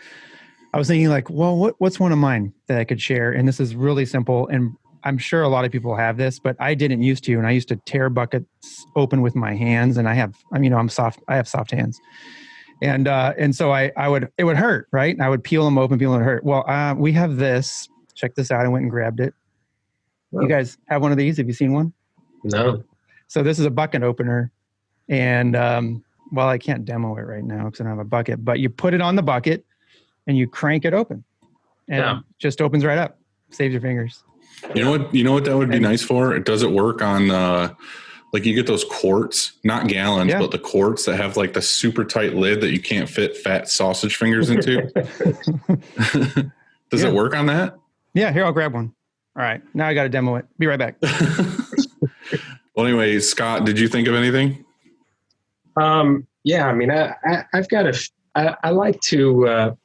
I was thinking like, well, what's one of mine that I could share? And this is really simple. And I'm sure a lot of people have this, but I didn't used to. And I used to tear buckets open with my hands. And I'm soft. I have soft hands. And so it would hurt, right? I would peel them open, and hurt. Well, we have this. Check this out. I went and grabbed it. Oh. You guys have one of these? Have you seen one? No. So this is a bucket opener. And, well, I can't demo it right now because I don't have a bucket, but you put it on the bucket and you crank it open and it just opens right up. Saves your fingers. You know what that would be nice for? It doesn't work on, like you get those quarts, not gallons, but the quarts that have like the super tight lid that you can't fit fat sausage fingers into. Does it work on that? Yeah. Here, I'll grab one. All right. Now I got to demo it. Be right back. Well, anyway, Scott, did you think of anything? Yeah, I mean, I've got I like to,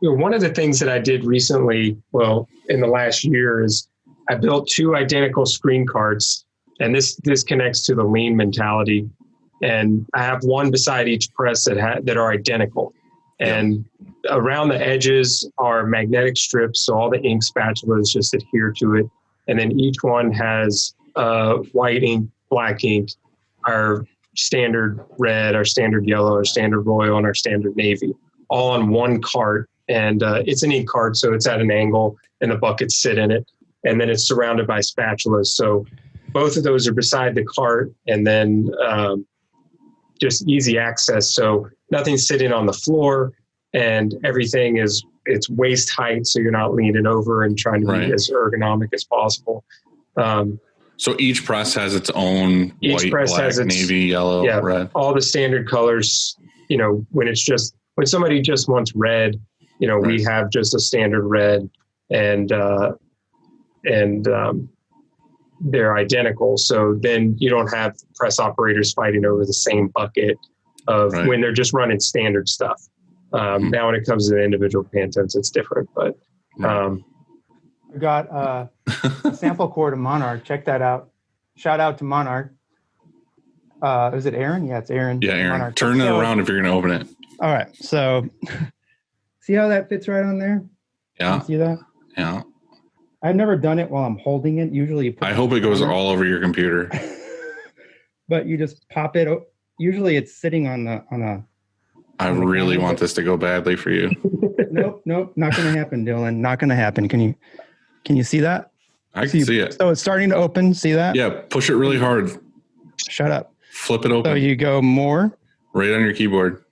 one of the things that I did recently, well, in the last year is I built 2 identical screen carts, and this connects to the lean mentality. And I have one beside each press that are identical. And around the edges are magnetic strips. So all the ink spatulas just adhere to it. And then each one has white ink, black ink, our standard red, our standard yellow, our standard royal, and our standard navy, all on one cart. And it's an ink cart, so it's at an angle, and the buckets sit in it. And then it's surrounded by spatulas. So both of those are beside the cart, and then just easy access. So nothing's sitting on the floor, and everything it's waist height, so you're not leaning over and trying to be as ergonomic as possible. So each press has its own white, black, navy, yellow, red. All the standard colors. You know, when somebody just wants red, you know, we have just a standard red, and they're identical. So then you don't have press operators fighting over the same bucket of when they're just running standard stuff. Now when it comes to the individual Pantones, it's different, but I got a sample cord of Monarch. Check that out. Shout out to Monarch. Is it Aaron? Yeah, it's Aaron. Yeah, Aaron. Monarch. Turn it around if you're going to open it. All right. So see how that fits right on there? Yeah. See that? Yeah. I've never done it while I'm holding it. Usually you put I hope it goes all over your computer. But you just pop it. Usually it's sitting on a. I really want this to go badly for you. Nope. Not going to happen, Dylan. Not going to happen. Can you see that? I can see it. So it's starting to open. See that? Yeah. Push it really hard. Shut up. Flip it open. So you go more. Right on your keyboard.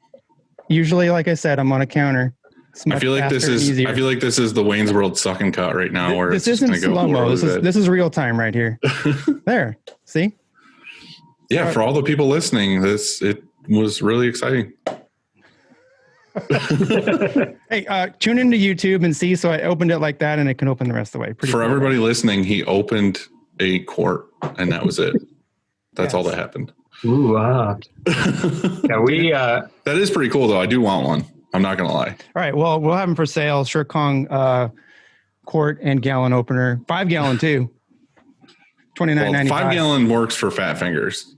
Usually, like I said, I'm on a counter. I feel like this is the Wayne's World suck and cut right now, where this isn't slow-mo. This is real time right here. There. See? Yeah, for all the people listening, it was really exciting. Hey, tune into YouTube and see. So I opened it like that, and it can open the rest of the way. For everybody listening, he opened a quart, and that was it. That's all that happened. Ooh, yeah, that is pretty cool, though. I do want one. I'm not gonna lie. All right, well, we'll have them for sale. Shurkong quart and gallon opener, 5 gallon too. $29.95. 5 gallon works for fat fingers.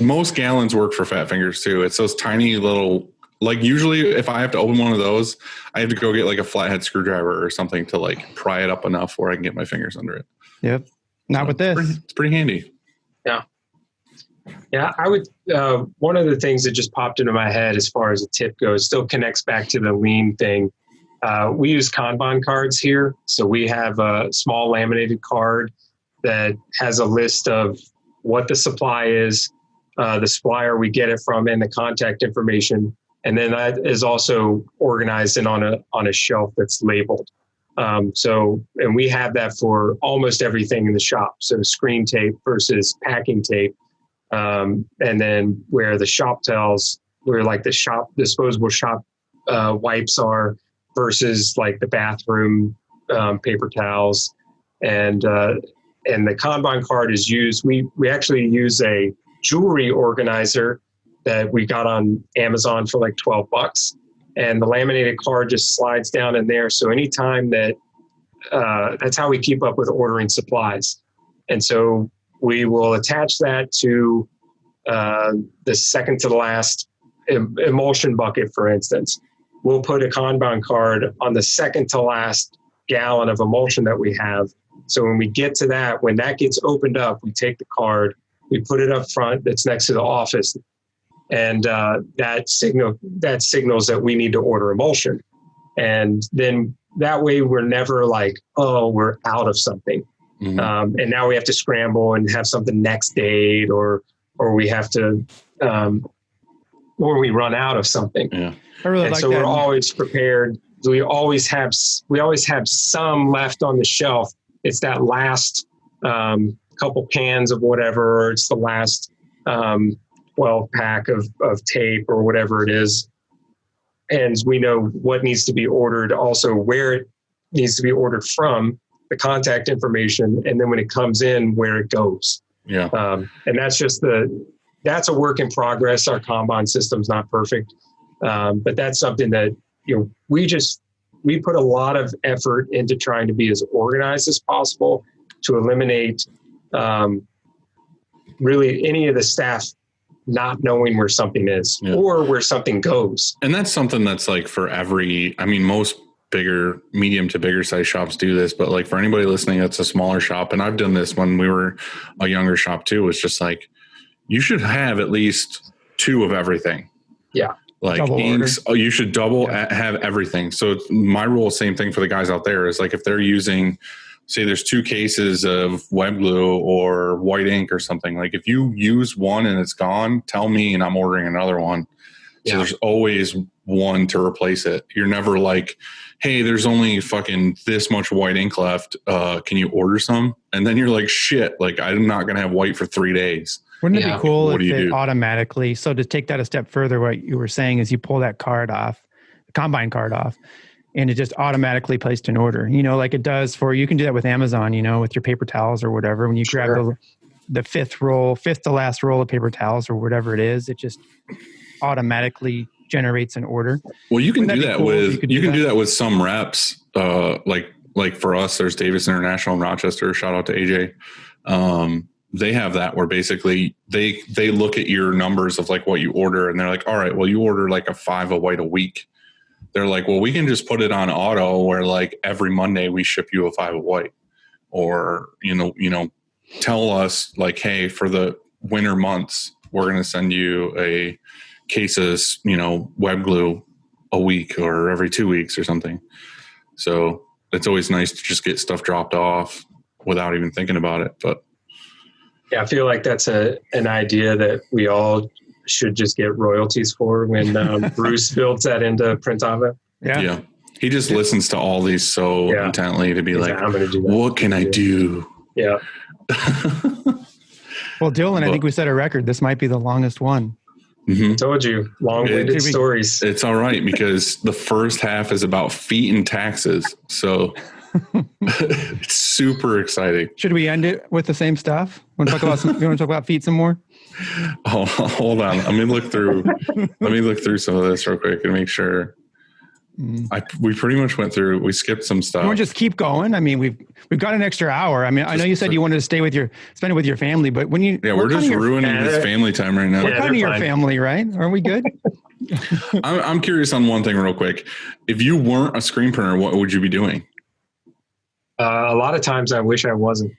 Most gallons work for fat fingers too. It's those tiny little Like usually if I have to open one of those, I have to go get like a flathead screwdriver or something to like pry it up enough where I can get my fingers under it. Yep. Not with this. It's pretty handy. Yeah. Yeah. I would, one of the things that just popped into my head as far as a tip goes, still connects back to the lean thing. We use Kanban cards here. So we have a small laminated card that has a list of what the supply is, the supplier we get it from, and the contact information. And then that is also organized and on a shelf that's labeled. And we have that for almost everything in the shop. So screen tape versus packing tape. And then where the shop tells, where like the disposable shop wipes are versus like the bathroom paper towels. And the Kanban card is used. We actually use a jewelry organizer that we got on Amazon for like $12, and the laminated card just slides down in there. So anytime that's how we keep up with ordering supplies. And so we will attach that to the second to the last emulsion bucket, for instance. We'll put a Kanban card on the second to last gallon of emulsion that we have. So when we get to that, when that gets opened up, we take the card, we put it up front that's next to the office. And that signals that we need to order emulsion. And then that way we're never like, oh, we're out of something. Mm-hmm. And now we have to scramble and have something next date, or we have to, or we run out of something. Yeah. I really and like so that. We're always prepared. We always have some left on the shelf. It's that last couple cans of whatever, or it's the last 12 pack of tape or whatever it is. And we know what needs to be ordered, also where it needs to be ordered from, the contact information, and then when it comes in, where it goes. Yeah. And that's a work in progress. Our Kanban system's not perfect. But that's something that, we put a lot of effort into trying to be as organized as possible to eliminate really any of the staff not knowing where something is or where something goes. And that's something that's like for most bigger, medium to bigger size shops do this, but like for anybody listening, that's a smaller shop. And I've done this when we were a younger shop too. It's just like, you should have at least 2 of everything. Yeah. Like double inks, you should have everything. So my rule, same thing for the guys out there, is like if they're using, say there's 2 cases of web glue or white ink or something, like if you use one and it's gone, tell me and I'm ordering another one. So there's always one to replace it. You're never like, hey, there's only fucking this much white ink left. Can you order some? And then you're like, shit, like I'm not going to have white for 3 days. Wouldn't it be cool if it automatically, so to take that a step further, what you were saying is you pull that card off, the Kanban card off, and it just automatically placed an order, like it does you can do that with Amazon, with your paper towels or whatever. When you grab the fifth to last roll of paper towels or whatever it is, it just automatically generates an order. Well, you can do that do that with some reps. Like for us, there's Davis International in Rochester. Shout out to AJ. They have that where basically they look at your numbers of like what you order and they're like, all right, well, you order like a 5 of white a week. They're like, well, we can just put it on auto where like every Monday we ship you a 5 of white, or, tell us like, hey, for the winter months, we're going to send you a case of, web glue a week or every 2 weeks or something. So it's always nice to just get stuff dropped off without even thinking about it. But yeah, I feel like that's an idea that we all should just get royalties for when Bruce builds that into Printava. Yeah. He just listens to all these so intently to be like, I'm gonna do that. What can I do? Yeah. Well, Dylan, I think we set a record. This might be the longest one. Mm-hmm. I told you, long-winded stories. It's all right because the first half is about feet and taxes. So it's super exciting. Should we end it with the same stuff? You want to talk about feet some more? Oh, hold on. Let me look through some of this real quick and make sure. We pretty much went through. We skipped some stuff. You want to just keep going? I mean, we've got an extra hour. I mean, I know you said you wanted to spend it with your family, but when you we're just ruining his family time right now. We're kind of your family, right? Are we good? I'm curious on one thing real quick. If you weren't a screen printer, what would you be doing? A lot of times I wish I wasn't.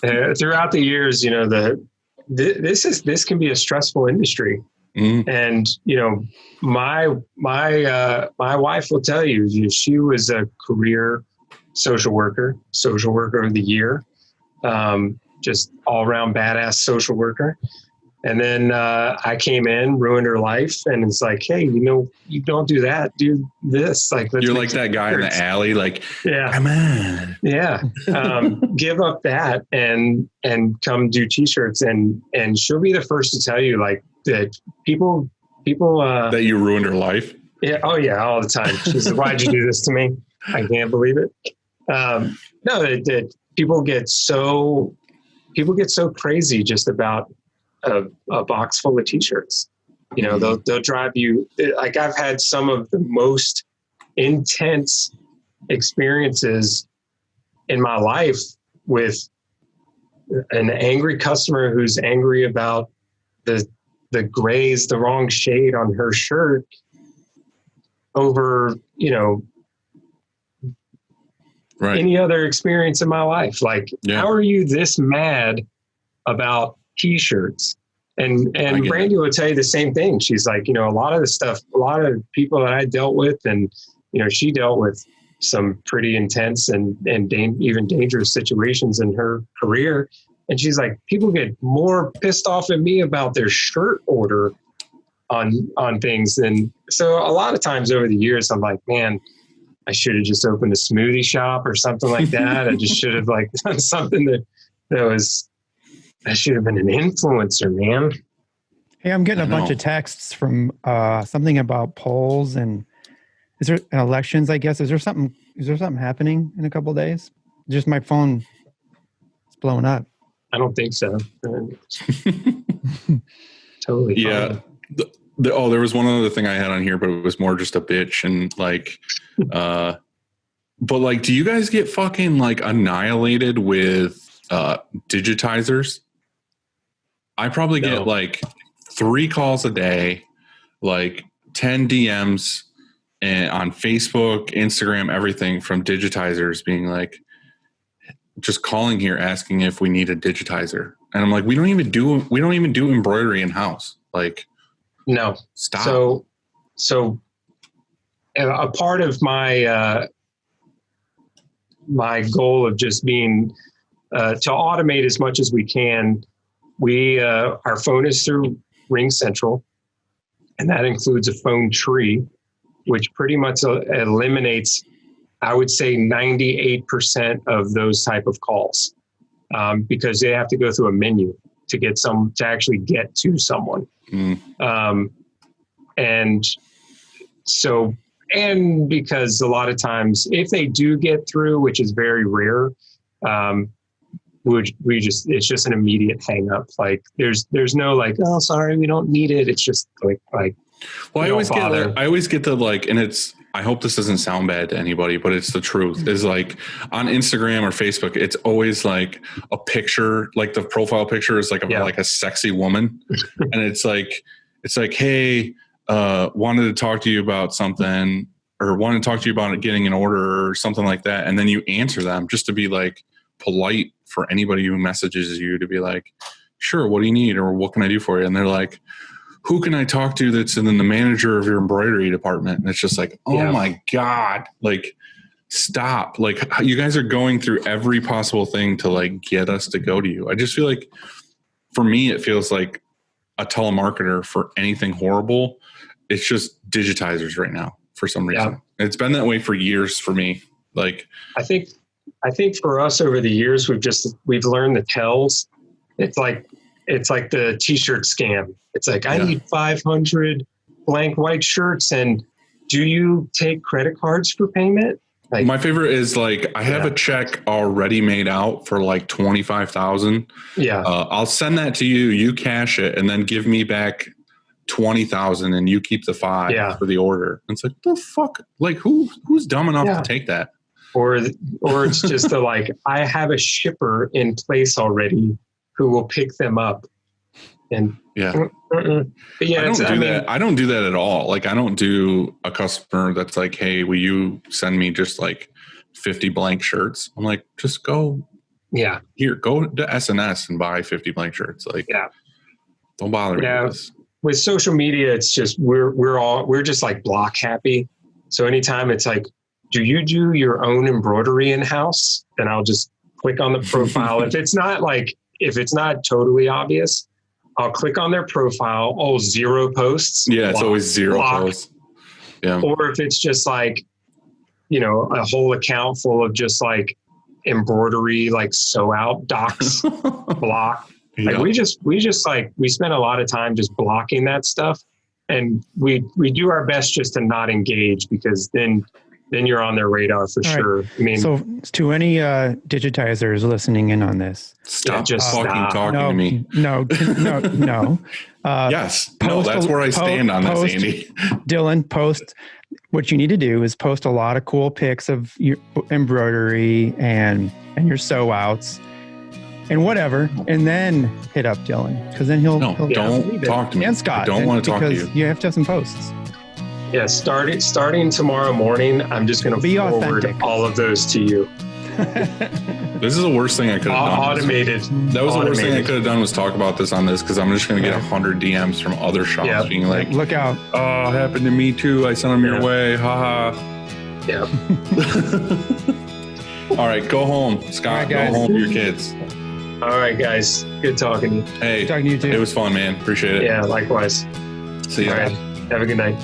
Throughout the years, this can be a stressful industry. Mm. And, my wife will tell you, she was a career social worker of the year, just all around badass social worker. And then I came in, ruined her life, and it's like, hey, you don't do that. Do this. Like, you're like that guy in the alley, like, yeah, come on, yeah. Give up that and come do t-shirts, and she'll be the first to tell you, like, that people that you ruined her life. Yeah. Oh yeah. All the time. She's like, why'd you do this to me? I can't believe it. No, that people get so crazy just about a box full of t-shirts. They'll drive you. Like, I've had some of the most intense experiences in my life with an angry customer who's angry about the grays, the wrong shade on her shirt over, right, any other experience in my life. Like, how are you this mad about t-shirts? And Brandy will tell you the same thing. She's like, a lot of the stuff, a lot of people that I dealt with, and, she dealt with some pretty intense and even dangerous situations in her career. And she's like, people get more pissed off at me about their shirt order on things. And so a lot of times over the years, I'm like, man, I should have just opened a smoothie shop or something like that. I just should have done something I should have been an influencer, man. Hey, I'm getting a bunch of texts from something about polls and elections, I guess. Is there something happening in a couple of days? Just my phone is blowing up. I don't think so. Totally. Yeah. There was one other thing I had on here, but it was more just a bitch and but like, do you guys get fucking annihilated with digitizers? I probably get 3 calls a day, 10 DMs on Facebook, Instagram, everything from digitizers being just calling here asking if we need a digitizer. And I'm like, we don't even do embroidery in house. No. Stop. So a part of my my goal of just being to automate as much as we can, our phone is through Ring Central, and that includes a phone tree, which pretty much eliminates, I would say, 98% of those type of calls, because they have to go through a menu to actually get to someone. And because a lot of times, if they do get through, which is very rare, it's just an immediate hang up. There's no oh, sorry, we don't need it. It's just well, I always get the and it's, I hope this doesn't sound bad to anybody, but it's the truth. Is on Instagram or Facebook, it's always a picture, the profile picture is a sexy woman. And it's hey, wanted to talk to you about something, or wanted to talk to you about getting an order or something like that. And then you answer them just to be polite for anybody who messages you, to be sure, what do you need? Or what can I do for you? And they're like, who can I talk to that's in the manager of your embroidery department? And it's just my God, stop. You guys are going through every possible thing to get us to go to you. I just feel for me, it feels like a telemarketer for anything horrible. It's just digitizers right now for some reason. Yeah. It's been that way for years for me. I think for us over the years, we've learned the tells. It's like the t-shirt scam. It's I need 500 blank white shirts. And do you take credit cards for payment? My favorite is I have a check already made out for 25,000. Yeah. I'll send that to you. You cash it and then give me back 20,000 and you keep the 5 for the order. And it's the fuck? Who's dumb enough to take that? Or it's just I have a shipper in place already who will pick them up And yeah. But yeah, I don't do that at all. Like, I don't do a customer that's like, hey, will you send me just like 50 blank shirts? I'm like, just go to SNS and buy 50 blank shirts. Like, don't bother me with this. With social media, it's just we're just like block happy. So anytime it's like, do you do your own embroidery in house? Then I'll just click on the profile. If it's not totally obvious, I'll click on their profile. Oh, 0 posts. Yeah, it's always 0 posts. Yeah. Or if it's just like, a whole account full of just like embroidery, like sew out docs, block. Like we spend a lot of time just blocking that stuff, and we do our best just to not engage, because then you're on their radar for sure. Right. I mean, so to any digitizers listening in on this, stop talking to me. No. Yes. No, that's where I stand on this, Andy. Dylan, post. What you need to do is post a lot of cool pics of your embroidery and your sew outs and whatever, and then hit up Dylan, because then he'll don't talk to me. And Scott, I don't want to talk to you. You have to have some posts. Yeah, starting tomorrow morning, I'm just going to forward all of those to you. This is the worst thing I could have done. Automated. That was the worst thing I could have done, was talk about this on this, because I'm just going to get 100 DMs from other shops being like, look out. Oh, happened to me too. I sent them your way. Haha. Yeah. All right, go home. Scott, go home to your kids. All right, guys. Good talking to you. Hey, good talking to you too. It was fun, man. Appreciate it. Yeah, likewise. See you. All right. Have a good night.